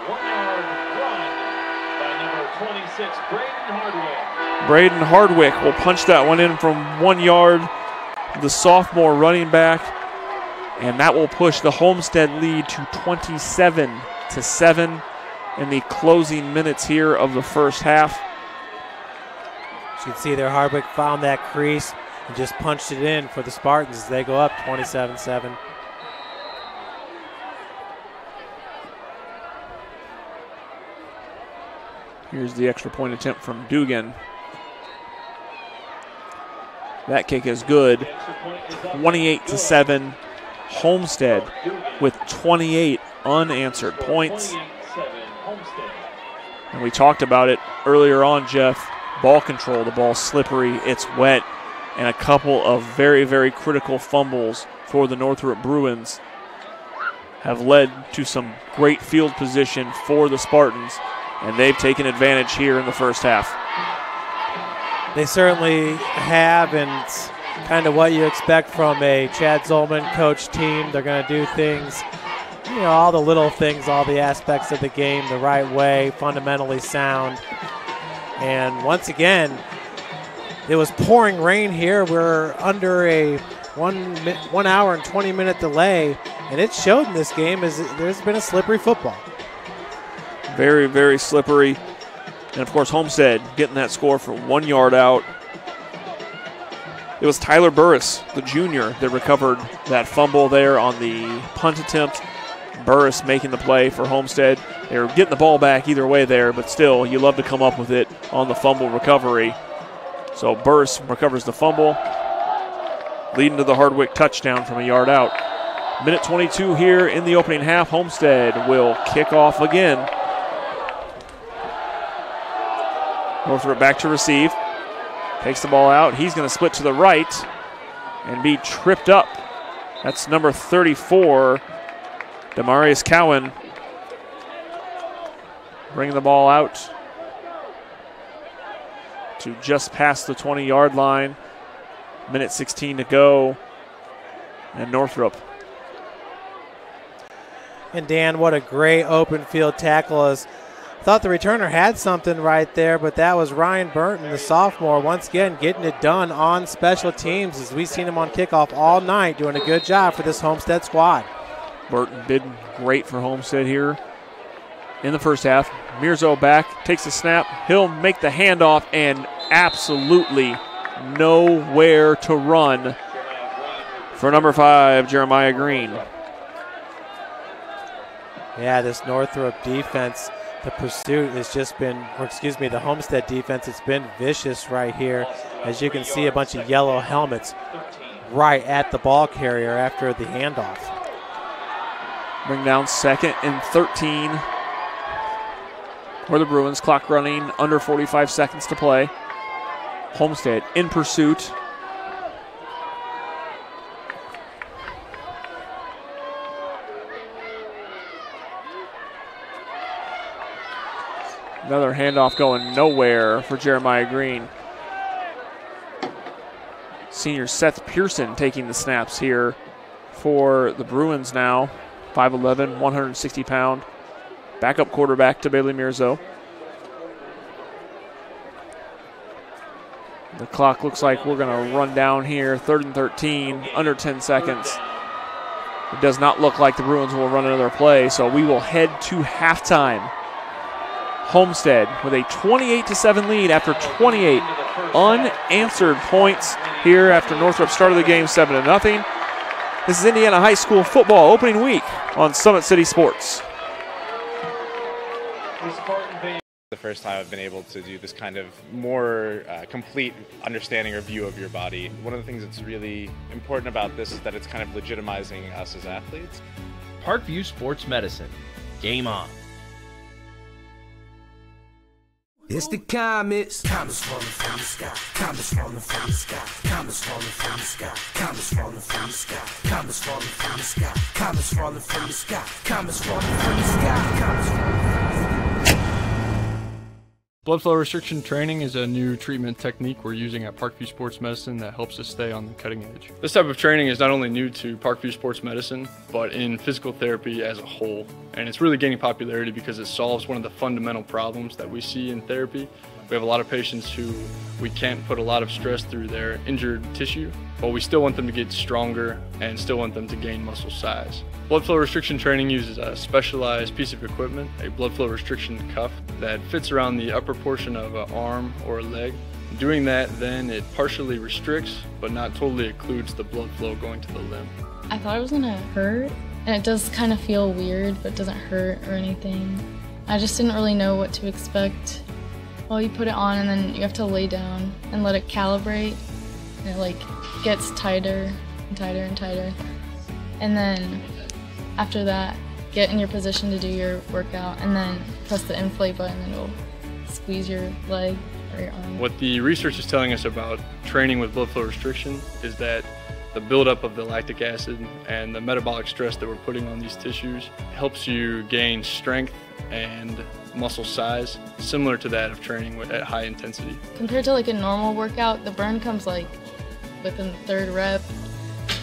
1-yard run by number 26, Braden Hardwick will punch that one in from 1 yard. The sophomore running back. And that will push the Homestead lead to 27-7 in the closing minutes here of the first half. As you can see there, Hardwick found that crease and just punched it in for the Spartans as they go up 27-7. Here's the extra point attempt from Dugan. That kick is good. 28-7. Homestead with 28 unanswered points. And we talked about it earlier on, Jeff. Ball control, the ball's slippery, it's wet, and a couple of very, very critical fumbles for the Northrop Bruins have led to some great field position for the Spartans, and they've taken advantage here in the first half. They certainly have, and it's kind of what you expect from a Chad Zolman coach team. They're going to do things, you know, all the little things, all the aspects of the game the right way, fundamentally sound. And once again, it was pouring rain here. We're under a 1 hour and 20-minute delay, and it showed in this game as there's been a slippery football. Very, very slippery. And, of course, Homestead getting that score from 1 yard out. It was Tyler Burris, the junior, that recovered that fumble there on the punt attempt. Burris making the play for Homestead. They were getting the ball back either way there, but still, you love to come up with it on the fumble recovery. So Burris recovers the fumble, leading to the Hardwick touchdown from a yard out. Minute 22 here in the opening half. Homestead will kick off again. Northrop back to receive. Takes the ball out. He's going to split to the right and be tripped up. That's number 34, Demarius Cowan bringing the ball out to just past the 20-yard line. Minute 16 to go. And Northrop. And Dan, what a great open field tackle. Thought the returner had something right there, but that was Ryan Burton, the sophomore, once again getting it done on special teams, as we've seen him on kickoff all night, doing a good job for this Homestead squad. Burton did great for Homestead here in the first half. Mirzo back, takes the snap. He'll make the handoff and absolutely nowhere to run for number 5, Jeremiah Green. Yeah, this Northrop defense, the pursuit has just been, the Homestead defense, it's been vicious right here. As you can see, a bunch of yellow helmets right at the ball carrier after the handoff. Bring down 2nd and 13 for the Bruins. Clock running, under 45 seconds to play. Homestead in pursuit. Another handoff going nowhere for Jeremiah Green. Senior Seth Pearson taking the snaps here for the Bruins now. 5'11", 160-pound. Backup quarterback to Bailey Mirzo. The clock looks like we're going to run down here. 3rd and 13, under 10 seconds. It does not look like the Bruins will run another play, so we will head to halftime. Homestead with a 28-7 lead after 28 unanswered points here after Northrop started the game 7-0. This is Indiana High School football opening week on Summit City Sports. The first time I've been able to do this kind of more complete understanding or view of your body. One of the things that's really important about this is that it's kind of legitimizing us as athletes. Parkview Sports Medicine. Game on. It's the comets. Comets falling from the sky. Comets falling from the sky. Comets falling from the sky. Comets falling from the sky. Comets falling from the sky. Comets falling from the sky. Comets falling from the sky. Comets falling from the sky. Blood flow restriction training is a new treatment technique we're using at Parkview Sports Medicine that helps us stay on the cutting edge. This type of training is not only new to Parkview Sports Medicine, but in physical therapy as a whole. And it's really gaining popularity because it solves one of the fundamental problems that we see in therapy. We have a lot of patients who we can't put a lot of stress through their injured tissue, but we still want them to get stronger and still want them to gain muscle size. Blood flow restriction training uses a specialized piece of equipment, a blood flow restriction cuff that fits around the upper portion of an arm or a leg. Doing that, then it partially restricts, but not totally occludes the blood flow going to the limb. I thought it was gonna hurt, and it does kind of feel weird, but doesn't hurt or anything. I just didn't really know what to expect. Well, you put it on and then you have to lay down and let it calibrate, and it like gets tighter and tighter and tighter. And then after that, get in your position to do your workout and then press the inflate button and it'll squeeze your leg or your arm. What the research is telling us about training with blood flow restriction is that the buildup of the lactic acid and the metabolic stress that we're putting on these tissues helps you gain strength and muscle size similar to that of training at high intensity. Compared to like a normal workout, the burn comes like within the 3rd rep,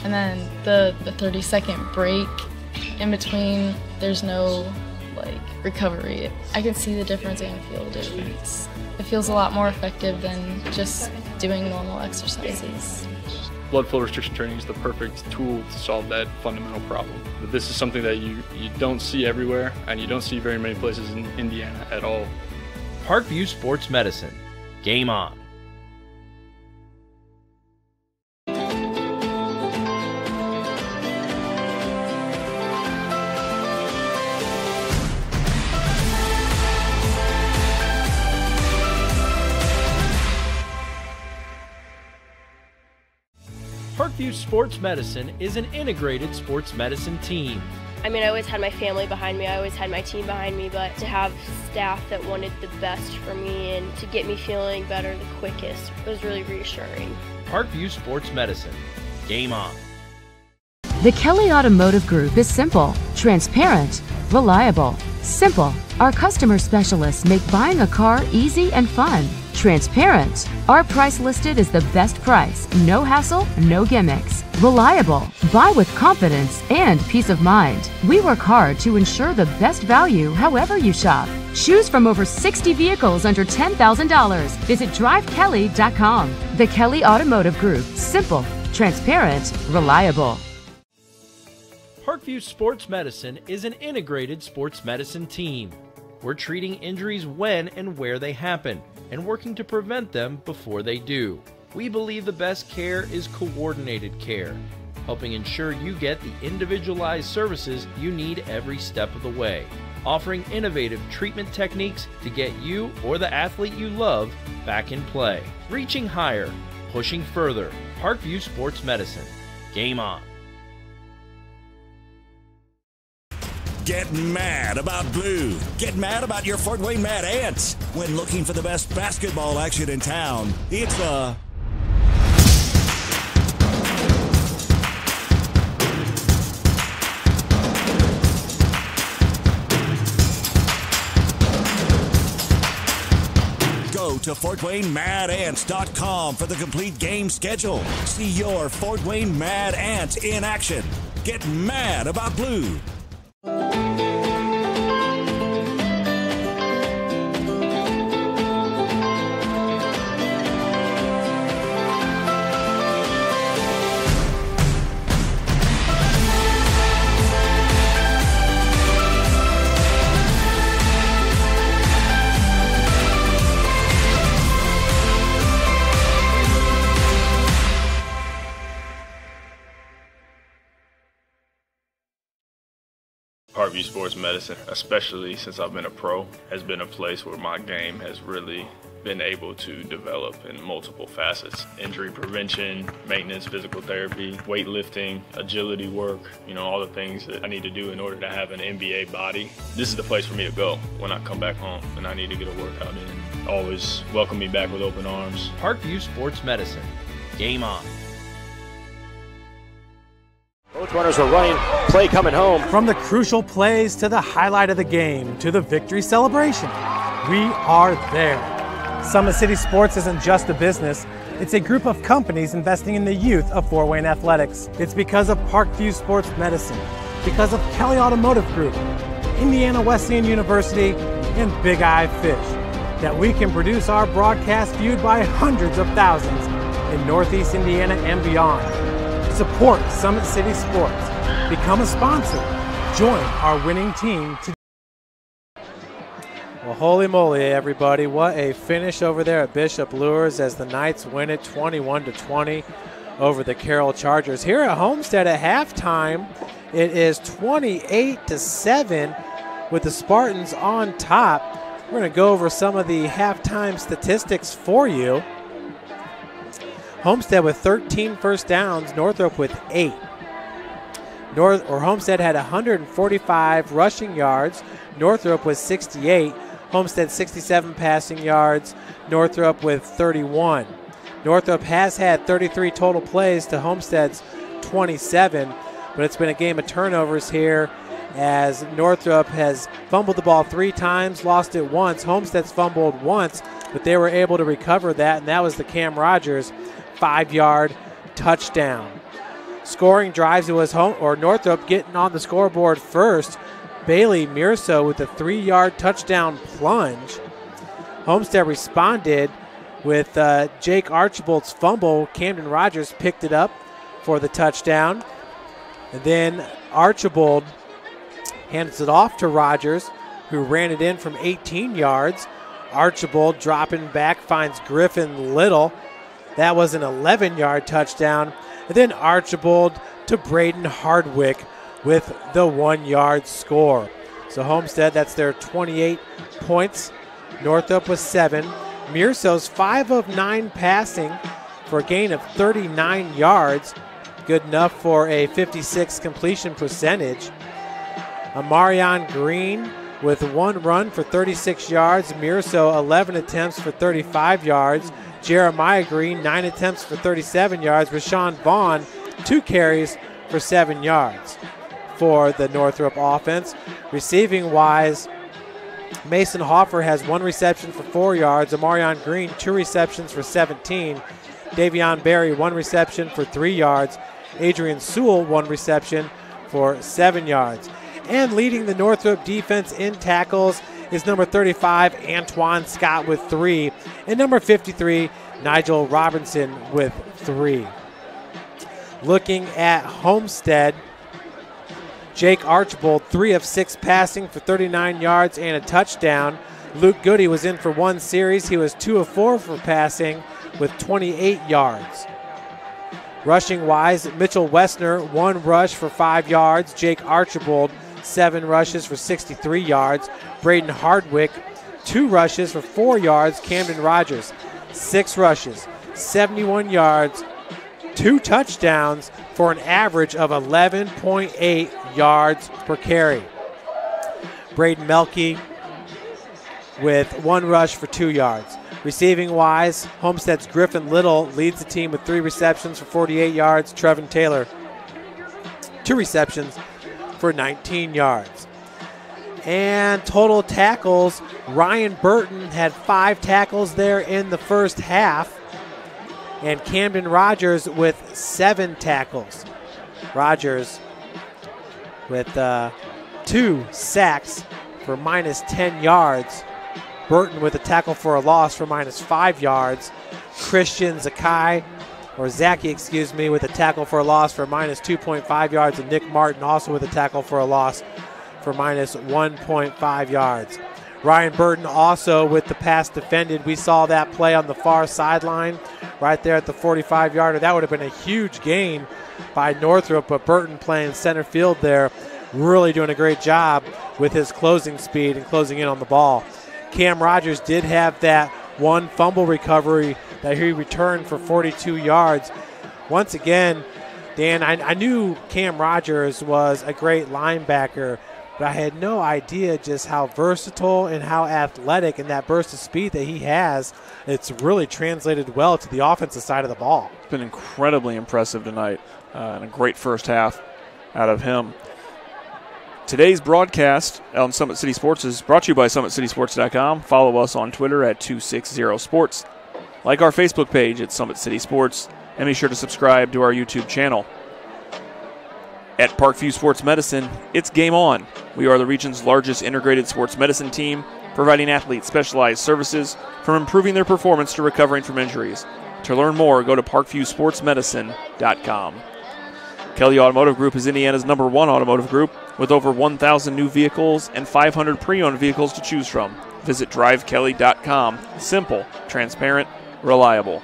and then the 30-second break in between, there's no like recovery. I can see the difference, I can feel the difference. It feels a lot more effective than just doing normal exercises. Blood flow restriction training is the perfect tool to solve that fundamental problem. But this is something that you don't see everywhere, and you don't see very many places in Indiana at all. Parkview Sports Medicine. Game on. Parkview Sports Medicine is an integrated sports medicine team. I mean, I always had my family behind me, I always had my team behind me, but to have staff that wanted the best for me and to get me feeling better the quickest was really reassuring. Parkview Sports Medicine. Game on. The Kelly Automotive Group is simple, transparent, reliable. Simple. Our customer specialists make buying a car easy and fun. Transparent. Our price listed is the best price. No hassle, no gimmicks. Reliable. Buy with confidence and peace of mind. We work hard to ensure the best value however you shop. Choose from over 60 vehicles under $10,000. Visit drivekelly.com. The Kelly Automotive Group. Simple, transparent, reliable. Parkview Sports Medicine is an integrated sports medicine team. We're treating injuries when and where they happen and working to prevent them before they do. We believe the best care is coordinated care, helping ensure you get the individualized services you need every step of the way, offering innovative treatment techniques to get you or the athlete you love back in play. Reaching higher, pushing further. Parkview Sports Medicine. Game on. Get mad about blue. Get mad about your Fort Wayne Mad Ants. When looking for the best basketball action in town, it's the Go to FortWayneMadAnts.com for the complete game schedule. See your Fort Wayne Mad Ants in action. Get mad about blue. Parkview Sports Medicine, especially since I've been a pro, has been a place where my game has really been able to develop in multiple facets. Injury prevention, maintenance, physical therapy, weightlifting, agility work, all the things that I need to do in order to have an NBA body. This is the place for me to go when I come back home and I need to get a workout in. Always welcome me back with open arms. Parkview Sports Medicine. Game on. Both runners are running, play coming home. From the crucial plays to the highlight of the game to the victory celebration, we are there. Summit City Sports isn't just a business, it's a group of companies investing in the youth of Fort Wayne athletics. It's because of Parkview Sports Medicine, because of Kelly Automotive Group, Indiana Wesleyan University, and Big Eye Fish, that we can produce our broadcast viewed by hundreds of thousands in Northeast Indiana and beyond. Support Summit City Sports. Become a sponsor. Join our winning team today. Well, holy moly, everybody. What a finish over there at Bishop Lures as the Knights win it 21-20 over the Carroll Chargers. Here at Homestead at halftime, it is 28-7 with the Spartans on top. We're going to go over some of the halftime statistics for you. Homestead with 13 first downs, Northrop with 8. Homestead had 145 rushing yards, Northrop with 68. Homestead 67 passing yards, Northrop with 31. Northrop has had 33 total plays to Homestead's 27, but it's been a game of turnovers here as Northrop has fumbled the ball 3 times, lost it once. Homestead's fumbled once, but they were able to recover that, and that was the Cam Rogers 5-yard touchdown. Scoring drives, it was Northrop getting on the scoreboard first. Bailey Mirso with a 3-yard touchdown plunge. Homestead responded with Jake Archibald's fumble. Camden Rogers picked it up for the touchdown. And then Archibald hands it off to Rogers, who ran it in from 18 yards. Archibald dropping back finds Griffin Little. That was an 11-yard touchdown. And then Archibald to Braden Hardwick with the 1-yard score. So Homestead, that's their 28 points. Northrop was 7. Mirso's 5 of 9 passing for a gain of 39 yards. Good enough for a 56 completion percentage. Amarion Green with 1 run for 36 yards. Mirso 11 attempts for 35 yards. Jeremiah Green, 9 attempts for 37 yards. Rashawn Vaughn, 2 carries for 7 yards for the Northrop offense. Receiving wise, Mason Hoffer has 1 reception for 4 yards. Amarion Green, 2 receptions for 17. Davion Berry, 1 reception for 3 yards. Adrian Sewell, 1 reception for 7 yards. And leading the Northrop defense in tackles is number 35, Antoine Scott with 3. And number 53, Nigel Robinson with 3. Looking at Homestead, Jake Archibald, 3 of 6 passing for 39 yards and a touchdown. Luke Goody was in for 1 series. He was 2 of 4 for passing with 28 yards. Rushing wise, Mitchell Wessner, 1 rush for 5 yards. Jake Archibald, 7 rushes for 63 yards. Braden Hardwick, 2 rushes for 4 yards. Camden Rogers, 6 rushes, 71 yards, 2 touchdowns for an average of 11.8 yards per carry. Braden Melke with 1 rush for 2 yards. Receiving wise, Homestead's Griffin Little leads the team with 3 receptions for 48 yards. Trevin Taylor, 2 receptions for 19 yards. And total tackles, Ryan Burton had 5 tackles there in the first half. And Camden Rogers with 7 tackles. Rogers with 2 sacks for minus 10 yards. Burton with a tackle for a loss for minus 5 yards. Christian Zaki, with a tackle for a loss for minus 2.5 yards. And Nick Martin also with a tackle for a loss for minus 1.5 yards. Ryan Burton also with the pass defended. We saw that play on the far sideline right there at the 45-yarder. That would have been a huge gain by Northrop, but Burton playing center field there, really doing a great job with his closing speed and closing in on the ball. Cam Rogers did have that 1 fumble recovery that he returned for 42 yards. Once again, Dan, I knew Cam Rogers was a great linebacker, but I had no idea just how versatile and how athletic and that burst of speed that he has. It's really translated well to the offensive side of the ball. It's been incredibly impressive tonight and a great first half out of him. Today's broadcast on Summit City Sports is brought to you by SummitCitySports.com. Follow us on Twitter at 260sports. Like our Facebook page at Summit City Sports, and be sure to subscribe to our YouTube channel. At Parkview Sports Medicine, it's game on. We are the region's largest integrated sports medicine team, providing athletes specialized services from improving their performance to recovering from injuries. To learn more, go to parkviewsportsmedicine.com. Kelly Automotive Group is Indiana's #1 automotive group with over 1,000 new vehicles and 500 pre-owned vehicles to choose from. Visit drivekelly.com. Simple, transparent, reliable.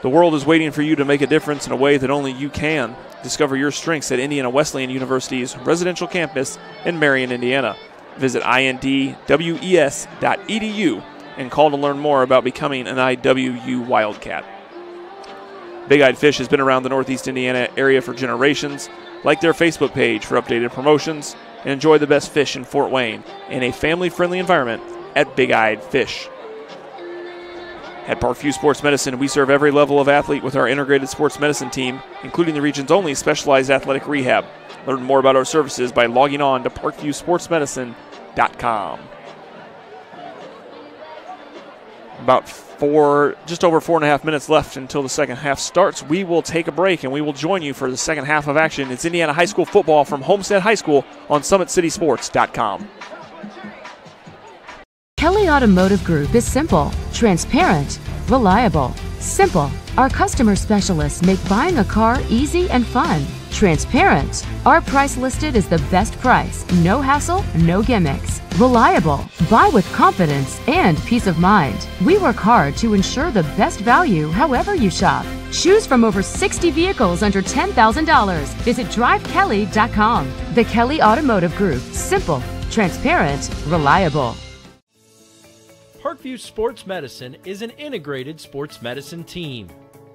The world is waiting for you to make a difference in a way that only you can. Discover your strengths at Indiana Wesleyan University's residential campus in Marion, Indiana. Visit indwes.edu and call to learn more about becoming an IWU Wildcat. Big Eyed Fish has been around the Northeast Indiana area for generations. Like their Facebook page for updated promotions and enjoy the best fish in Fort Wayne in a family-friendly environment at Big Eyed Fish. At Parkview Sports Medicine, we serve every level of athlete with our integrated sports medicine team, including the region's only specialized athletic rehab. Learn more about our services by logging on to parkviewsportsmedicine.com. Just over 4.5 minutes left until the second half starts. We will take a break and we will join you for the second half of action. It's Indiana High School football from Homestead High School on SummitCitySports.com. Kelly Automotive Group is simple, transparent, reliable. Simple. Our customer specialists make buying a car easy and fun. Transparent. Our price listed is the best price. No hassle, no gimmicks. Reliable. Buy with confidence and peace of mind. We work hard to ensure the best value however you shop. Choose from over 60 vehicles under $10,000. Visit drivekelly.com. The Kelly Automotive Group. Simple, transparent, reliable. Parkview Sports Medicine is an integrated sports medicine team.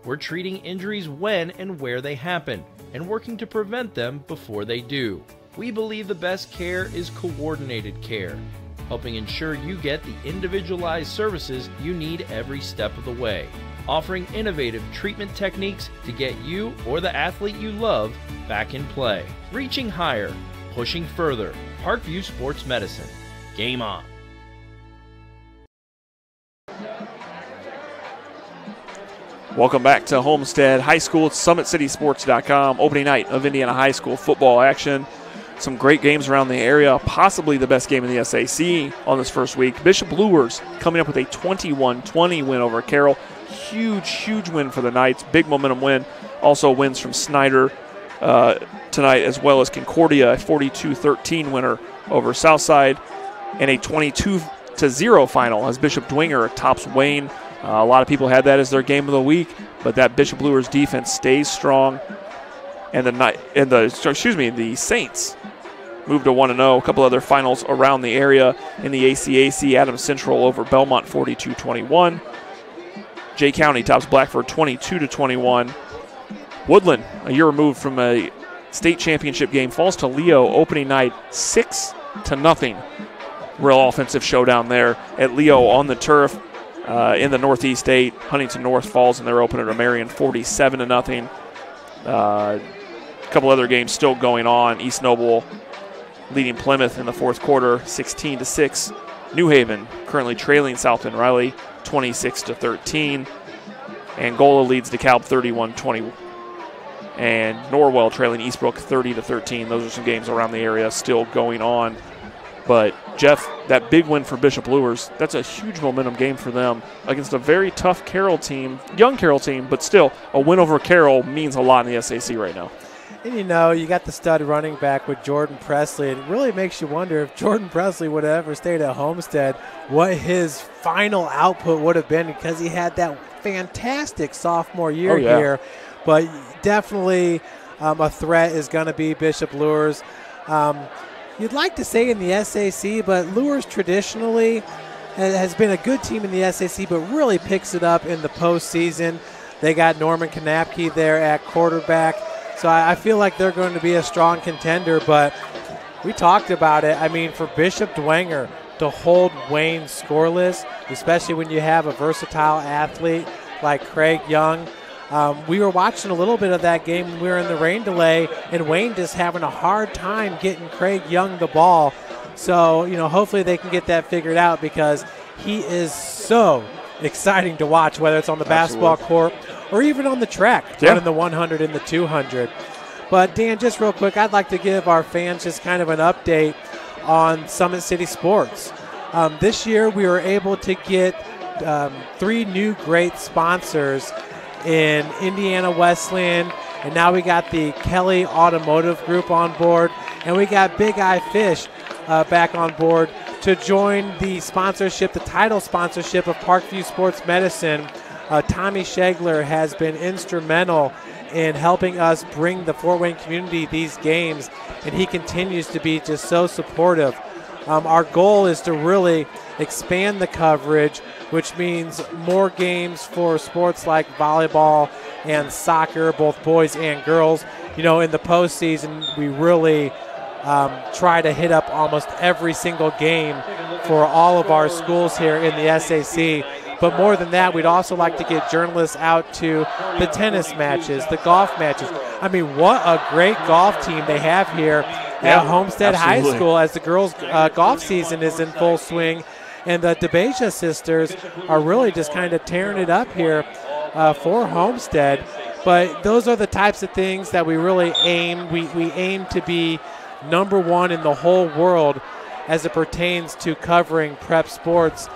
We're treating injuries when and where they happen and working to prevent them before they do. We believe the best care is coordinated care. helping ensure you get the individualized services you need every step of the way. Offering innovative treatment techniques to get you or the athlete you love back in play. Reaching higher, pushing further. Parkview Sports Medicine. Game on. Welcome back to Homestead High School. It's SummitCitySports.com. Opening night of Indiana High School football action. Some great games around the area. Possibly the best game in the SAC on this first week. Bishop Luers coming up with a 21-20 win over Carroll. Huge win for the Knights. Big momentum win. Also wins from Snyder tonight, as well as Concordia, a 42-13 winner over Southside, and a 22-0 final as Bishop Dwenger tops Wayne. A lot of people had that as their game of the week, but that Bishop Luers defense stays strong. And the Saints moved to 1-0. A couple other finals around the area in the ACAC. Adams Central over Belmont 42-21. Jay County tops Blackford 22-21. Woodland, a year removed from a state championship game, falls to Leo opening night 6-0. Real offensive showdown there at Leo on the turf. In the Northeast 8, Huntington North falls in their opener to Marion 47-0. A couple other games still going on. East Noble leading Plymouth in the fourth quarter 16-6. New Haven currently trailing South Bend Riley 26-13. Angola leads DeKalb 31-20. And Norwell trailing Eastbrook 30-13. Those are some games around the area still going on. But, Jeff, that big win for Bishop Luers, that's a huge momentum game for them against a very tough Carroll team, young Carroll team, but still, a win over Carroll means a lot in the SAC right now. And, you got the stud running back with Jordan Presley. It really makes you wonder if Jordan Presley would have ever stayed at Homestead, what his final output would have been, because he had that fantastic sophomore year here. But definitely a threat is going to be Bishop Luers. You'd like to say in the SAC, but Luers traditionally has been a good team in the SAC, but really picks it up in the postseason. They got Norman Kanapke there at quarterback, so I feel like they're going to be a strong contender, but we talked about it. I mean, for Bishop Dwenger to hold Wayne scoreless, especially when you have a versatile athlete like Craig Young. We were watching a little bit of that game when we were in the rain delay, and Wayne just having a hard time getting Craig Young the ball. So, hopefully they can get that figured out, because he is so exciting to watch, whether it's on the basketball court or even on the track, running the 100 and the 200. But, Dan, just real quick, I'd like to give our fans just kind of an update on Summit City Sports. This year we were able to get 3 new great sponsors in Indiana Wesleyan, and now we got the Kelly Automotive Group on board, and we got Big Eye Fish back on board to join the sponsorship, the title sponsorship of Parkview Sports Medicine. Tommy Shegler has been instrumental in helping us bring the Fort Wayne community these games, and he continues to be just so supportive. Our goal is to really expand the coverage, which means more games for sports like volleyball and soccer, both boys and girls. In the postseason, we really try to hit up almost every single game for all of our schools here in the SAC. But more than that, we'd also like to get journalists out to the tennis matches, the golf matches. I mean, what a great golf team they have here at Homestead High School, as the girls' golf season is in full swing. And the DeBeja sisters are really just kind of tearing it up here for Homestead. But those are the types of things that we really aim. We aim to be #1 in the whole world as it pertains to covering prep sports.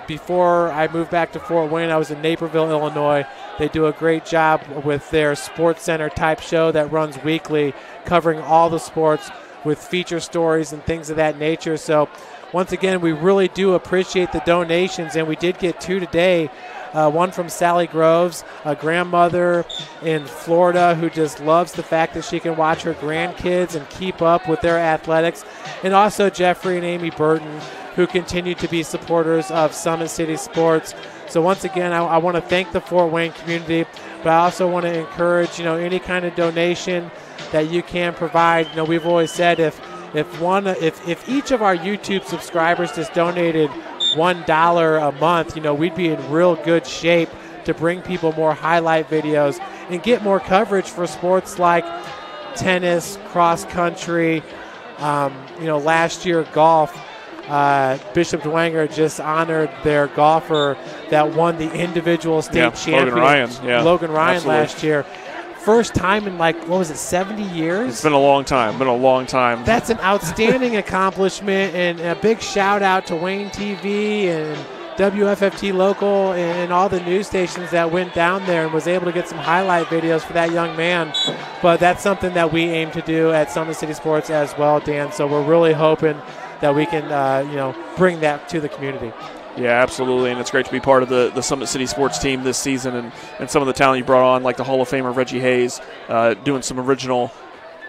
Before I moved back to Fort Wayne, I was in Naperville, Illinois. They do a great job with their Sports Center type show that runs weekly, covering all the sports with feature stories and things of that nature. So once again, we really do appreciate the donations, and we did get 2 today. One from Sally Groves, a grandmother in Florida who just loves the fact that she can watch her grandkids and keep up with their athletics, and also Jeffrey and Amy Burton, who continue to be supporters of Summit City Sports. So once again, I want to thank the Fort Wayne community, but I also want to encourage, any kind of donation that you can provide. We've always said if if each of our YouTube subscribers just donated $1 a month, we'd be in real good shape to bring people more highlight videos and get more coverage for sports like tennis, cross country. Last year golf, Bishop Dwenger just honored their golfer that won the individual state champion, Logan Ryan last year. First time in 70 years? It's been a long time. That's an outstanding accomplishment, and a big shout out to Wayne TV and WFFT Local and all the news stations that went down there and was able to get some highlight videos for that young man. But that's something that we aim to do at Summit City Sports as well, Dan. So we're really hoping that we can, bring that to the community. Yeah, absolutely, and it's great to be part of the Summit City Sports team this season, and some of the talent you brought on, like the Hall of Famer Reggie Hayes, doing some original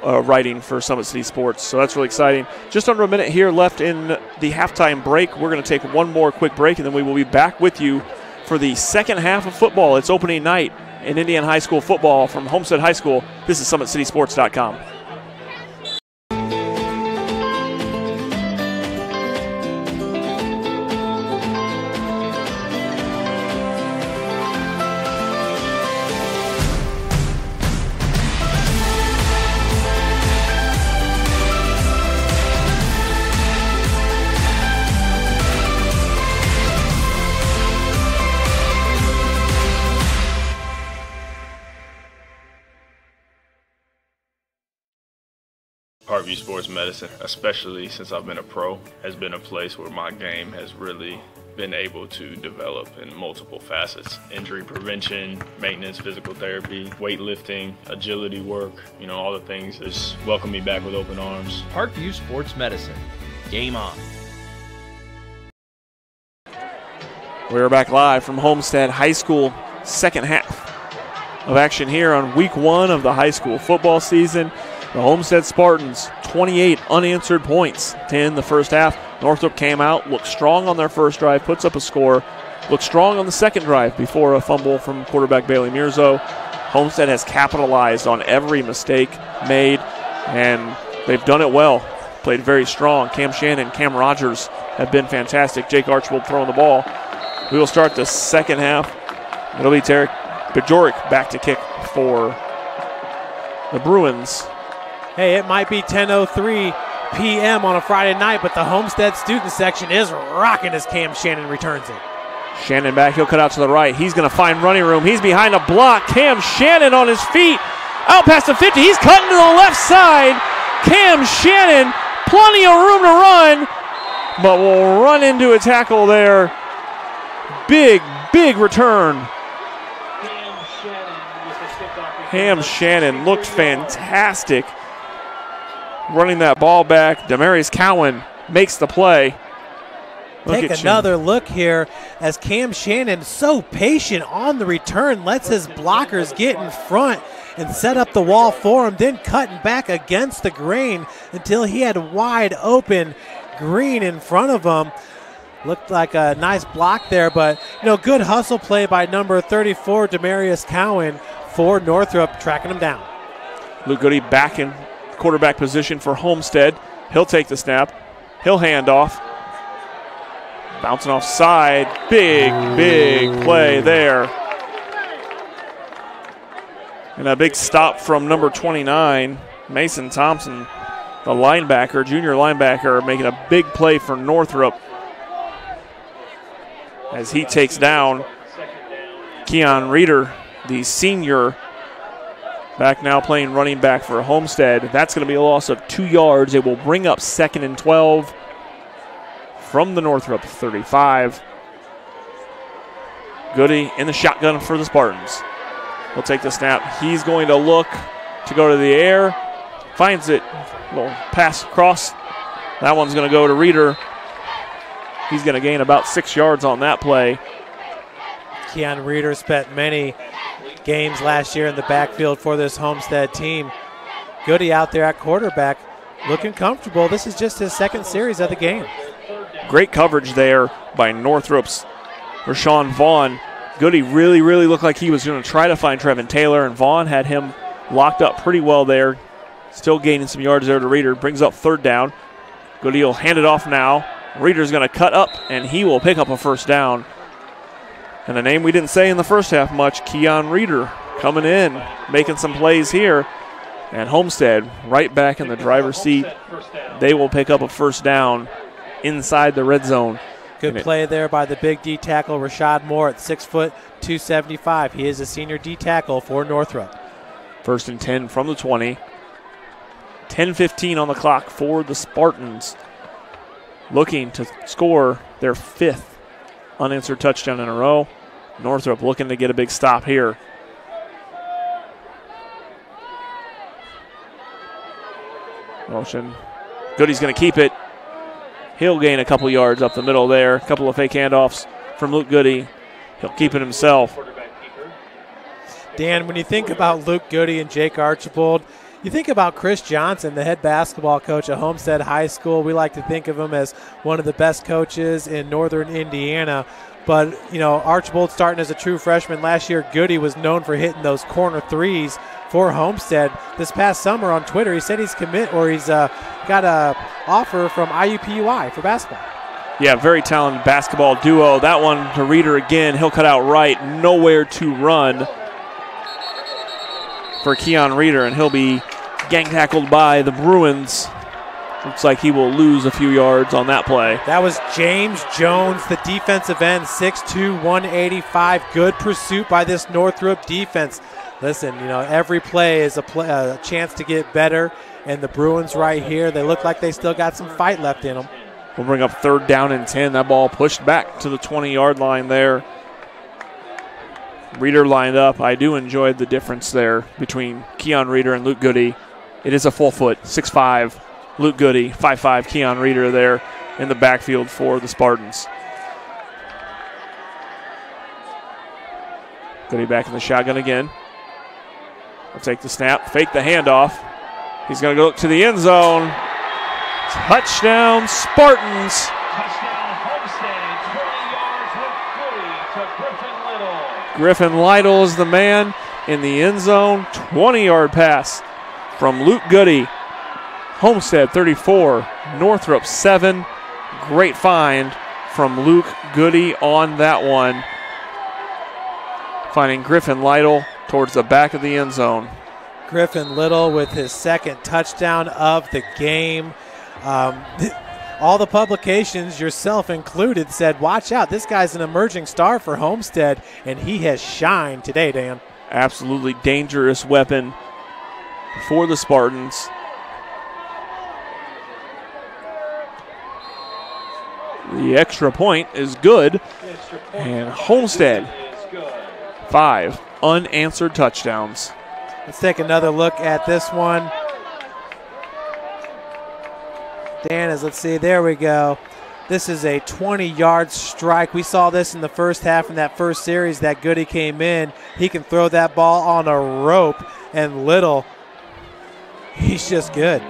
writing for Summit City Sports. So that's really exciting. Just under a minute here left in the halftime break. We're going to take one more quick break, and then we will be back with you for the second half of football. It's opening night in Indiana High School football from Homestead High School. This is SummitCitySports.com. Parkview Sports Medicine, especially since I've been a pro, has been a place where my game has really been able to develop in multiple facets. Injury prevention, maintenance, physical therapy, weightlifting, agility work, all the things just welcome me back with open arms. Parkview Sports Medicine. Game on. We're back live from Homestead High School, second half of action here on week 1 of the high school football season. The Homestead Spartans, 28 unanswered points to end the first half. Northrop came out, looked strong on their first drive, puts up a score, looked strong on the second drive before a fumble from quarterback Bailey Mirzo. Homestead has capitalized on every mistake made, and they've done it well. Played very strong. Cam Shannon, Cam Rogers have been fantastic. Jake Archibald throwing the ball. We will start the second half. It'll be Tarek Bajoric back to kick for the Bruins. Hey, it might be 10:03 p.m. on a Friday night, but the Homestead student section is rocking as Cam Shannon returns it. Shannon back, he'll cut out to the right. He's going to find running room. He's behind a block. Cam Shannon on his feet, out past the 50. He's cutting to the left side. Cam Shannon, plenty of room to run, but will run into a tackle there. Big return. Cam Shannon looked fantastic running that ball back. Demarius Cowan makes the play. Take another look here as Cam Shannon, so patient on the return, lets his blockers get in front and set up the wall for him, then cutting back against the grain until he had wide open green in front of him. Looked like a nice block there, but good hustle play by number 34, Demarius Cowan, for Northrop, tracking him down. Luke Goody back in quarterback position for Homestead. He'll take the snap. He'll hand off. Bouncing off side. Big play there. And a big stop from number 29, Mason Thompson, the linebacker, junior linebacker, making a big play for Northrop as he takes down Keon Reeder, the senior, back now playing running back for Homestead. That's going to be a loss of 2 yards. It will bring up 2nd and 12 from the Northrop 35. Goody in the shotgun for the Spartans. He'll take the snap. He's going to look to go to the air. Finds it. Little pass across. That one's going to go to Reeder. He's going to gain about 6 yards on that play. Keon Reeder spent many games last year in the backfield for this Homestead team. Goody out there at quarterback, looking comfortable. This is just his second series of the game. Great coverage there by Northrop's Rashawn Vaughn. Goody really looked like he was going to try to find Trevin Taylor, and Vaughn had him locked up pretty well there. Still gaining some yards there to Reeder. Brings up 3rd down. Goody will hand it off now. Reeder's going to cut up, and he will pick up a 1st down. And a name we didn't say in the first half much, Keon Reeder, coming in, making some plays here. And Homestead right back in the driver's seat. They will pick up a 1st down inside the red zone. Good play there by the big D tackle, Rashad Moore, at 6 foot, 275. He is a senior D tackle for Northrop. 1st and 10 from the 20. 10:15 on the clock for the Spartans, looking to score their 5th unanswered touchdown in a row. Northrop looking to get a big stop here. Motion. Goody's going to keep it. He'll gain a couple yards up the middle there. A couple of fake handoffs from Luke Goody. He'll keep it himself. Dan, when you think about Luke Goody and Jake Archibald, you think about Chris Johnson, the head basketball coach at Homestead High School. We like to think of him as one of the best coaches in northern Indiana. But, Archibald starting as a true freshman last year. Goody was known for hitting those corner threes for Homestead. This past summer on Twitter, he said he's got a offer from IUPUI for basketball. Yeah, very talented basketball duo. That one to Reeder again. He'll cut out right. Nowhere to run for Keon Reeder, and he'll be gang tackled by the Bruins. Looks like he will lose a few yards on that play. That was James Jones, the defensive end, 6'2", 185. Good pursuit by this Northrop defense. Listen, every play is a chance to get better, and the Bruins right here, they look like they still got some fight left in them. We'll bring up 3rd down and 10. That ball pushed back to the 20-yard line there. Reeder lined up. I do enjoy the difference there between Keon Reeder and Luke Goody. It is a full foot, 6'5", Luke Goody, 5'5", Keon Reeder there in the backfield for the Spartans. Goody back in the shotgun again. We'll take the snap, fake the handoff. He's going to go to the end zone. Touchdown, Spartans. Griffin Lytle is the man in the end zone. 20-yard pass from Luke Goody. Homestead 34, Northrop 7. Great find from Luke Goody on that one. Finding Griffin Lytle towards the back of the end zone. Griffin Lytle with his 2nd touchdown of the game. All the publications, yourself included, said, watch out, this guy's an emerging star for Homestead, and he has shined today, Dan. Absolutely dangerous weapon for the Spartans. The extra point is good, and Homestead, 5 unanswered touchdowns. Let's take another look at this one. Dan, let's see, there we go. This is a 20-yard strike. We saw this in the first half in that first series that Goody came in. He can throw that ball on a rope, and Little, he's just good.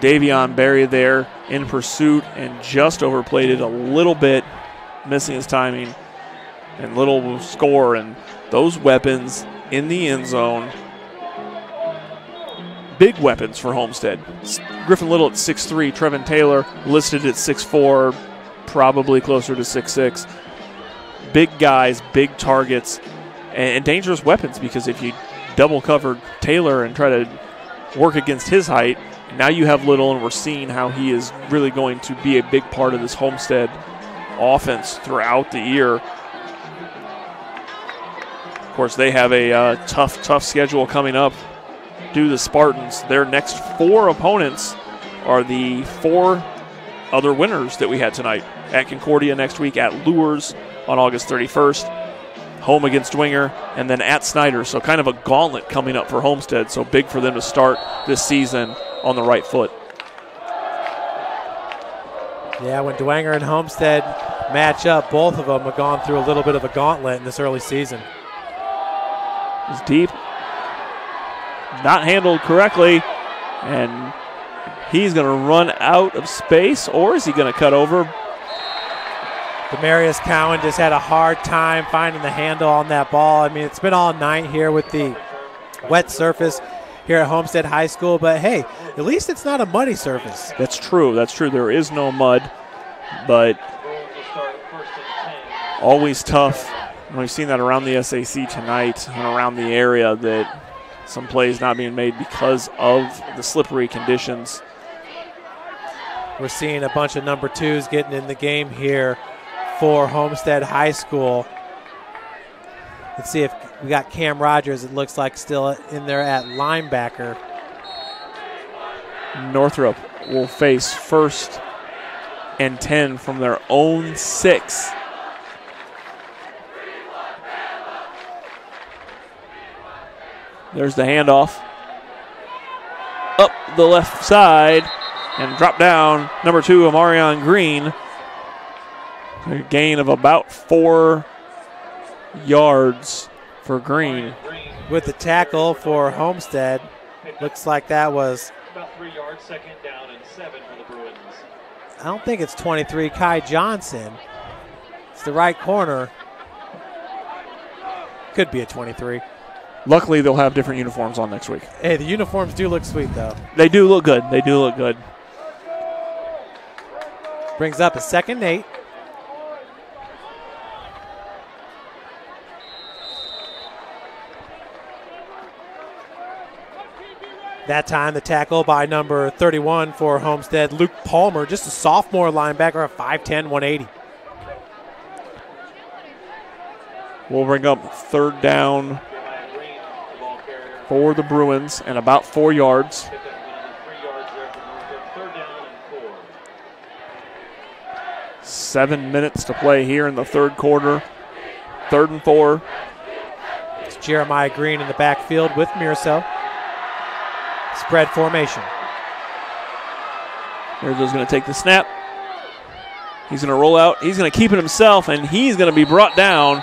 Davion Berry there in pursuit and just overplayed it a little bit, missing his timing. And Little will score, and those weapons in the end zone, big weapons for Homestead. Griffin Little at 6'3", Trevin Taylor listed at 6'4", probably closer to 6'6". Big guys, big targets, and dangerous weapons, because if you double cover Taylor and try to work against his height, now you have Little, and we're seeing how he is really going to be a big part of this Homestead offense throughout the year. Of course, they have a tough schedule coming up. Do the Spartans. Their next 4 opponents are the 4 other winners that we had tonight. At Concordia next week, at Lures on August 31st, home against Dwenger, and then at Snyder. So kind of a gauntlet coming up for Homestead. So big for them to start this season on the right foot. Yeah, when Dwenger and Homestead match up, both of them have gone through a little bit of a gauntlet in this early season. It's deep. Not handled correctly, and he's going to run out of space, or is he going to cut over? Demarius Cowan just had a hard time finding the handle on that ball. I mean, it's been all night here with the wet surface. here at Homestead High School. But hey, at least it's not a muddy surface. That's true. That's true. There is no mud, but always tough. We've seen that around the SAC tonight and around the area, that some plays not being made because of the slippery conditions. We're seeing a bunch of number 2s getting in the game here for Homestead High School. Let's see if we got Cam Rogers, it looks like, still in there at linebacker. Northrop will face 1st and 10 from their own 6. There's the handoff. Up the left side and drop down. Number 2, Amarion Green. A gain of about 4 yards for Green. With the tackle for Homestead. Looks like that was about 3 yards, 2nd down and 7 for the Bruins. I don't think it's 23, Kai Johnson. It's the right corner. Could be a 23. Luckily, they'll have different uniforms on next week. Hey, the uniforms do look sweet, though. They do look good. They do look good. Brings up a 2nd and 8. That time, the tackle by number 31 for Homestead, Luke Palmer, just a sophomore linebacker, a 5'10", 180. We'll bring up 3rd down for the Bruins and about 4 yards. 7 minutes to play here in the 3rd quarter. 3rd and 4. It's Jeremiah Green in the backfield with Mirso. Spread formation. Mirzo's going to take the snap. He's going to roll out. He's going to keep it himself, and he's going to be brought down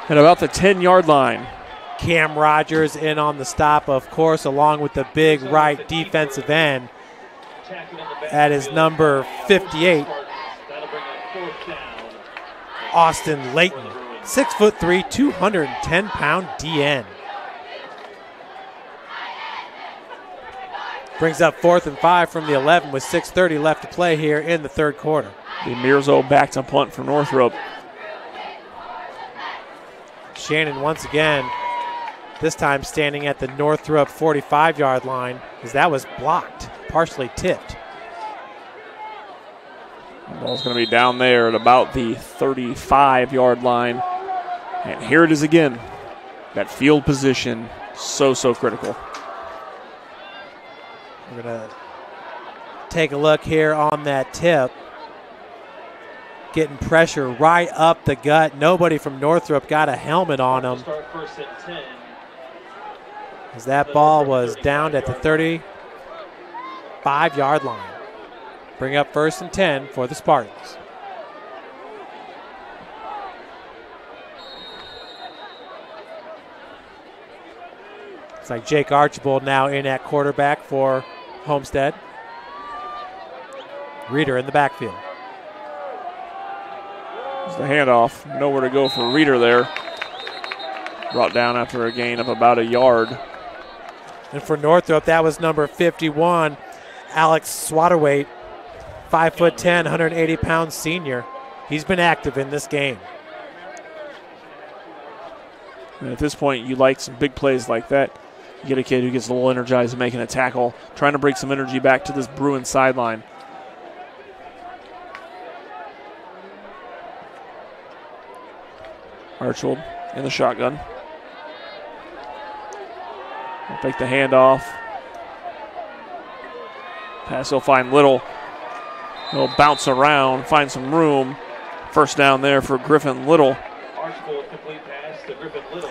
at about the 10-yard line. Cam Rogers in on the stop, of course, along with the big right defensive end. That is number 58, Austin Layton. 6'3", 210-pound DN. Brings up 4th and 5 from the 11 with 6:30 left to play here in the 3rd quarter. The Mirzo back to punt for Northrop. Shannon once again, this time standing at the Northrop 45-yard line, as that was blocked, partially tipped. The ball's going to be down there at about the 35-yard line. And here it is again. That field position, so critical. We're going to take a look here on that tip. Getting pressure right up the gut. Nobody from Northrop got a helmet on him. As that ball was downed at the 35-yard line. Bring up 1st and 10 for the Spartans. It's like Jake Archibald now in at quarterback for Homestead. Reeder in the backfield. There's the handoff. Nowhere to go for Reeder there. Brought down after a gain of about a yard. And for Northrop, that was number 51, Alex Swaterwaite, 5'10", 180-pound senior. He's been active in this game. And at this point, you like some big plays like that. You get a kid who gets a little energized and making a tackle, trying to bring some energy back to this Bruins sideline. Archibald in the shotgun. He'll take the handoff. Pass will find Little. He'll bounce around, find some room. 1st down there for Griffin Little.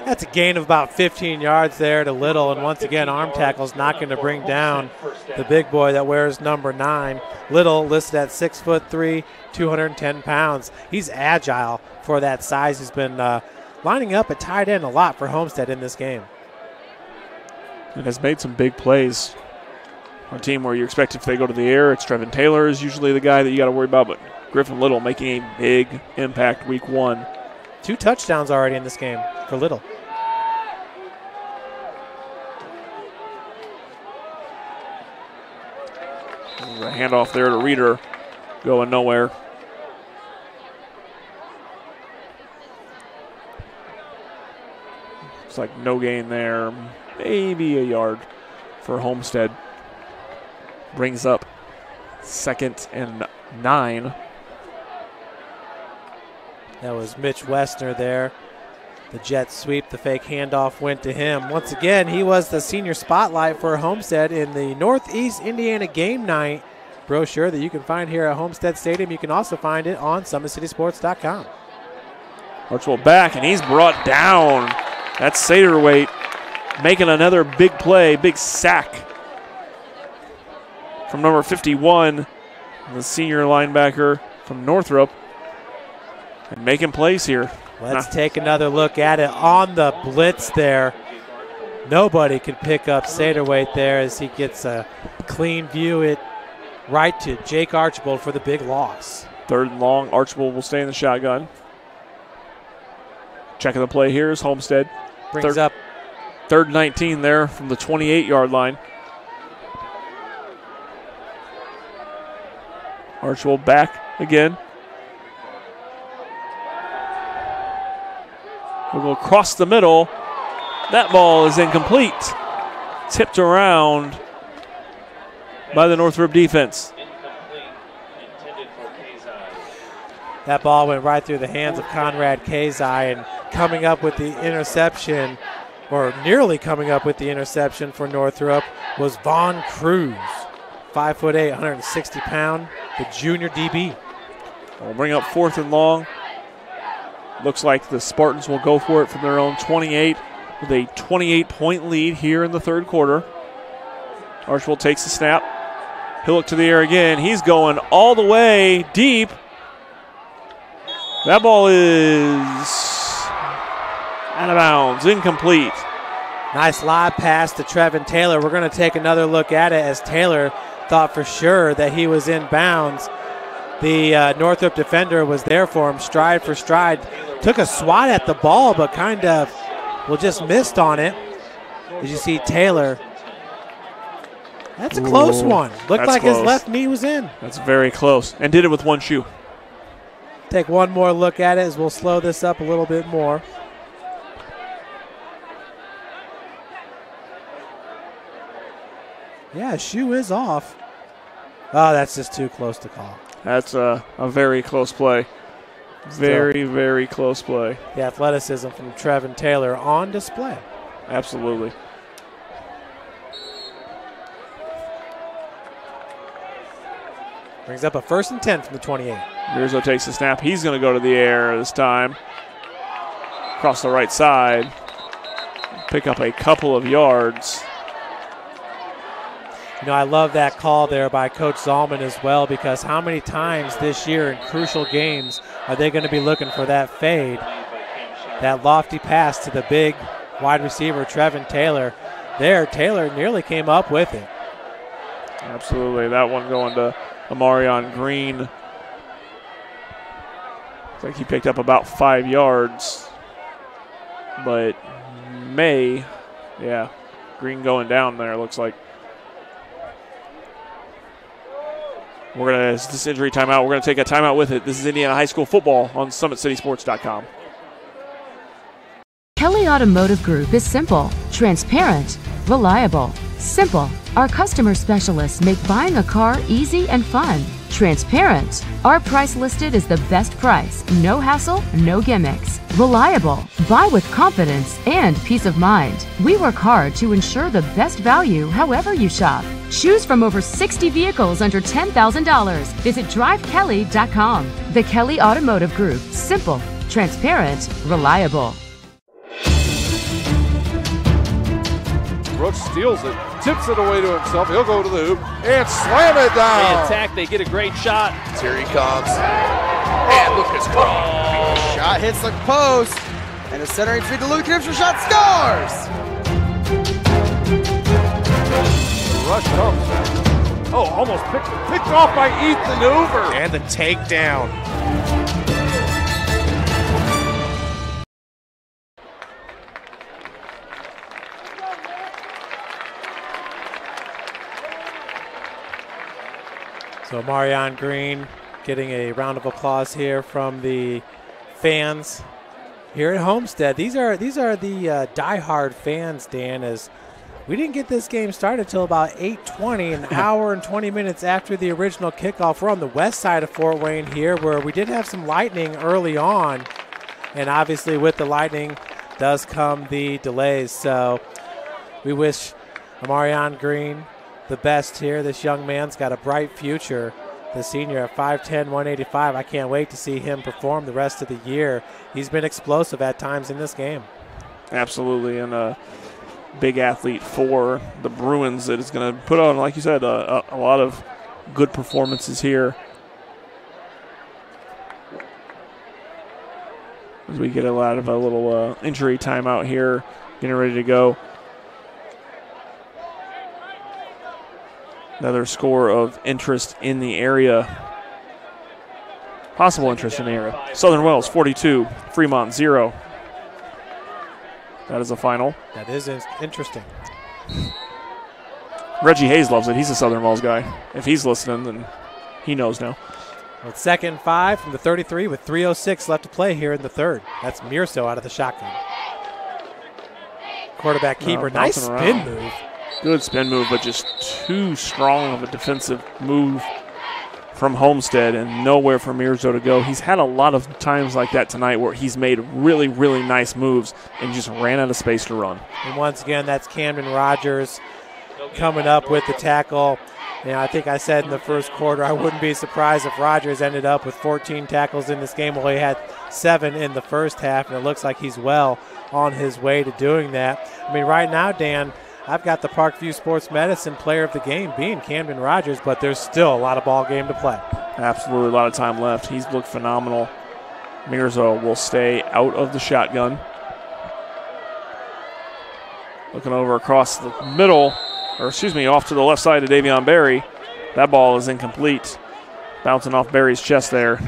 That's a gain of about 15 yards there to Little, and once again, arm tackle's not going to bring down the big boy that wears number 9. Little listed at 6'3", 210 pounds. He's agile for that size. He's been lining up at tight end a lot for Homestead in this game. And has made some big plays. On a team where you expect if they go to the air, it's Trevin Taylor is usually the guy that you got to worry about, but Griffin Little making a big impact week 1. 2 touchdowns already in this game for Little. There's a handoff there to Reeder, going nowhere. Looks like no gain there. Maybe a yard for Homestead. Brings up 2nd and 9. That was Mitch Westner there. The jet sweep, the fake handoff went to him. Once again, he was the senior spotlight for Homestead in the Northeast Indiana Game Night brochure that you can find here at Homestead Stadium. You can also find it on SummitCitySports.com. Archibald back, and he's brought down. That's Satterweight making another big play, big sack from number 51, the senior linebacker from Northrop, and making plays here. Let's take another look at it on the blitz there. Nobody could pick up Satterweight there as he gets a clean view it right to Jake Archibald for the big loss. 3rd and long, Archibald will stay in the shotgun. Checking the play here is Homestead. Brings up 3rd and 19 there from the 28-yard line. Archibald back again. We'll go across the middle. That ball is incomplete. Tipped around by the Northrop defense. That ball went right through the hands of Conrad Kazai, and coming up with the interception, or nearly coming up with the interception for Northrop, was Vaughn Cruz. 5'8", 160-pound, the junior DB. We'll bring up 4th and long. Looks like the Spartans will go for it from their own 28 with a 28-point lead here in the 3rd quarter. Archibald takes the snap. He'll look to the air again. He's going all the way deep. That ball is out of bounds, incomplete. Nice live pass to Trevin Taylor. We're going to take another look at it as Taylor thought for sure that he was in bounds. The Northrop defender was there for him, stride for stride. Took a swat at the ball, but kind of, just missed on it. As you see Taylor. That's a close one. Looked like his left knee was in. That's very close, and did it with one shoe. Take one more look at it as we'll slow this up a little bit more. Yeah, shoe is off. Oh, that's just too close to call. That's a very close play. Very close play. The athleticism from Trevin Taylor on display. Absolutely. Brings up a 1st and 10 from the 28. Mirzo takes the snap. He's going to go to the air this time. Across the right side. Pick up a couple of yards. You know, I love that call there by Coach Zalman as well, because how many times this year in crucial games are they going to be looking for that fade? That lofty pass to the big wide receiver, Trevin Taylor. There, Taylor nearly came up with it. Absolutely. That one going to Amarion Green. Looks like he picked up about 5 yards. But Green going down there, looks like. We're going to, this injury timeout, we're going to take a timeout with it. This is Indiana High School football on SummitCitySports.com. Kelly Automotive Group is simple, transparent, reliable. Simple. Our customer specialists make buying a car easy and fun. Transparent. Our price listed is the best price. No hassle, no gimmicks. Reliable. Buy with confidence and peace of mind. We work hard to ensure the best value however you shop. Choose from over 60 vehicles under $10,000. Visit drivekelly.com. The Kelly Automotive Group. Simple, transparent, reliable. Brooks steals it, tips it away to himself. He'll go to the hoop and slam it down. They attack, they get a great shot. Here he comes. And Lucas Craw. Shot hits the post. And the centering feed to Luke Gibson. Shot scores. The rush comes. Oh, almost picked off by Ethan Hoover. And the takedown. So Marion Green getting a round of applause here from the fans here at Homestead. These are the diehard fans, Dan, as we didn't get this game started until about 8:20, an hour and 20 minutes after the original kickoff. We're on the west side of Fort Wayne here, where we did have some lightning early on, and obviously with the lightning does come the delays. So we wish Marion Green the best here. This young man's got a bright future. The senior at 5'10", 185. I can't wait to see him perform the rest of the year. He's been explosive at times in this game. Absolutely, and a big athlete for the Bruins that is going to put on, like you said, a lot of good performances here. As we get a lot of a little injury timeout here, getting ready to go. Another score of interest in the area. Possible interest in the area. Southern Wells 42, Fremont 0. That is a final. That is interesting. Reggie Hayes loves it. He's a Southern Wells guy. If he's listening, then he knows now. Well, 2nd and 5 from the 33 with 3:06 left to play here in the third. That's Mirso out of the shotgun. Quarterback keeper, nice spin move. Good spin move, but just too strong of a defensive move from Homestead and nowhere for Mirzo to go. He's had a lot of times like that tonight where he's made really, really nice moves and just ran out of space to run. And once again, that's Camden Rogers coming up with the tackle. You know, I think I said in the first quarter I wouldn't be surprised if Rogers ended up with 14 tackles in this game. Well, he had 7 in the first half, and it looks like he's well on his way to doing that. I mean, right now, Dan, I've got the Parkview Sports Medicine player of the game being Camden Rogers, but there's still a lot of ball game to play. Absolutely, a lot of time left. He's looked phenomenal. Mirzo will stay out of the shotgun. Looking over across the middle, off to the left side of Davion Berry. That ball is incomplete. Bouncing off Berry's chest there.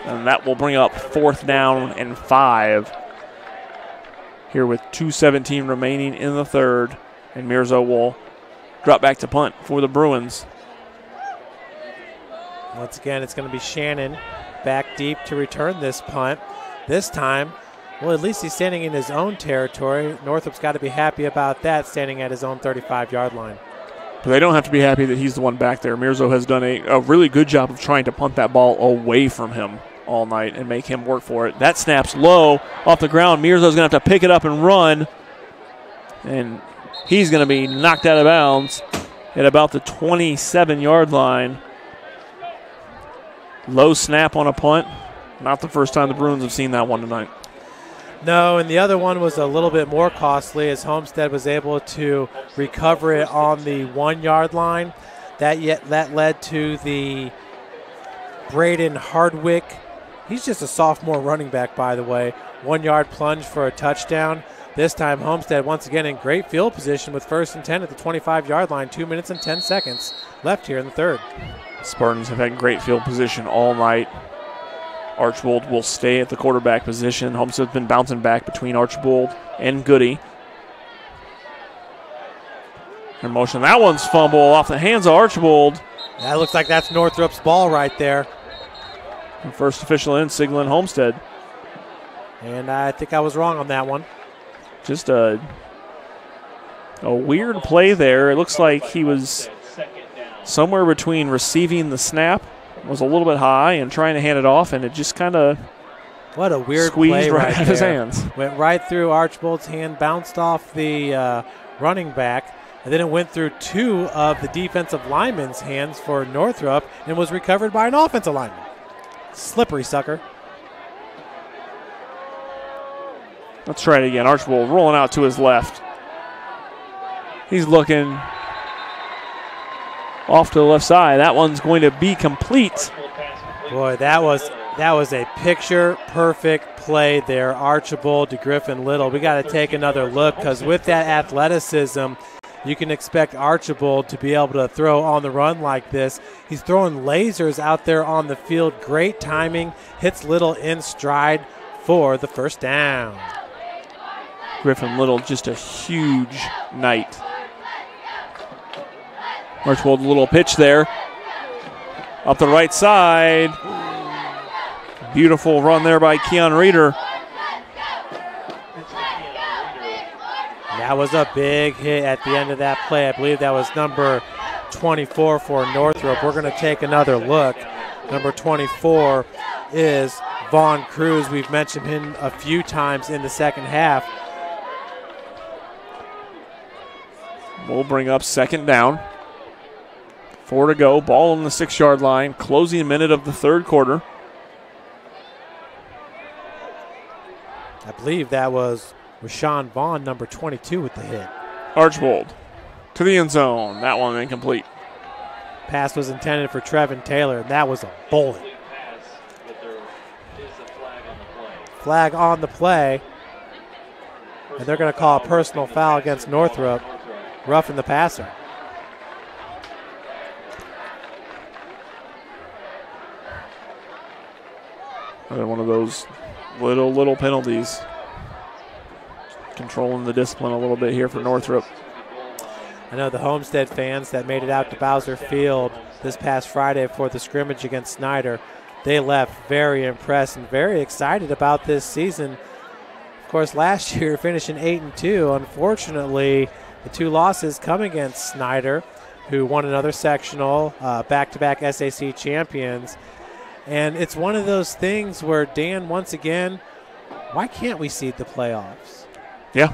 And that will bring up 4th down and 5. Here with 2:17 remaining in the third. And Mirzo will drop back to punt for the Bruins. Once again, it's going to be Shannon back deep to return this punt. This time, well, at least he's standing in his own territory. Northrop's got to be happy about that, standing at his own 35-yard line. But they don't have to be happy that he's the one back there. Mirzo has done a really good job of trying to punt that ball away from him all night and make him work for it. That snaps low off the ground. Mirzo's going to have to pick it up and run. And he's going to be knocked out of bounds at about the 27-yard line. Low snap on a punt. Not the first time the Bruins have seen that one tonight. No, and the other one was a little bit more costly as Homestead was able to recover it on the 1-yard line. That led to the Braden Hardwick. He's just a sophomore running back, by the way. 1-yard plunge for a touchdown. This time Homestead once again in great field position with 1st and 10 at the 25-yard line. 2 minutes and 10 seconds left here in the third. Spartans have had great field position all night. Archbold will stay at the quarterback position. Homestead's been bouncing back between Archbold and Goody. In motion. That one's fumble off the hands of Archbold. That looks like that's Northrop's ball right there. And first official in, signaling Homestead. And I think I was wrong on that one. Just a weird play there. It looks like he was somewhere between receiving the snap, was a little bit high, and trying to hand it off, and it just kind of what a weird squeezed play right out of his hands. Went right through Archbold's hand, bounced off the running back, and then it went through 2 of the defensive linemen's hands for Northrop and was recovered by an offensive lineman. Slippery sucker. Let's try it again. Archbold rolling out to his left. He's looking off to the left side. That one's going to be complete. Boy, that was a picture-perfect play there, Archibald to Griffin Little. We got to take another look because with that athleticism, you can expect Archibald to be able to throw on the run like this. He's throwing lasers out there on the field. Great timing. Hits Little in stride for the 1st down. Griffin Little, just a huge night. Archibald, a little pitch there. Up the right side. Beautiful run there by Keon Reeder. That was a big hit at the end of that play. I believe that was number 24 for Northrop. We're going to take another look. Number 24 is Vaughn Cruz. We've mentioned him a few times in the second half. We'll bring up second down. 4 to go. Ball on the 6-yard line. Closing minute of the third quarter. I believe that was Rashawn Vaughn, number 22, with the hit. Archbold to the end zone. That one incomplete. Pass was intended for Trevin Taylor, and that was a bullet. Flag on the play. And they're going to call a personal foul against Northrop. Roughing the passer. Another one of those little penalties. Controlling the discipline a little bit here for Northrop. I know the Homestead fans that made it out to Bowser Field this past Friday for the scrimmage against Snyder, they left very impressed and very excited about this season. Of course, last year finishing 8-2. Unfortunately, the 2 losses come against Snyder, who won another sectional, back-to-back SAC champions. And it's one of those things where, Dan, once again, why can't we seed the playoffs? Yeah,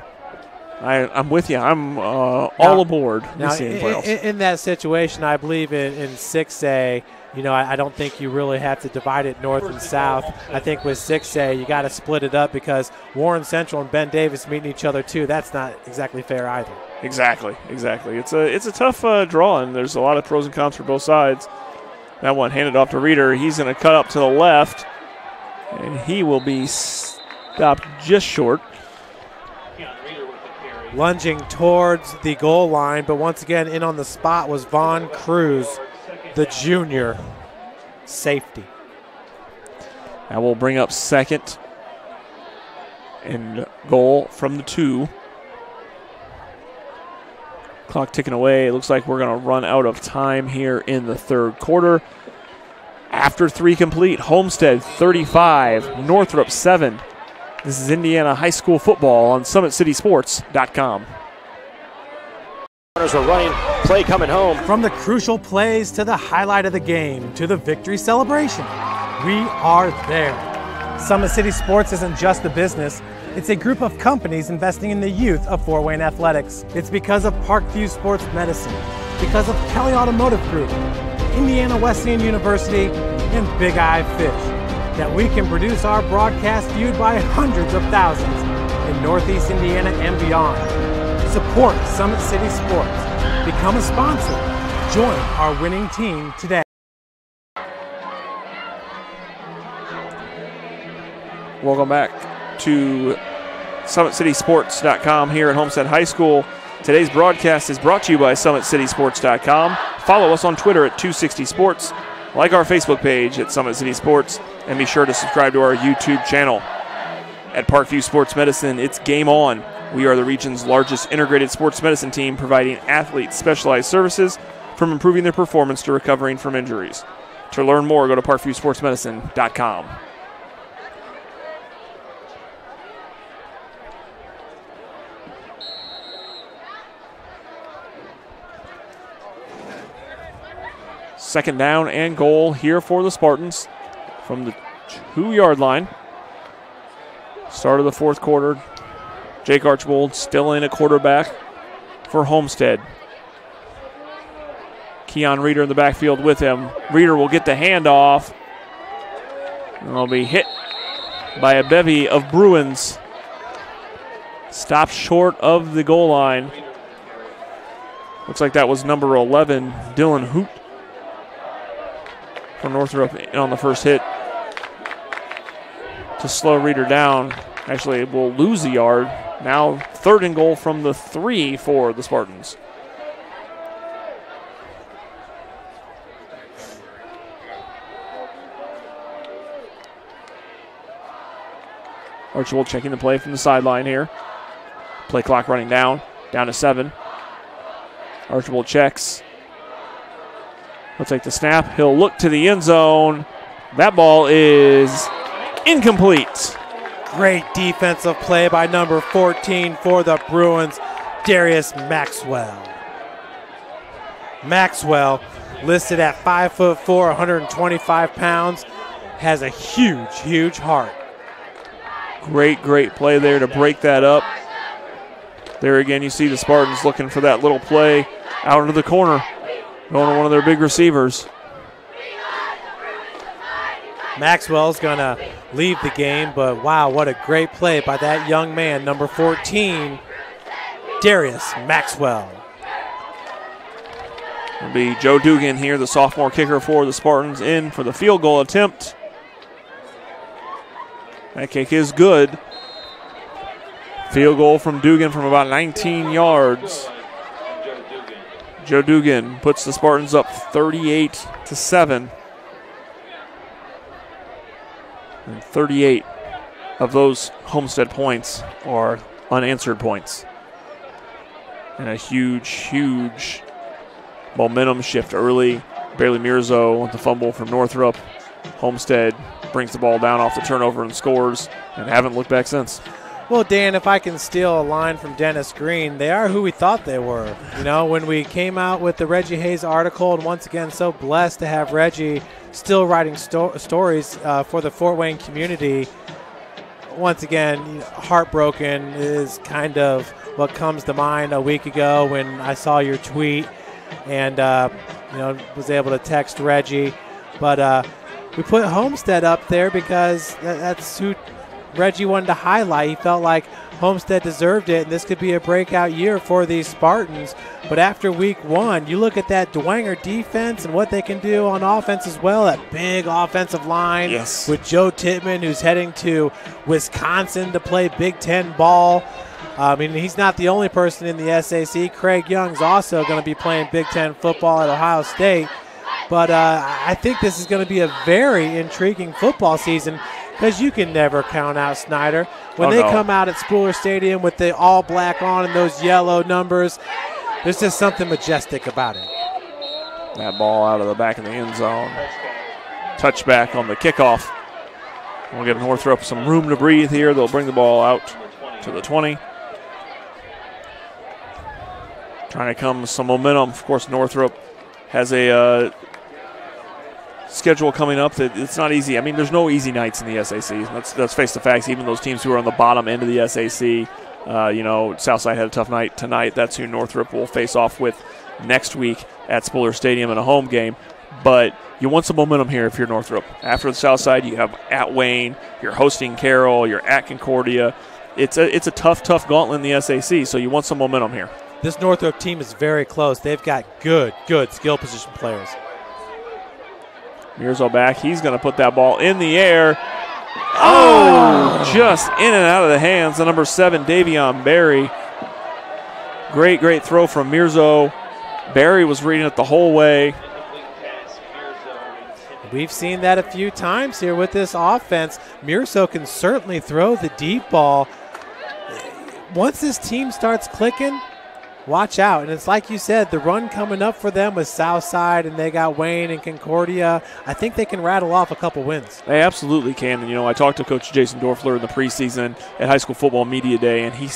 I'm with you. I'm all aboard. Now, in that situation, I believe in 6A, you know, I don't think you really have to divide it north and south. I think with 6A, you got to split it up because Warren Central and Ben Davis meeting each other too. That's not exactly fair either. Exactly. It's a tough draw, and there's a lot of pros and cons for both sides. That one handed off to Reeder. He's going to cut up to the left, and he will be stopped just short. Lunging towards the goal line, but once again in on the spot was Vaughn Cruz, the junior safety. Now we'll bring up second and goal from the 2. Clock ticking away. It looks like we're going to run out of time here in the third quarter. After 3 complete, Homestead 35, Northrop 7. This is Indiana High School football on SummitCitySports.com. Runners are running, play coming home. From the crucial plays to the highlight of the game to the victory celebration, we are there. Summit City Sports isn't just a business. It's a group of companies investing in the youth of Fort Wayne athletics. It's because of Parkview Sports Medicine, because of Kelly Automotive Group, Indiana Wesleyan University, and Big Eye Fish, that we can produce our broadcast viewed by hundreds of thousands in Northeast Indiana and beyond. Support Summit City Sports. Become a sponsor. Join our winning team today. Welcome back to SummitCitySports.com here at Homestead High School. Today's broadcast is brought to you by SummitCitySports.com. Follow us on Twitter at 260sports. Like our Facebook page at Summit City Sports, and be sure to subscribe to our YouTube channel. At Parkview Sports Medicine, it's game on. We are the region's largest integrated sports medicine team, providing athletes specialized services from improving their performance to recovering from injuries. To learn more, go to parkviewsportsmedicine.com. Second down and goal here for the Spartans from the 2-yard line. Start of the fourth quarter. Jake Archbold still in at quarterback for Homestead. Keon Reeder in the backfield with him. Reeder will get the handoff. And will be hit by a bevy of Bruins. Stopped short of the goal line. Looks like that was number 11, Dylan Hoot, for Northrop on the first hit to slow Reeder down. Actually, will lose a yard. Now 3rd and goal from the 3 for the Spartans. Archibald checking the play from the sideline here. Play clock running down to 7. Archibald checks. He'll take the snap. He'll look to the end zone. That ball is incomplete. Great defensive play by number 14 for the Bruins, Darius Maxwell. Maxwell, listed at 5'4", 125 pounds, has a huge, huge heart. Great play there to break that up. There again, you see the Spartans looking for that little play out into the corner, going to one of their big receivers. Maxwell's going to leave the game, but wow, what a great play by that young man, number 14, Darius Maxwell. It'll be Joe Dugan here, the sophomore kicker for the Spartans, in for the field goal attempt. That kick is good. Field goal from Dugan from about 19 yards. Joe Dugan puts the Spartans up 38-7. And 38 of those Homestead points are unanswered points. And a huge momentum shift early. Bailey Mirzo with the fumble from Northrop. Homestead brings the ball down off the turnover and scores, and haven't looked back since. Well, Dan, if I can steal a line from Dennis Green, they are who we thought they were. You know, when we came out with the Reggie Hayes article, and once again, so blessed to have Reggie still writing stories for the Fort Wayne community. Once again, heartbroken is kind of what comes to mind a week ago when I saw your tweet and, was able to text Reggie. But we put Homestead up there because that's who Reggie wanted to highlight. He felt like Homestead deserved it, and this could be a breakout year for these Spartans. But after week one, you look at that Dwenger defense and what they can do on offense as well, that big offensive line with Joe Tittman, who's heading to Wisconsin to play Big Ten ball. I mean, he's not the only person in the SAC. Craig Young's also going to be playing Big Ten football at Ohio State. But I think this is going to be a very intriguing football season because you can never count out Snyder. When they come out at Spooler Stadium with the all black on and those yellow numbers, there's just something majestic about it. That ball out of the back of the end zone. Touchback on the kickoff. We'll give Northrop some room to breathe here. They'll bring the ball out to the 20. Trying to come with some momentum. Of course, Northrop has a schedule coming up that it's not easy. I mean, there's no easy nights in the SAC. Let's face the facts. Even those teams who are on the bottom end of the SAC, Southside had a tough night tonight. That's who Northrop will face off with next week at Spooler Stadium in a home game. But you want some momentum here if you're Northrop. After the Southside, you have at Wayne, you're hosting Carroll, you're at Concordia. It's a tough gauntlet in the SAC, so you want some momentum here. This Northrop team is very close. They've got good skill position players. Mirzo back. He's going to put that ball in the air. Oh! Just in and out of the hands of number 7, Davion Berry. Great throw from Mirzo. Berry was reading it the whole way. We've seen that a few times here with this offense. Mirzo can certainly throw the deep ball. Once this team starts clicking, watch out. And it's like you said, the run coming up for them with Southside, and they got Wayne and Concordia. I think they can rattle off a couple wins. They absolutely can. And, I talked to Coach Jason Dorfler in the preseason at High School Football Media Day, and he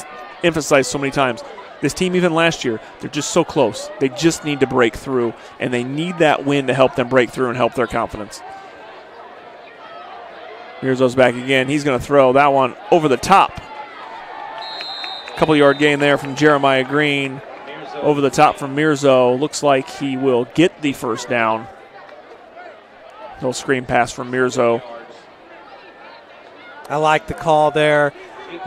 emphasized so many times, this team even last year, they're just so close. They just need to break through, and they need that win to help them break through and help their confidence. Mirzo's back again. He's going to throw that one over the top. Couple-yard gain there from Jeremiah Green. Over the top from Mirzo. Looks like he will get the first down. Little screen pass from Mirzo. I like the call there.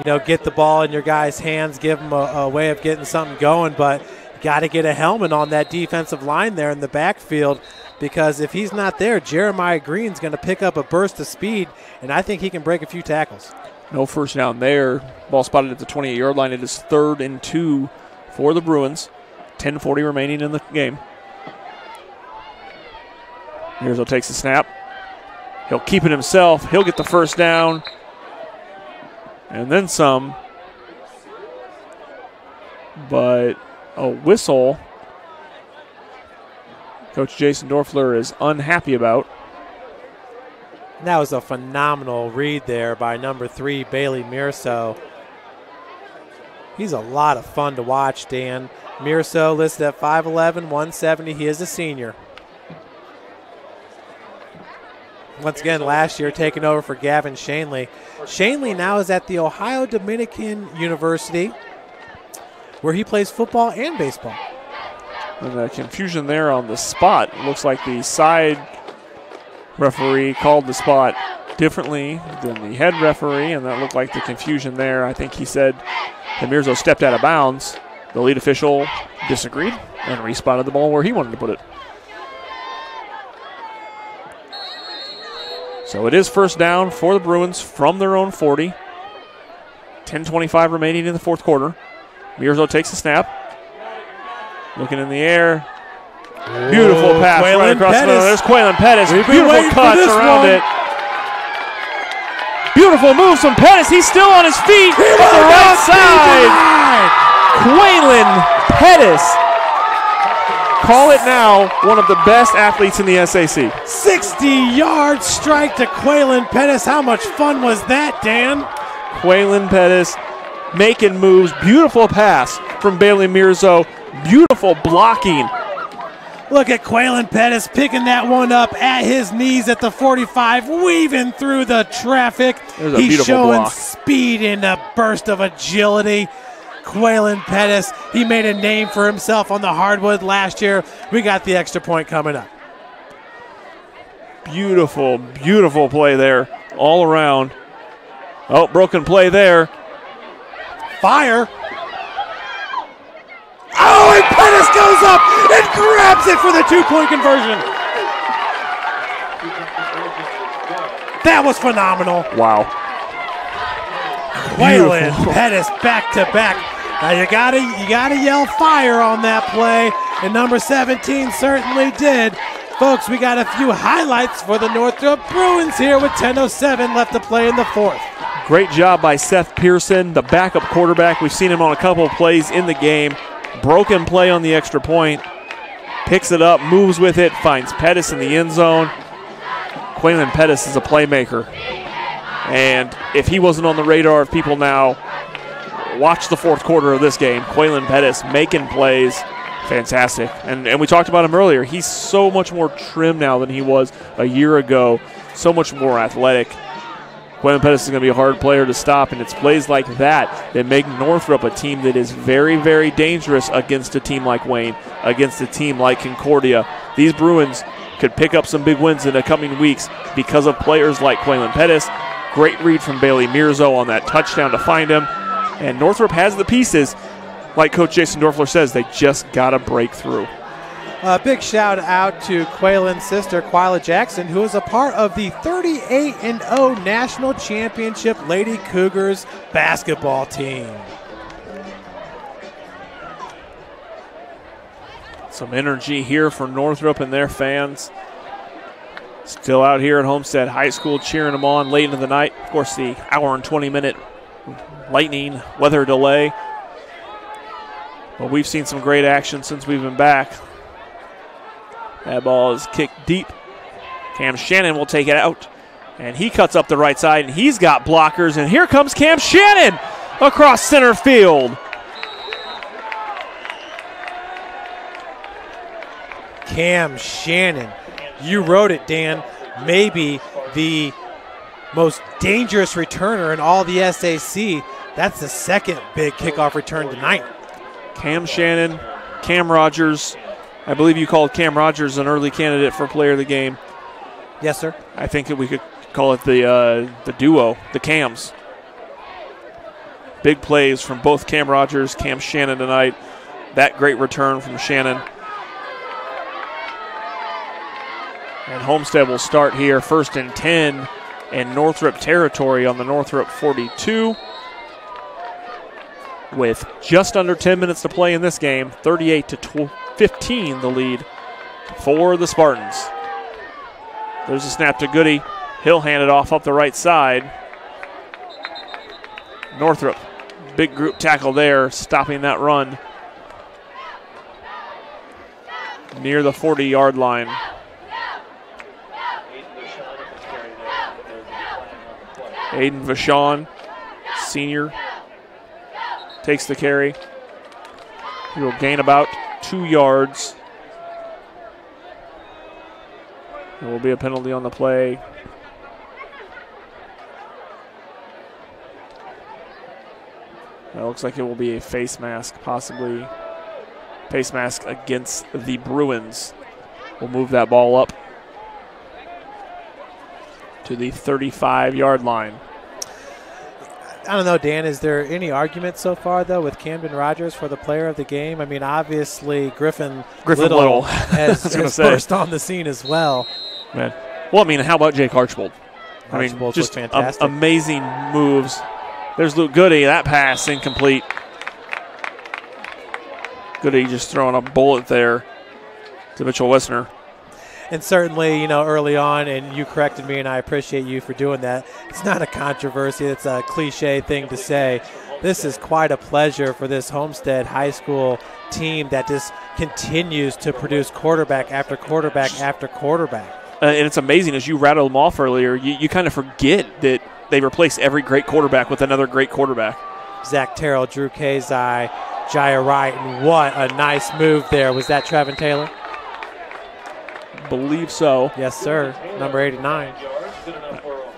Get the ball in your guys' hands, give them a way of getting something going, but you got to get a helmet on that defensive line there in the backfield, because if he's not there, Jeremiah Green's going to pick up a burst of speed, and I think he can break a few tackles. No first down there. Ball spotted at the 28-yard line. It is 3rd and 2 for the Bruins. 10:40 remaining in the game. Mirzo takes the snap. He'll keep it himself. He'll get the first down. And then some. But a whistle Coach Jason Dorfler is unhappy about. That was a phenomenal read there by number 3, Bailey Mirso. He's a lot of fun to watch, Dan. Mirso listed at 5'11", 170. He is a senior. Once again, last year taking over for Gavin Shanley. Shanley now is at the Ohio Dominican University, where he plays football and baseball. And the confusion there on the spot. It looks like the side referee called the spot differently than the head referee, and that looked like the confusion there. I think he said that Mirzo stepped out of bounds. The lead official disagreed and respotted the ball where he wanted to put it. So it is first down for the Bruins from their own 40. 10:25 remaining in the fourth quarter. Mirzo takes the snap. Looking in the air. Beautiful pass right across the middle. There's Quaylen Pettis. Beautiful cuts around it. Beautiful moves from Pettis. He's still on his feet at the right side. Quaylen Pettis. Call it now one of the best athletes in the SAC. 60-yard strike to Quaylen Pettis. How much fun was that, Dan? Quaylen Pettis making moves. Beautiful pass from Bailey Mirzo. Beautiful blocking. Look at Quaylen Pettis picking that one up at his knees at the 45, weaving through the traffic. He's showing speed and a burst of agility. Quaylen Pettis, he made a name for himself on the hardwood last year. We got the extra point coming up. Beautiful, beautiful play there all around. Oh, broken play there. Fire. Oh, and Pettis goes up and grabs it for the two-point conversion. That was phenomenal. Wow. Quaylen Pettis back to back. Now you gotta yell fire on that play, and number 17 certainly did. Folks, we got a few highlights for the Northrop Bruins here with 10:07 left to play in the fourth. Great job by Seth Pearson, the backup quarterback. We've seen him on a couple of plays in the game. Broken play on the extra point. Picks it up, moves with it, finds Pettis in the end zone. Quaylen Pettis is a playmaker. And if he wasn't on the radar of people now, watch the fourth quarter of this game. Quaylen Pettis making plays. Fantastic. And we talked about him earlier. He's so much more trim now than he was a year ago. So much more athletic. Quaylen Pettis is going to be a hard player to stop, and it's plays like that that make Northrop a team that is very, very dangerous against a team like Wayne, against a team like Concordia. These Bruins could pick up some big wins in the coming weeks because of players like Quaylen Pettis. Great read from Bailey Mirzo on that touchdown to find him. And Northrop has the pieces. Like Coach Jason Dorfler says, they just got to break through. A big shout out to Quaylen's sister, Quila Jackson, who is a part of the 38-0 National Championship Lady Cougars basketball team. Some energy here for Northrop and their fans. Still out here at Homestead High School cheering them on late into the night. Of course, the hour and 20-minute lightning weather delay. But we've seen some great action since we've been back. That ball is kicked deep. Cam Shannon will take it out. And he cuts up the right side, and he's got blockers. And here comes Cam Shannon across center field. Cam Shannon. You wrote it, Dan. Maybe the most dangerous returner in all the SAC. That's the second big kickoff return tonight. Cam Shannon, Cam Rogers. I believe you called Cam Rogers an early candidate for player of the game. Yes, sir. I think that we could call it the duo, the Cams. Big plays from both Cam Rogers, Cam Shannon tonight. That great return from Shannon. And Homestead will start here, 1st and 10 in Northrop territory on the Northrop 42. With just under 10 minutes to play in this game, 38-15 the lead for the Spartans. There's a snap to Goody. He'll hand it off up the right side. Northrop, big group tackle there, stopping that run. near the 40-yard line. Aiden Vachon, senior, takes the carry. He will gain about 2 yards. There will be a penalty on the play. It looks like it will be a face mask, possibly face mask against the Bruins. We'll move that ball up to the 35-yard line. I don't know, Dan, is there any argument so far, though, with Camden Rogers for the player of the game? I mean, obviously, Griffin Little has burst on the scene as well. Man. Well, I mean, how about Jake Archbold? Archbold just fantastic. Amazing moves. There's Luke Goody. That pass incomplete. Goody just throwing a bullet there to Mitchell Wessner. And certainly, early on, and you corrected me, and I appreciate you for doing that, it's not a controversy. It's a cliche thing to say. This is quite a pleasure for this Homestead High School team that just continues to produce quarterback after quarterback after quarterback. And it's amazing, as you rattled them off earlier, you kind of forget that they replace every great quarterback with another great quarterback. Zach Terrell, Drew Kazai, Jaya Wright, and what a nice move there. Was that Trevin Taylor? Believe so. Yes, sir. Number 89.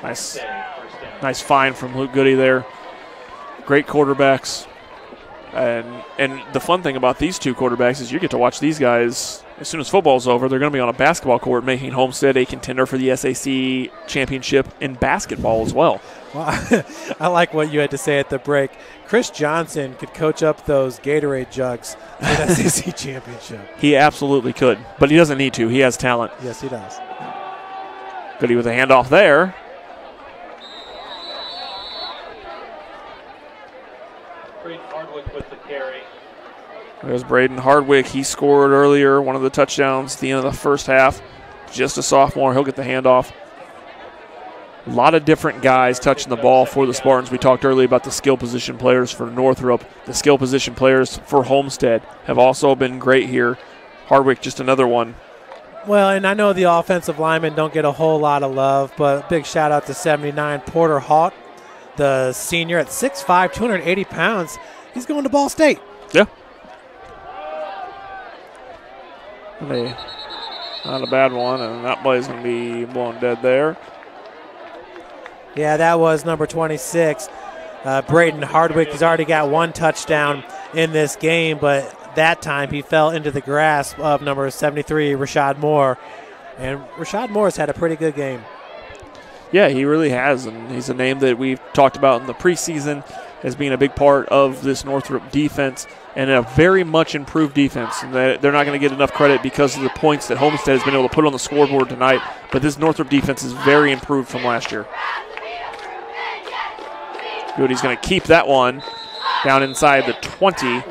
Nice find from Luke Goody there. Great quarterbacks. And the fun thing about these two quarterbacks is you get to watch these guys. As soon as football's over, they're going to be on a basketball court making Homestead a contender for the SAC championship in basketball as well. Well, I like what you had to say at the break. Chris Johnson could coach up those Gatorade jugs for the SAC championship. He absolutely could, but he doesn't need to. He has talent. Yes, he does. Goody with a handoff there. There's Braden Hardwick. He scored earlier, one of the touchdowns at the end of the first half. Just a sophomore. He'll get the handoff. A lot of different guys touching the ball for the Spartans. We talked earlier about the skill position players for Northrop. The skill position players for Homestead have also been great here. Hardwick, just another one. Well, and I know the offensive linemen don't get a whole lot of love, but big shout out to 79 Porter Hawk, the senior at 6'5", 280 pounds. He's going to Ball State. Yeah. Not a bad one, and that play's going to be blown dead there. Yeah, that was number 26. Braden Hardwick has already got one touchdown in this game, but that time he fell into the grasp of number 73, Rashad Moore. And Rashad Moore's had a pretty good game. Yeah, he really has, and he's a name that we've talked about in the preseason as being a big part of this Northrop defense and a very much improved defense. And they're not going to get enough credit because of the points that Homestead has been able to put on the scoreboard tonight, but this Northrop defense is very improved from last year. Goody's going to keep that one down inside the 20.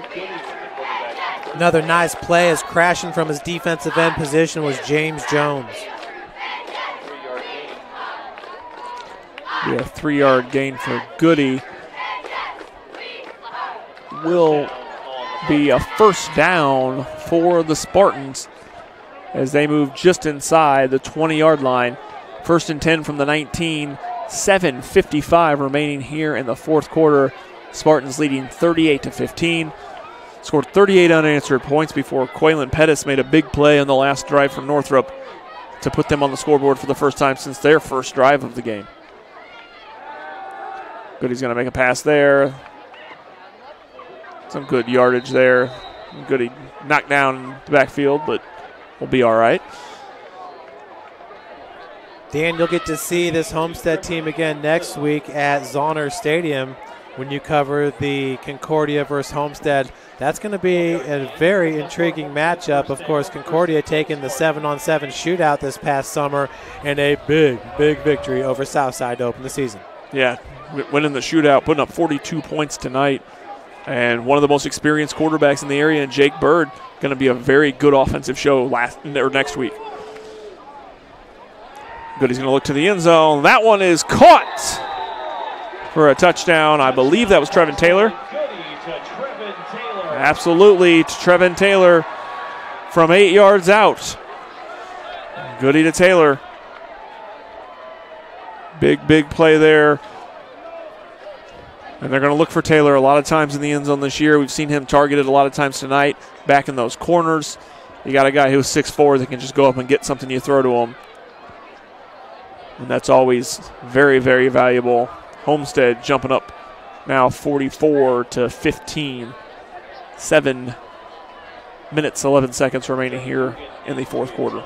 Another nice play as crashing from his defensive end position was James Jones. Be a 3-yard gain for Goody. Will be a first down for the Spartans as they move just inside the 20-yard line. 1st and 10 from the 19. 7:55 remaining here in the fourth quarter. Spartans leading 38-15. Scored 38 unanswered points before Quaylen Pettis made a big play on the last drive from Northrop to put them on the scoreboard for the first time since their first drive of the game. Goody's going to make a pass there. Some good yardage there. Goody knocked down the backfield, but we'll be all right. Dan, you'll get to see this Homestead team again next week at Zollner Stadium when you cover the Concordia versus Homestead. That's going to be a very intriguing matchup. Of course, Concordia taking the 7-on-7 shootout this past summer and a big, big victory over Southside to open the season. Yeah, winning the shootout, putting up 42 points tonight. And one of the most experienced quarterbacks in the area, and Jake Bird, going to be a very good offensive show next week. Goody's going to look to the end zone. That one is caught for a touchdown. I believe that was Trevin Taylor. Absolutely, Trevin Taylor from 8 yards out. Goody to Taylor. Big play there. And they're going to look for Taylor a lot of times in the end zone this year. We've seen him targeted a lot of times tonight, back in those corners. You got a guy who's 6'4" that can just go up and get something you throw to him. And that's always very, very valuable. Homestead jumping up now 44-15. 7 minutes, 11 seconds remaining here in the fourth quarter.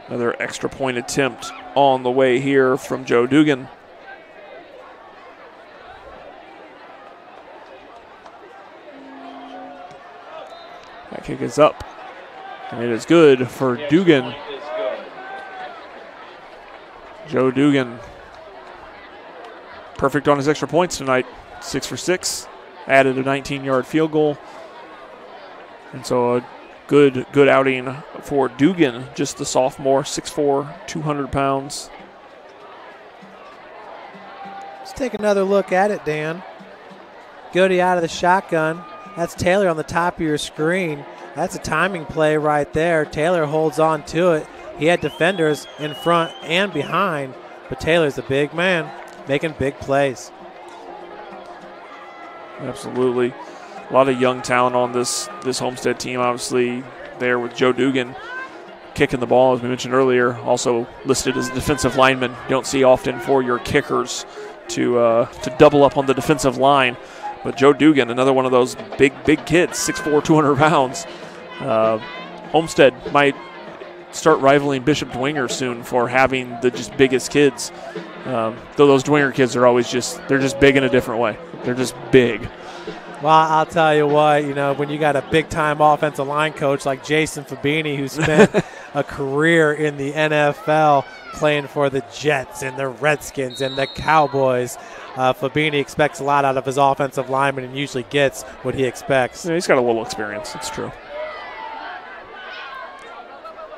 Another extra point attempt on the way here from Joe Dugan. That kick is up, and it is good for Dugan. Joe Dugan, perfect on his extra points tonight. 6 for 6, added a 19-yard field goal. And so a good outing for Dugan, just the sophomore, 6'4", 200 pounds. Let's take another look at it, Dan. Goody out of the shotgun. That's Taylor on the top of your screen. That's a timing play right there. Taylor holds on to it. He had defenders in front and behind, but Taylor's a big man, making big plays. Absolutely. A lot of young talent on this Homestead team, obviously, there with Joe Dugan kicking the ball, as we mentioned earlier, also listed as a defensive lineman. You don't see often for your kickers to double up on the defensive line. But Joe Dugan, another one of those big kids, 6'4", 200 pounds. Homestead might start rivaling Bishop Dwenger soon for having the just biggest kids. Though those Dwenger kids are always they're just big in a different way. They're just big. Well, I'll tell you what, when you got a big-time offensive line coach like Jason Fabini, who spent a career in the NFL playing for the Jets and the Redskins and the Cowboys, Fabini expects a lot out of his offensive lineman and usually gets what he expects. Yeah, he's got a little experience. It's true.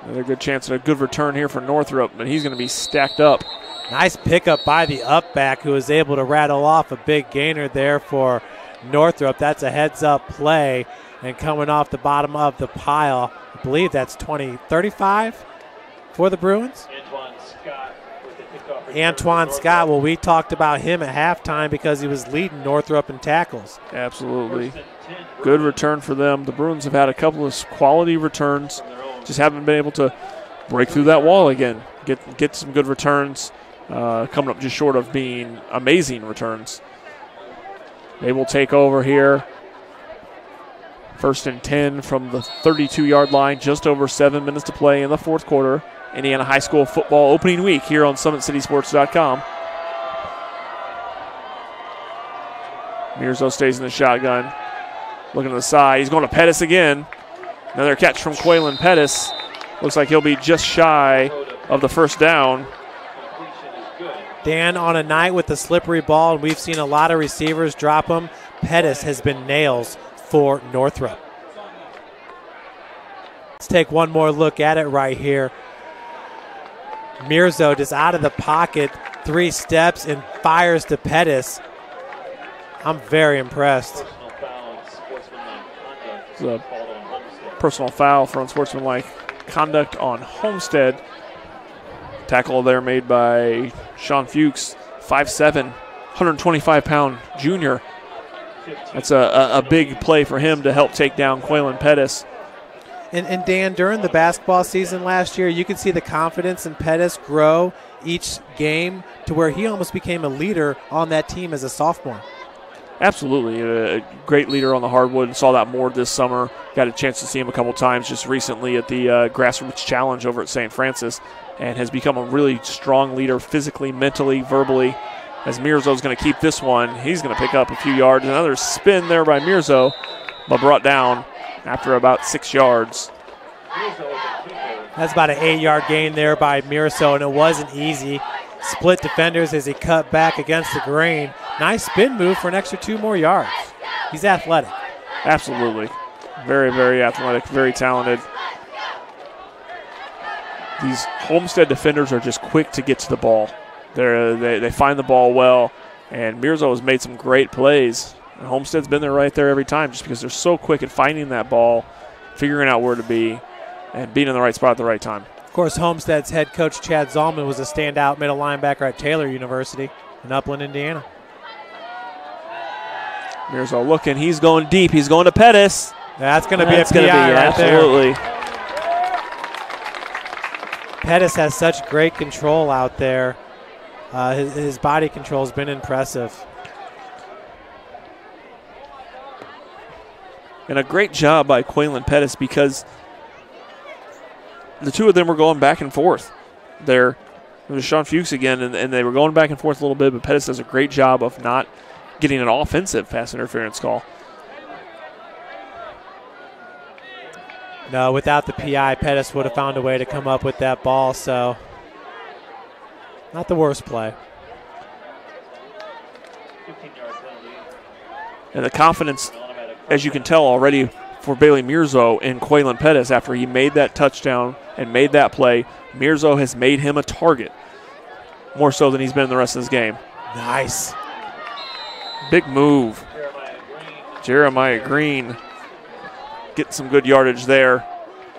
Another good chance and a good return here for Northrop, but he's going to be stacked up. Nice pickup by the up back, who was able to rattle off a big gainer there for Northrop. That's a heads-up play, and coming off the bottom of the pile, I believe that's 35 for the Bruins. Antoine Scott, well, we talked about him at halftime because he was leading Northrop in tackles. Absolutely. Good return for them. The Bruins have had a couple of quality returns, just haven't been able to break through that wall again, get some good returns, coming up just short of being amazing returns. They will take over here. 1st and 10 from the 32-yard line, just over 7 minutes to play in the fourth quarter. Indiana High School football opening week here on SummitCitySports.com. Mirzo stays in the shotgun. Looking to the side. He's going to Pettis again. Another catch from Quaylen Pettis. Looks like he'll be just shy of the first down. Dan, on a night with the slippery ball, and we've seen a lot of receivers drop them, Pettis has been nails for Northrop. Let's take one more look at it right here. Mirzo just out of the pocket, 3 steps, and fires to Pettis. I'm very impressed. It's a personal foul for unsportsmanlike conduct on Homestead. Tackle there made by Sean Fuchs, 5'7", 125-pound junior. That's a big play for him to help take down Quaylen Pettis. And Dan, during the basketball season last year, you could see the confidence in Pettis grow each game to where he almost became a leader on that team as a sophomore. Absolutely. A great leader on the hardwood. Saw that more this summer. Got a chance to see him a couple times just recently at the Grassroots Challenge over at St. Francis, and has become a really strong leader physically, mentally, verbally. As Mirzo's going to keep this one, he's going to pick up a few yards. Another spin there by Mirzo, but brought down after about 6 yards. That's about an 8-yard gain there by Mirzo, and it wasn't easy. Split defenders as he cut back against the grain. Nice spin move for an extra 2 more yards. He's athletic. Absolutely. Very, very athletic, very talented. These Homestead defenders are just quick to get to the ball. They find the ball well, and Mirzo has made some great plays And Homestead's been there right there every time just because they're so quick at finding that ball, figuring out where to be, and being in the right spot at the right time. Of course, Homestead's head coach Chad Zalman was a standout middle linebacker at Taylor University in Upland, Indiana. Mirzo looking. He's going deep. He's going to Pettis. That's going to be a PI right there. Absolutely. Pettis has such great control out there. His body control has been impressive. And a great job by Quaylen Pettis because the two of them were going back and forth. It was Sean Fuchs again, and they were going back and forth a little bit, but Pettis does a great job of not getting an offensive pass interference call. No, without the PI, Pettis would have found a way to come up with that ball, so not the worst play. And the confidence, as you can tell already, for Bailey Mirzo and Quaylen Pettis after he made that touchdown and made that play. Mirzo has made him a target more so than he's been in the rest of this game. Nice. Big move. Jeremiah Green getting some good yardage there.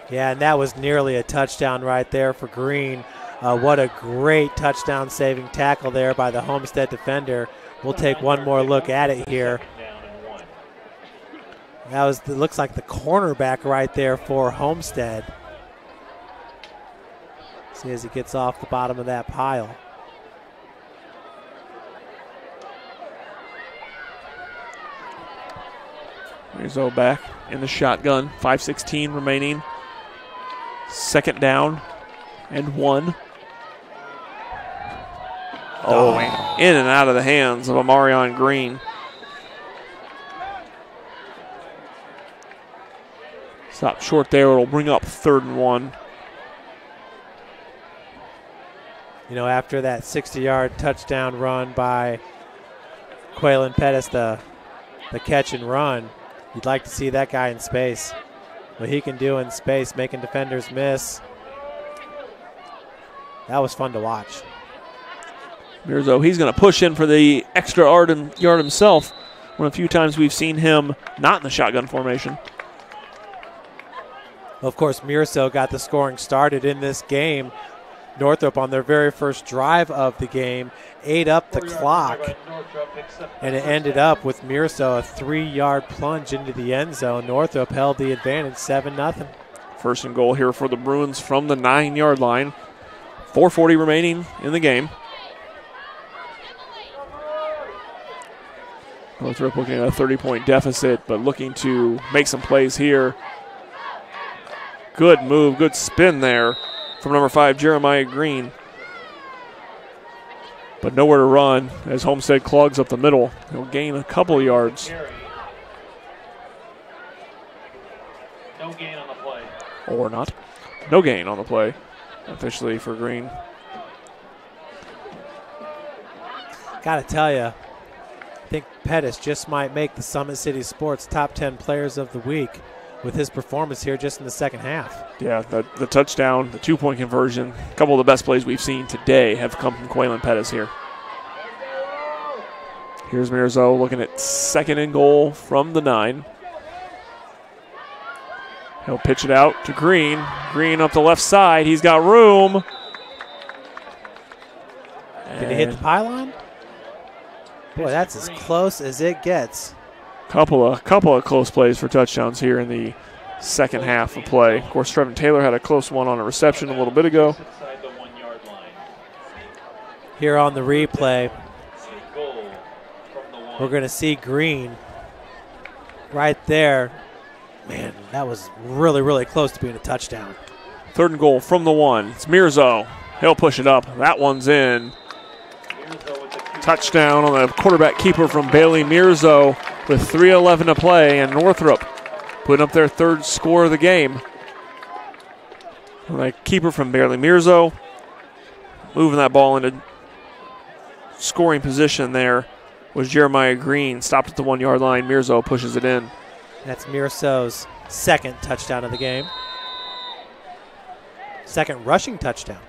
Yeah, and that was nearly a touchdown right there for Green. What a great touchdown-saving tackle there by the Homestead defender. We'll take one more look at it here. It looks like the cornerback right there for Homestead. See as he gets off the bottom of that pile. Mirzo back in the shotgun. 5:16 remaining. Second down and 1. Oh, in and out of the hands of Amarion Green. Stop short there. It'll bring up 3rd and 1. You know, after that 60-yard touchdown run by Quaylen Pettis, the catch and run, you'd like to see that guy in space. What he can do in space, making defenders miss. That was fun to watch. Mirzo, he's going to push in for the extra yard himself. One of the few times we've seen him not in the shotgun formation. Of course, Mirzo got the scoring started in this game. Northrop, on their very first drive of the game, ate up the clock, and it ended up with Mirzo a 3-yard plunge into the end zone. Northrop held the advantage 7-0. 1st and goal here for the Bruins from the 9-yard line. 4:40 remaining in the game. Northrop looking at a 30-point deficit, but looking to make some plays here. Good move, good spin there from number 5, Jeremiah Green. But nowhere to run as Homestead clogs up the middle. He'll gain a couple yards. No gain on the play. Or not. No gain on the play officially for Green. Got to tell you, I think Pettis just might make the Summit City Sports top 10 players of the week with his performance here just in the second half. Yeah, the touchdown, the 2-point conversion, a couple of the best plays we've seen today have come from Quaylen Pettis here. Here's Mirzo looking at 2nd and goal from the 9. He'll pitch it out to Green. Green up the left side. He's got room. Did he hit the pylon? Boy, that's as close as it gets. Couple of close plays for touchdowns here in the second half of play. Of course, Trevin Taylor had a close one on a reception a little bit ago. Here on the replay, we're going to see Green right there. Man, that was really, really close to being a touchdown. 3rd and goal from the 1. It's Mirzo. He'll push it up. That one's in. Touchdown on the quarterback keeper from Bailey Mirzo with 3:11 to play, and Northrop putting up their 3rd score of the game. The keeper from Bailey Mirzo moving that ball into scoring position there was Jeremiah Green. Stopped at the 1-yard line. Mirzo pushes it in. That's Mirzo's 2nd touchdown of the game. 2nd rushing touchdown.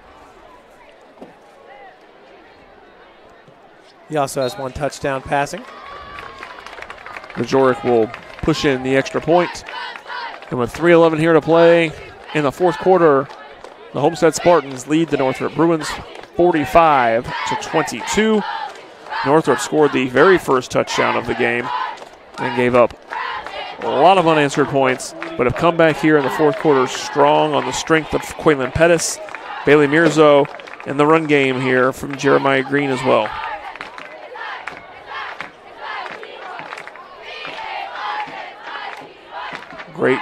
He also has 1 touchdown passing. Majoric will push in the extra point. And with 3:11 here to play in the fourth quarter, the Homestead Spartans lead the Northrop Bruins 45-22. Northrop scored the very first touchdown of the game and gave up a lot of unanswered points, but have come back here in the fourth quarter strong on the strength of Quaylen Pettis, Bailey Mirzo, and the run game here from Jeremiah Green as well.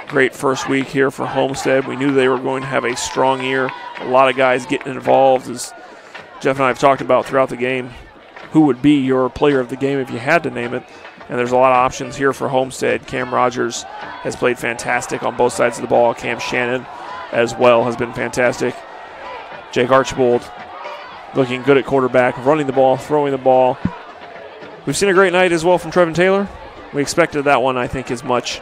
Great first week here for Homestead. We knew they were going to have a strong year. A lot of guys getting involved, as Jeff and I have talked about throughout the game. Who would be your player of the game if you had to name it? And there's a lot of options here for Homestead. Cam Rogers has played fantastic on both sides of the ball. Cam Shannon as well has been fantastic. Jake Archibald looking good at quarterback, running the ball, throwing the ball. We've seen a great night as well from Trevin Taylor. We expected that one, I think, as much.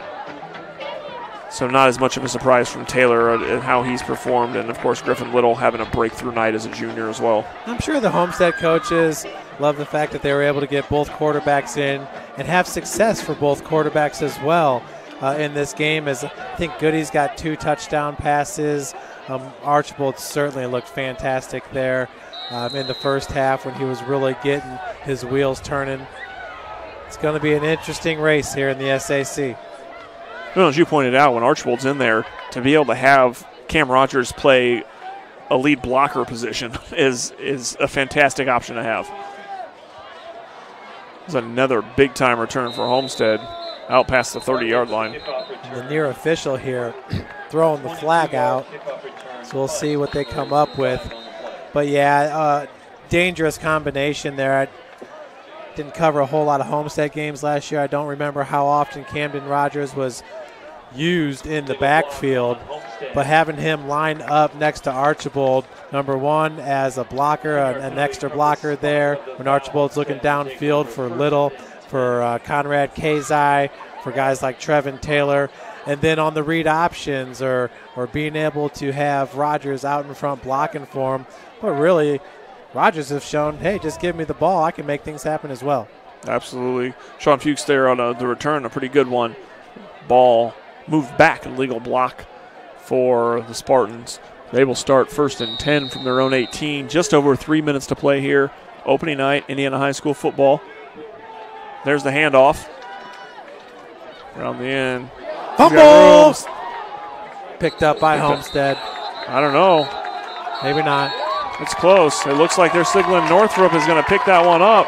So not as much of a surprise from Taylor and how he's performed. And, of course, Griffin Little having a breakthrough night as a junior as well. I'm sure the Homestead coaches love the fact that they were able to get both quarterbacks in and have success for both quarterbacks as well in this game. As I think Goody's got 2 touchdown passes. Archibald certainly looked fantastic there in the first half when he was really getting his wheels turning. It's going to be an interesting race here in the SAC. Well, as you pointed out, when Archibald's in there, to be able to have Cam Rogers play a lead blocker position is a fantastic option to have. There's another big-time return for Homestead out past the 30-yard line. The near official here throwing the flag out, so we'll see what they come up with. But, yeah, dangerous combination there. I didn't cover a whole lot of Homestead games last year. I don't remember how often Camden Rogers was used in the backfield, but having him line up next to Archibald, number one, as a blocker, an extra blocker there when Archibald's looking downfield for Little, for Conrad Kazai, for guys like Trevin Taylor, and then on the read options or being able to have Rogers out in front blocking for him. But really, Rogers has shown, hey, just give me the ball. I can make things happen as well. Absolutely. Sean Fuchs there on the return, a pretty good one. Ball moved back, a legal block for the Spartans. They will start 1st and 10 from their own 18. Just over 3 minutes to play here. Opening night, Indiana High School football. There's the handoff. Around the end. Fumble! Picked up by Homestead. I don't know. Maybe not. It's close. It looks like they're signaling Northrop is going to pick that one up.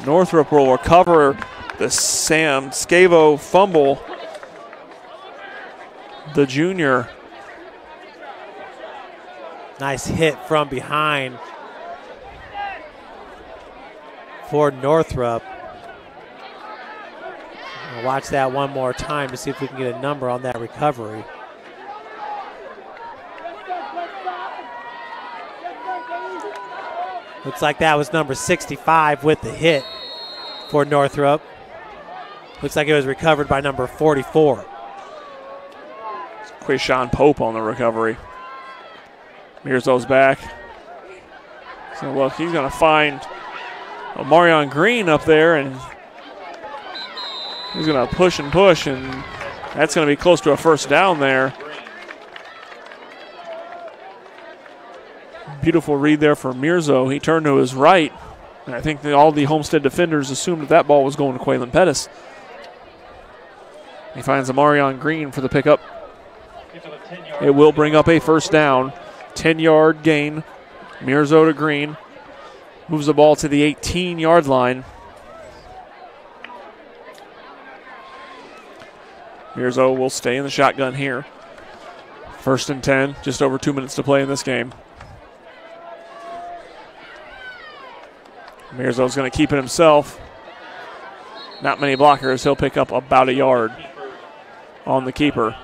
Northrop will recover the Sam Scavo fumble. The junior. Nice hit from behind for Northrop. We'll watch that one more time to see if we can get a number on that recovery. Looks like that was number 65 with the hit for Northrop. Looks like it was recovered by number 44. Quayshawn Pope on the recovery. Mirzo's back. So look, he's going to find Marion Green up there, and he's going to push, and that's going to be close to a first down there. Beautiful read there for Mirzo. He turned to his right, and I think all the Homestead defenders assumed that ball was going to Quaylen Pettis. He finds Marion Green for the pickup. It will bring up a first down. 10-yard gain. Mirzo to Green. Moves the ball to the 18-yard line. Mirzo will stay in the shotgun here. 1st and 10, just over 2 minutes to play in this game. Mirzo's going to keep it himself. Not many blockers. He'll pick up about a yard on the keeper.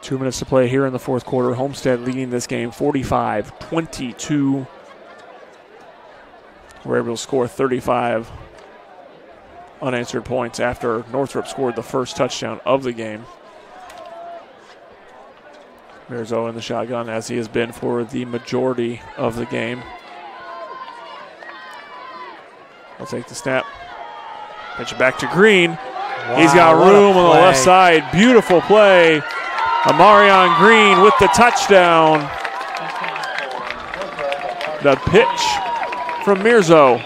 Two minutes to play here in the fourth quarter. Homestead leading this game 45-22. We're able to score 35 unanswered points after Northrop scored the first touchdown of the game. Mirzo in the shotgun, as he has been for the majority of the game. He'll take the snap. Pitch it back to Green. Wow, he's got room on the left side. Beautiful play. Amarion Green with the touchdown. The pitch from Mirzo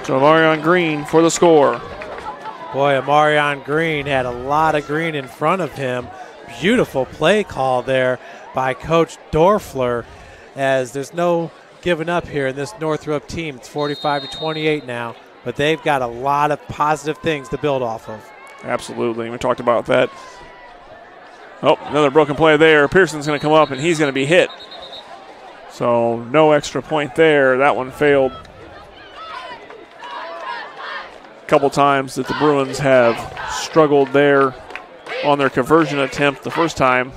to Amarion Green for the score. Boy, Amarion Green had a lot of green in front of him. Beautiful play call there by Coach Dorfler, as there's no giving up here in this Northrop team. It's 45-28 now, but they've got a lot of positive things to build off of. Absolutely. We talked about that. Oh, another broken play there. Pearson's going to come up, and he's going to be hit. So no extra point there. That one failed. A couple times that the Bruins have struggled there on their conversion attempt. The first time,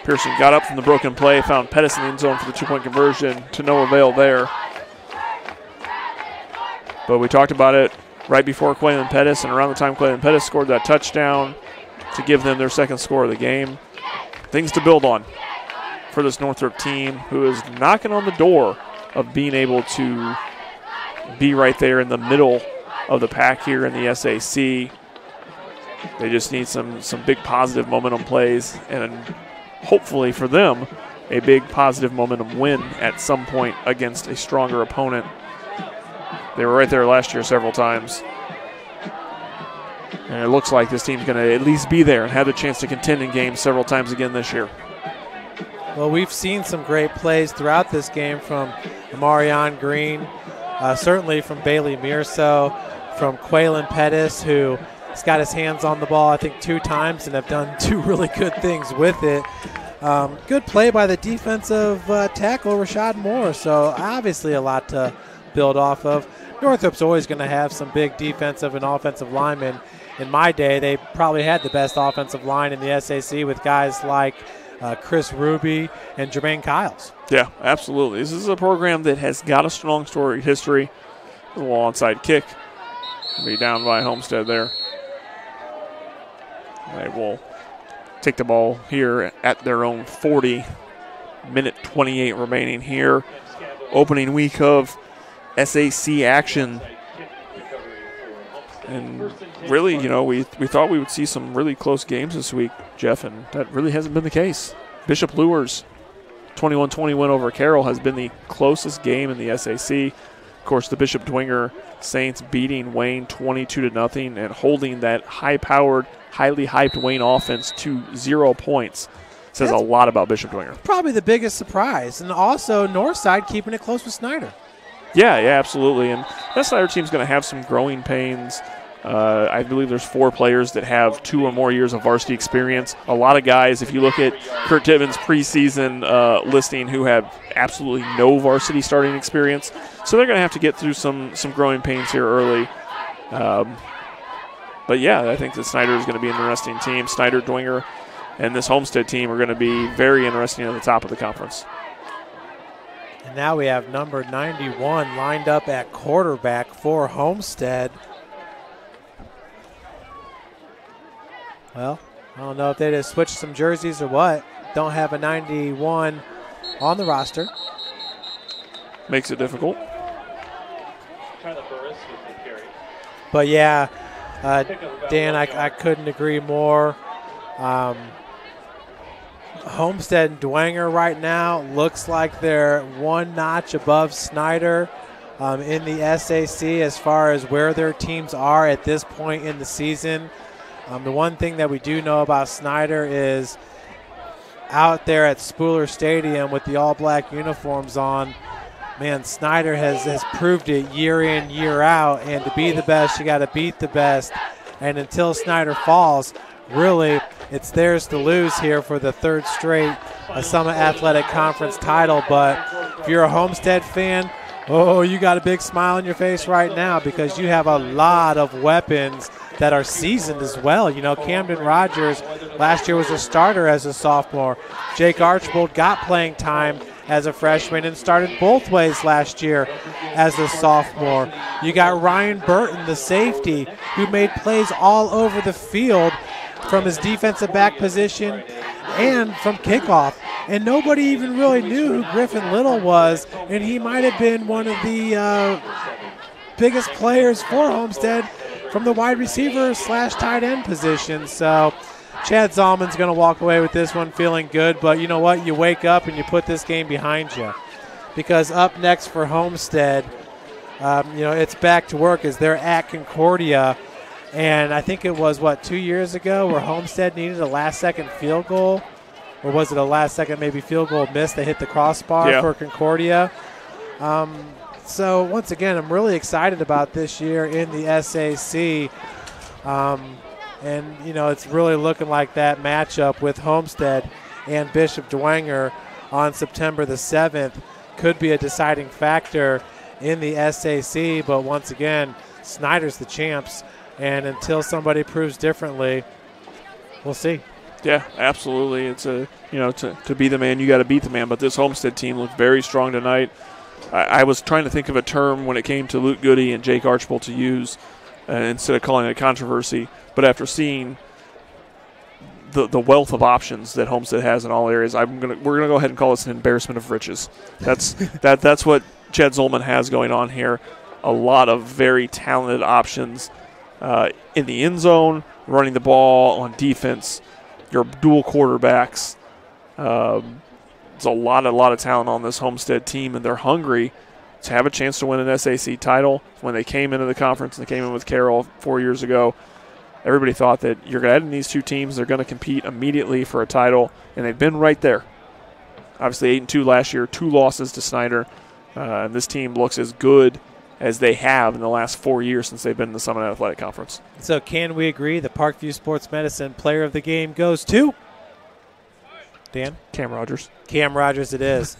Pearson got up from the broken play, found Pettis in the end zone for the 2-point conversion, to no avail there. But we talked about it right before Quaylen Pettis, and around the time Quaylen Pettis scored that touchdown to give them their second score of the game. Things to build on for this Northrop team, who is knocking on the door of being able to be right there in the middle of the pack here in the SAC. They just need some big positive momentum plays, and hopefully for them, a big positive momentum win at some point against a stronger opponent. They were right there last year several times. And it looks like this team's going to at least be there and have the chance to contend in games several times again this year. Well, we've seen some great plays throughout this game from Amarion Green, certainly from Bailey Mirzo, from Quaylen Pettis, who has got his hands on the ball, I think, 2 times and have done 2 really good things with it. Good play by the defensive tackle, Rashad Moore. So obviously a lot to build off of. Northrop's always going to have some big defensive and offensive linemen. In my day, they probably had the best offensive line in the SAC with guys like Chris Ruby and Jermaine Kiles. Yeah, absolutely. This is a program that has got a strong story history. A little onside kick. Be down by Homestead there. They will take the ball here at their own 40. Minute 28 remaining here. Opening week of SAC action. And really, you know, we thought we would see some really close games this week, Jeff, and that really hasn't been the case. Bishop Luers 21-20 win over Carroll has been the closest game in the SAC. Of course, the Bishop Dwenger Saints beating Wayne 22-0 and holding that high-powered, highly hyped Wayne offense to 0 points. Says a lot about Bishop Dwenger. Probably the biggest surprise. And also Northside keeping it close with Snyder. Yeah, absolutely. And that Snyder team's going to have some growing pains. I believe there's 4 players that have 2 or more years of varsity experience. A lot of guys, if you look at Kurt Tibbins' preseason listing, who have absolutely no varsity starting experience. So they're going to have to get through some growing pains here early. But yeah, I think that Snyder is going to be an interesting team. Snyder, Dwenger, and this Homestead team are going to be very interesting at the top of the conference. And now we have number 91 lined up at quarterback for Homestead. Well, I don't know if they just switched some jerseys or what. Don't have a 91 on the roster. Makes it difficult. But yeah, Dan, I couldn't agree more. Homestead and Dwenger right now looks like they're 1 notch above Snyder in the SAC as far as where their teams are at this point in the season. The one thing that we do know about Snyder is out there at Spooler Stadium with the all-black uniforms on, man, Snyder has proved it year in, year out, and to be the best, you got to beat the best. And until Snyder falls, really, it's theirs to lose here for the 3rd straight Summit Athletic Conference title. But if you're a Homestead fan, oh, you got a big smile on your face right now because you have a lot of weapons that are seasoned as well. You know, Camden Rogers last year was a starter as a sophomore. Jake Archbold got playing time as a freshman and started both ways last year as a sophomore. You got Ryan Burton, the safety, who made plays all over the field from his defensive back position and from kickoff. And nobody even really knew who Griffin Little was, and he might have been one of the biggest players for Homestead from the wide receiver / tight end position. So Chad Zalman's going to walk away with this one feeling good, but you know what? You wake up and you put this game behind you, because up next for Homestead, it's back to work as they're at Concordia. And I think it was, 2 years ago where Homestead needed a last-second field goal? Or was it a last-second maybe field goal miss? They hit the crossbar for Concordia. So, once again, I'm really excited about this year in the SAC. And, it's really looking like that matchup with Homestead and Bishop Dwenger on September the 7th could be a deciding factor in the SAC. But once again, Snyder's the champs. And until somebody proves differently, we'll see. Yeah, absolutely. It's to be the man, you got to beat the man. But this Homestead team looked very strong tonight. I was trying to think of a term when it came to Luke Goody and Jake Archibald to use instead of calling it a controversy. But after seeing the wealth of options that Homestead has in all areas, we're gonna go ahead and call this an embarrassment of riches. That's that's what Chad Zolman has going on here. A lot of very talented options in the end zone, running the ball, on defense, your dual quarterbacks. There's a lot of talent on this Homestead team, and they're hungry to have a chance to win an SAC title. When they came into the conference and they came in with Carroll 4 years ago, everybody thought that you're going to add in these two teams, they're going to compete immediately for a title, and they've been right there. Obviously 8-2 last year, 2 losses to Snyder, and this team looks as good as they have in the last 4 years since they've been in the Summit Athletic Conference. So can we agree the Parkview Sports Medicine player of the game goes to? Dan? Cam Rogers. Cam Rogers it is.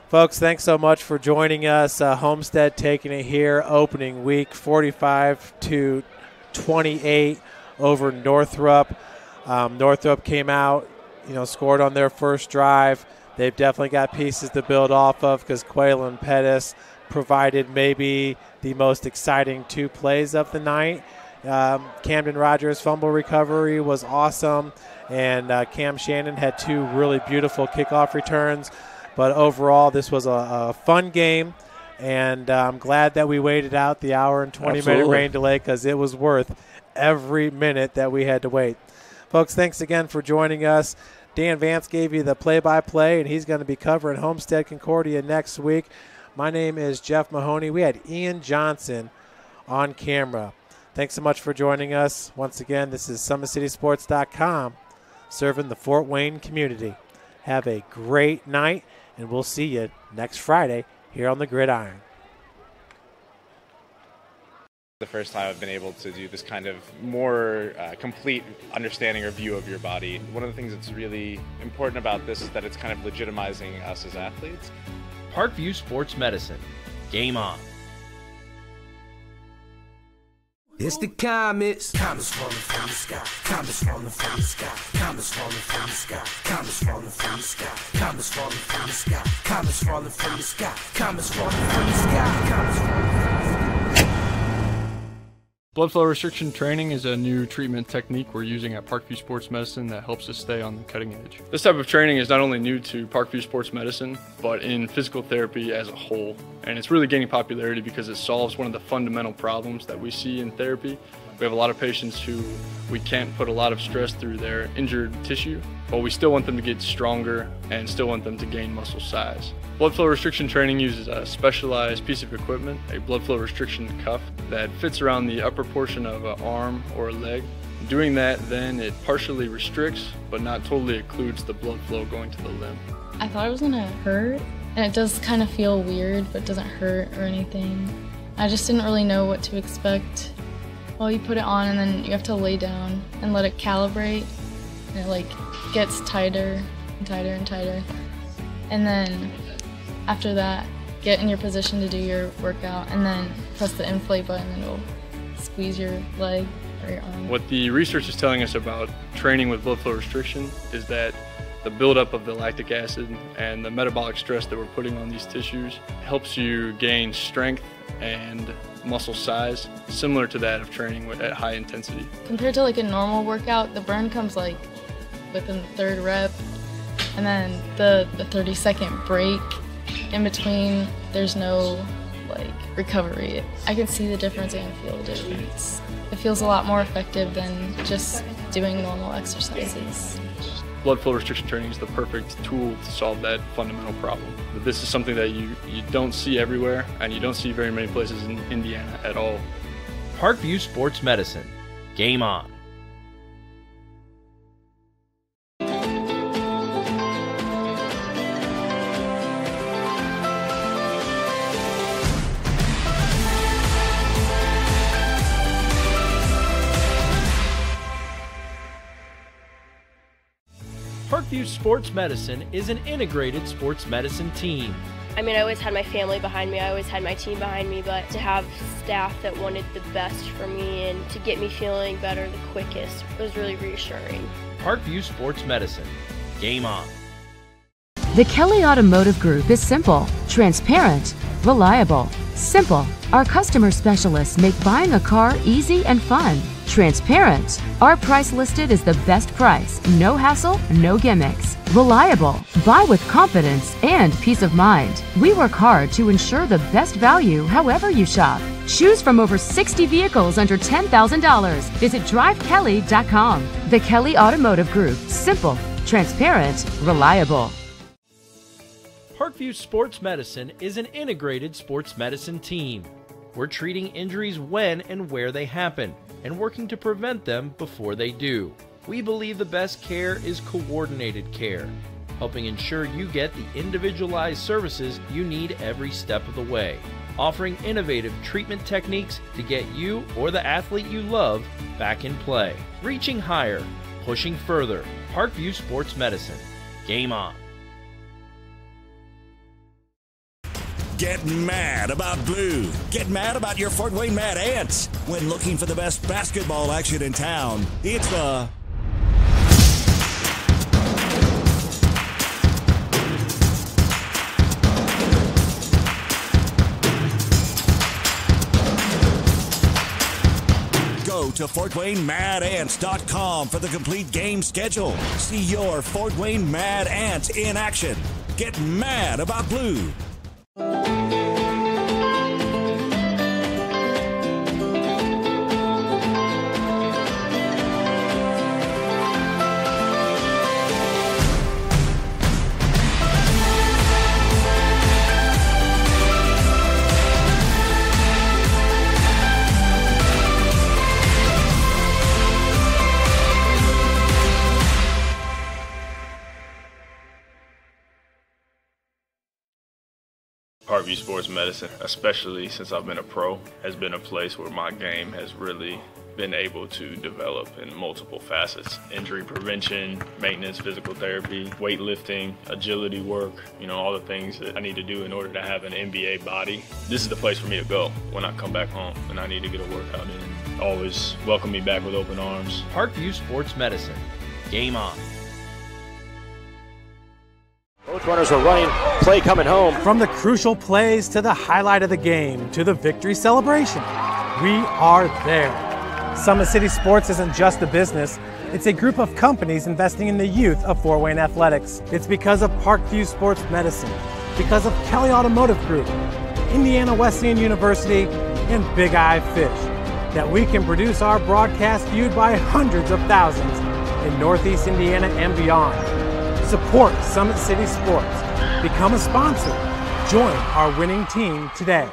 Folks, thanks so much for joining us. Homestead taking it here, opening week 45-28 over Northrop. Northrop came out, scored on their first drive. They've definitely got pieces to build off of because Quaylen Pettis provided maybe the most exciting 2 plays of the night. Camden Rogers' fumble recovery was awesome, and Cam Shannon had 2 really beautiful kickoff returns. But overall, this was a fun game, and I'm glad that we waited out the hour and 20-minute rain delay because it was worth every minute that we had to wait. Folks, thanks again for joining us. Dan Vance gave you the play-by-play, and he's going to be covering Homestead Concordia next week. My name is Jeff Mahoney. We had Ian Johnson on camera. Thanks so much for joining us. Once again, this is SummitCitySports.com, serving the Fort Wayne community. Have a great night, and we'll see you next Friday here on the Gridiron. The first time I've been able to do this kind of more complete understanding or view of your body. One of the things that's really important about this is that it's kind of legitimizing us as athletes. Parkview Sports Medicine. Game on. It's the comets. Comets falling from the sky. Comets falling from the sky. Comets falling from the sky. Comets falling from the sky. Comets falling from the sky. Comets falling from the sky. Comets falling from the sky. Comets falling from the sky. Blood flow restriction training is a new treatment technique we're using at Parkview Sports Medicine that helps us stay on the cutting edge. This type of training is not only new to Parkview Sports Medicine, but in physical therapy as a whole. And it's really gaining popularity because it solves one of the fundamental problems that we see in therapy. We have a lot of patients who we can't put a lot of stress through their injured tissue, but we still want them to get stronger and still want them to gain muscle size. Blood flow restriction training uses a specialized piece of equipment, a blood flow restriction cuff that fits around the upper portion of an arm or a leg. Doing that, then it partially restricts, but not totally occludes the blood flow going to the limb. I thought it was gonna hurt, and it does kind of feel weird, but doesn't hurt or anything. I just didn't really know what to expect. Well, you put it on and then you have to lay down and let it calibrate, and it gets tighter and tighter and tighter. And then after that, get in your position to do your workout, and then press the inflate button and it'll squeeze your leg or your arm. What the research is telling us about training with blood flow restriction is that The buildup of the lactic acid and the metabolic stress that we're putting on these tissues helps you gain strength and muscle size, similar to that of training at high intensity. Compared to like a normal workout, the burn comes like within the third rep, and then the 30-second break in between, there's no like recovery. I can see the difference and feel the difference. It feels a lot more effective than just doing normal exercises. Blood flow restriction training is the perfect tool to solve that fundamental problem. But this is something that you don't see everywhere, and you don't see very many places in Indiana at all. Parkview Sports Medicine. Game on. Parkview Sports Medicine is an integrated sports medicine team. I mean, I always had my family behind me, I always had my team behind me, but to have staff that wanted the best for me and to get me feeling better the quickest was really reassuring. Parkview Sports Medicine. Game on. The Kelly Automotive Group is simple, transparent, reliable. Simple. Our customer specialists make buying a car easy and fun. Transparent. Our price listed is the best price. No hassle, no gimmicks. Reliable. Buy with confidence and peace of mind. We work hard to ensure the best value however you shop. Choose from over 60 vehicles under $10,000. Visit drivekelly.com. The Kelly Automotive Group. Simple, transparent, reliable. Parkview Sports Medicine is an integrated sports medicine team. We're treating injuries when and where they happen, and working to prevent them before they do. We believe the best care is coordinated care, helping ensure you get the individualized services you need every step of the way, offering innovative treatment techniques to get you or the athlete you love back in play. Reaching higher, pushing further. Parkview Sports Medicine. Game on. Get mad about blue. Get mad about your Fort Wayne Mad Ants. When looking for the best basketball action in town, it's the Go to FortWayneMadAnts.com for the complete game schedule. See your Fort Wayne Mad Ants in action. Get mad about blue. Parkview Sports Medicine, especially since I've been a pro, has been a place where my game has really been able to develop in multiple facets. Injury prevention, maintenance, physical therapy, weightlifting, agility work, all the things that I need to do in order to have an NBA body. This is the place for me to go when I come back home and I need to get a workout in. Always welcome me back with open arms. Parkview Sports Medicine. Game on. Both runners are running, play coming home. From the crucial plays to the highlight of the game to the victory celebration, we are there. Summit City Sports isn't just a business, it's a group of companies investing in the youth of Fort Wayne athletics. It's because of Parkview Sports Medicine, because of Kelly Automotive Group, Indiana Wesleyan University, and Big Eye Fish, that we can produce our broadcast viewed by hundreds of thousands in Northeast Indiana and beyond. Support Summit City Sports. Become a sponsor. Join our winning team today.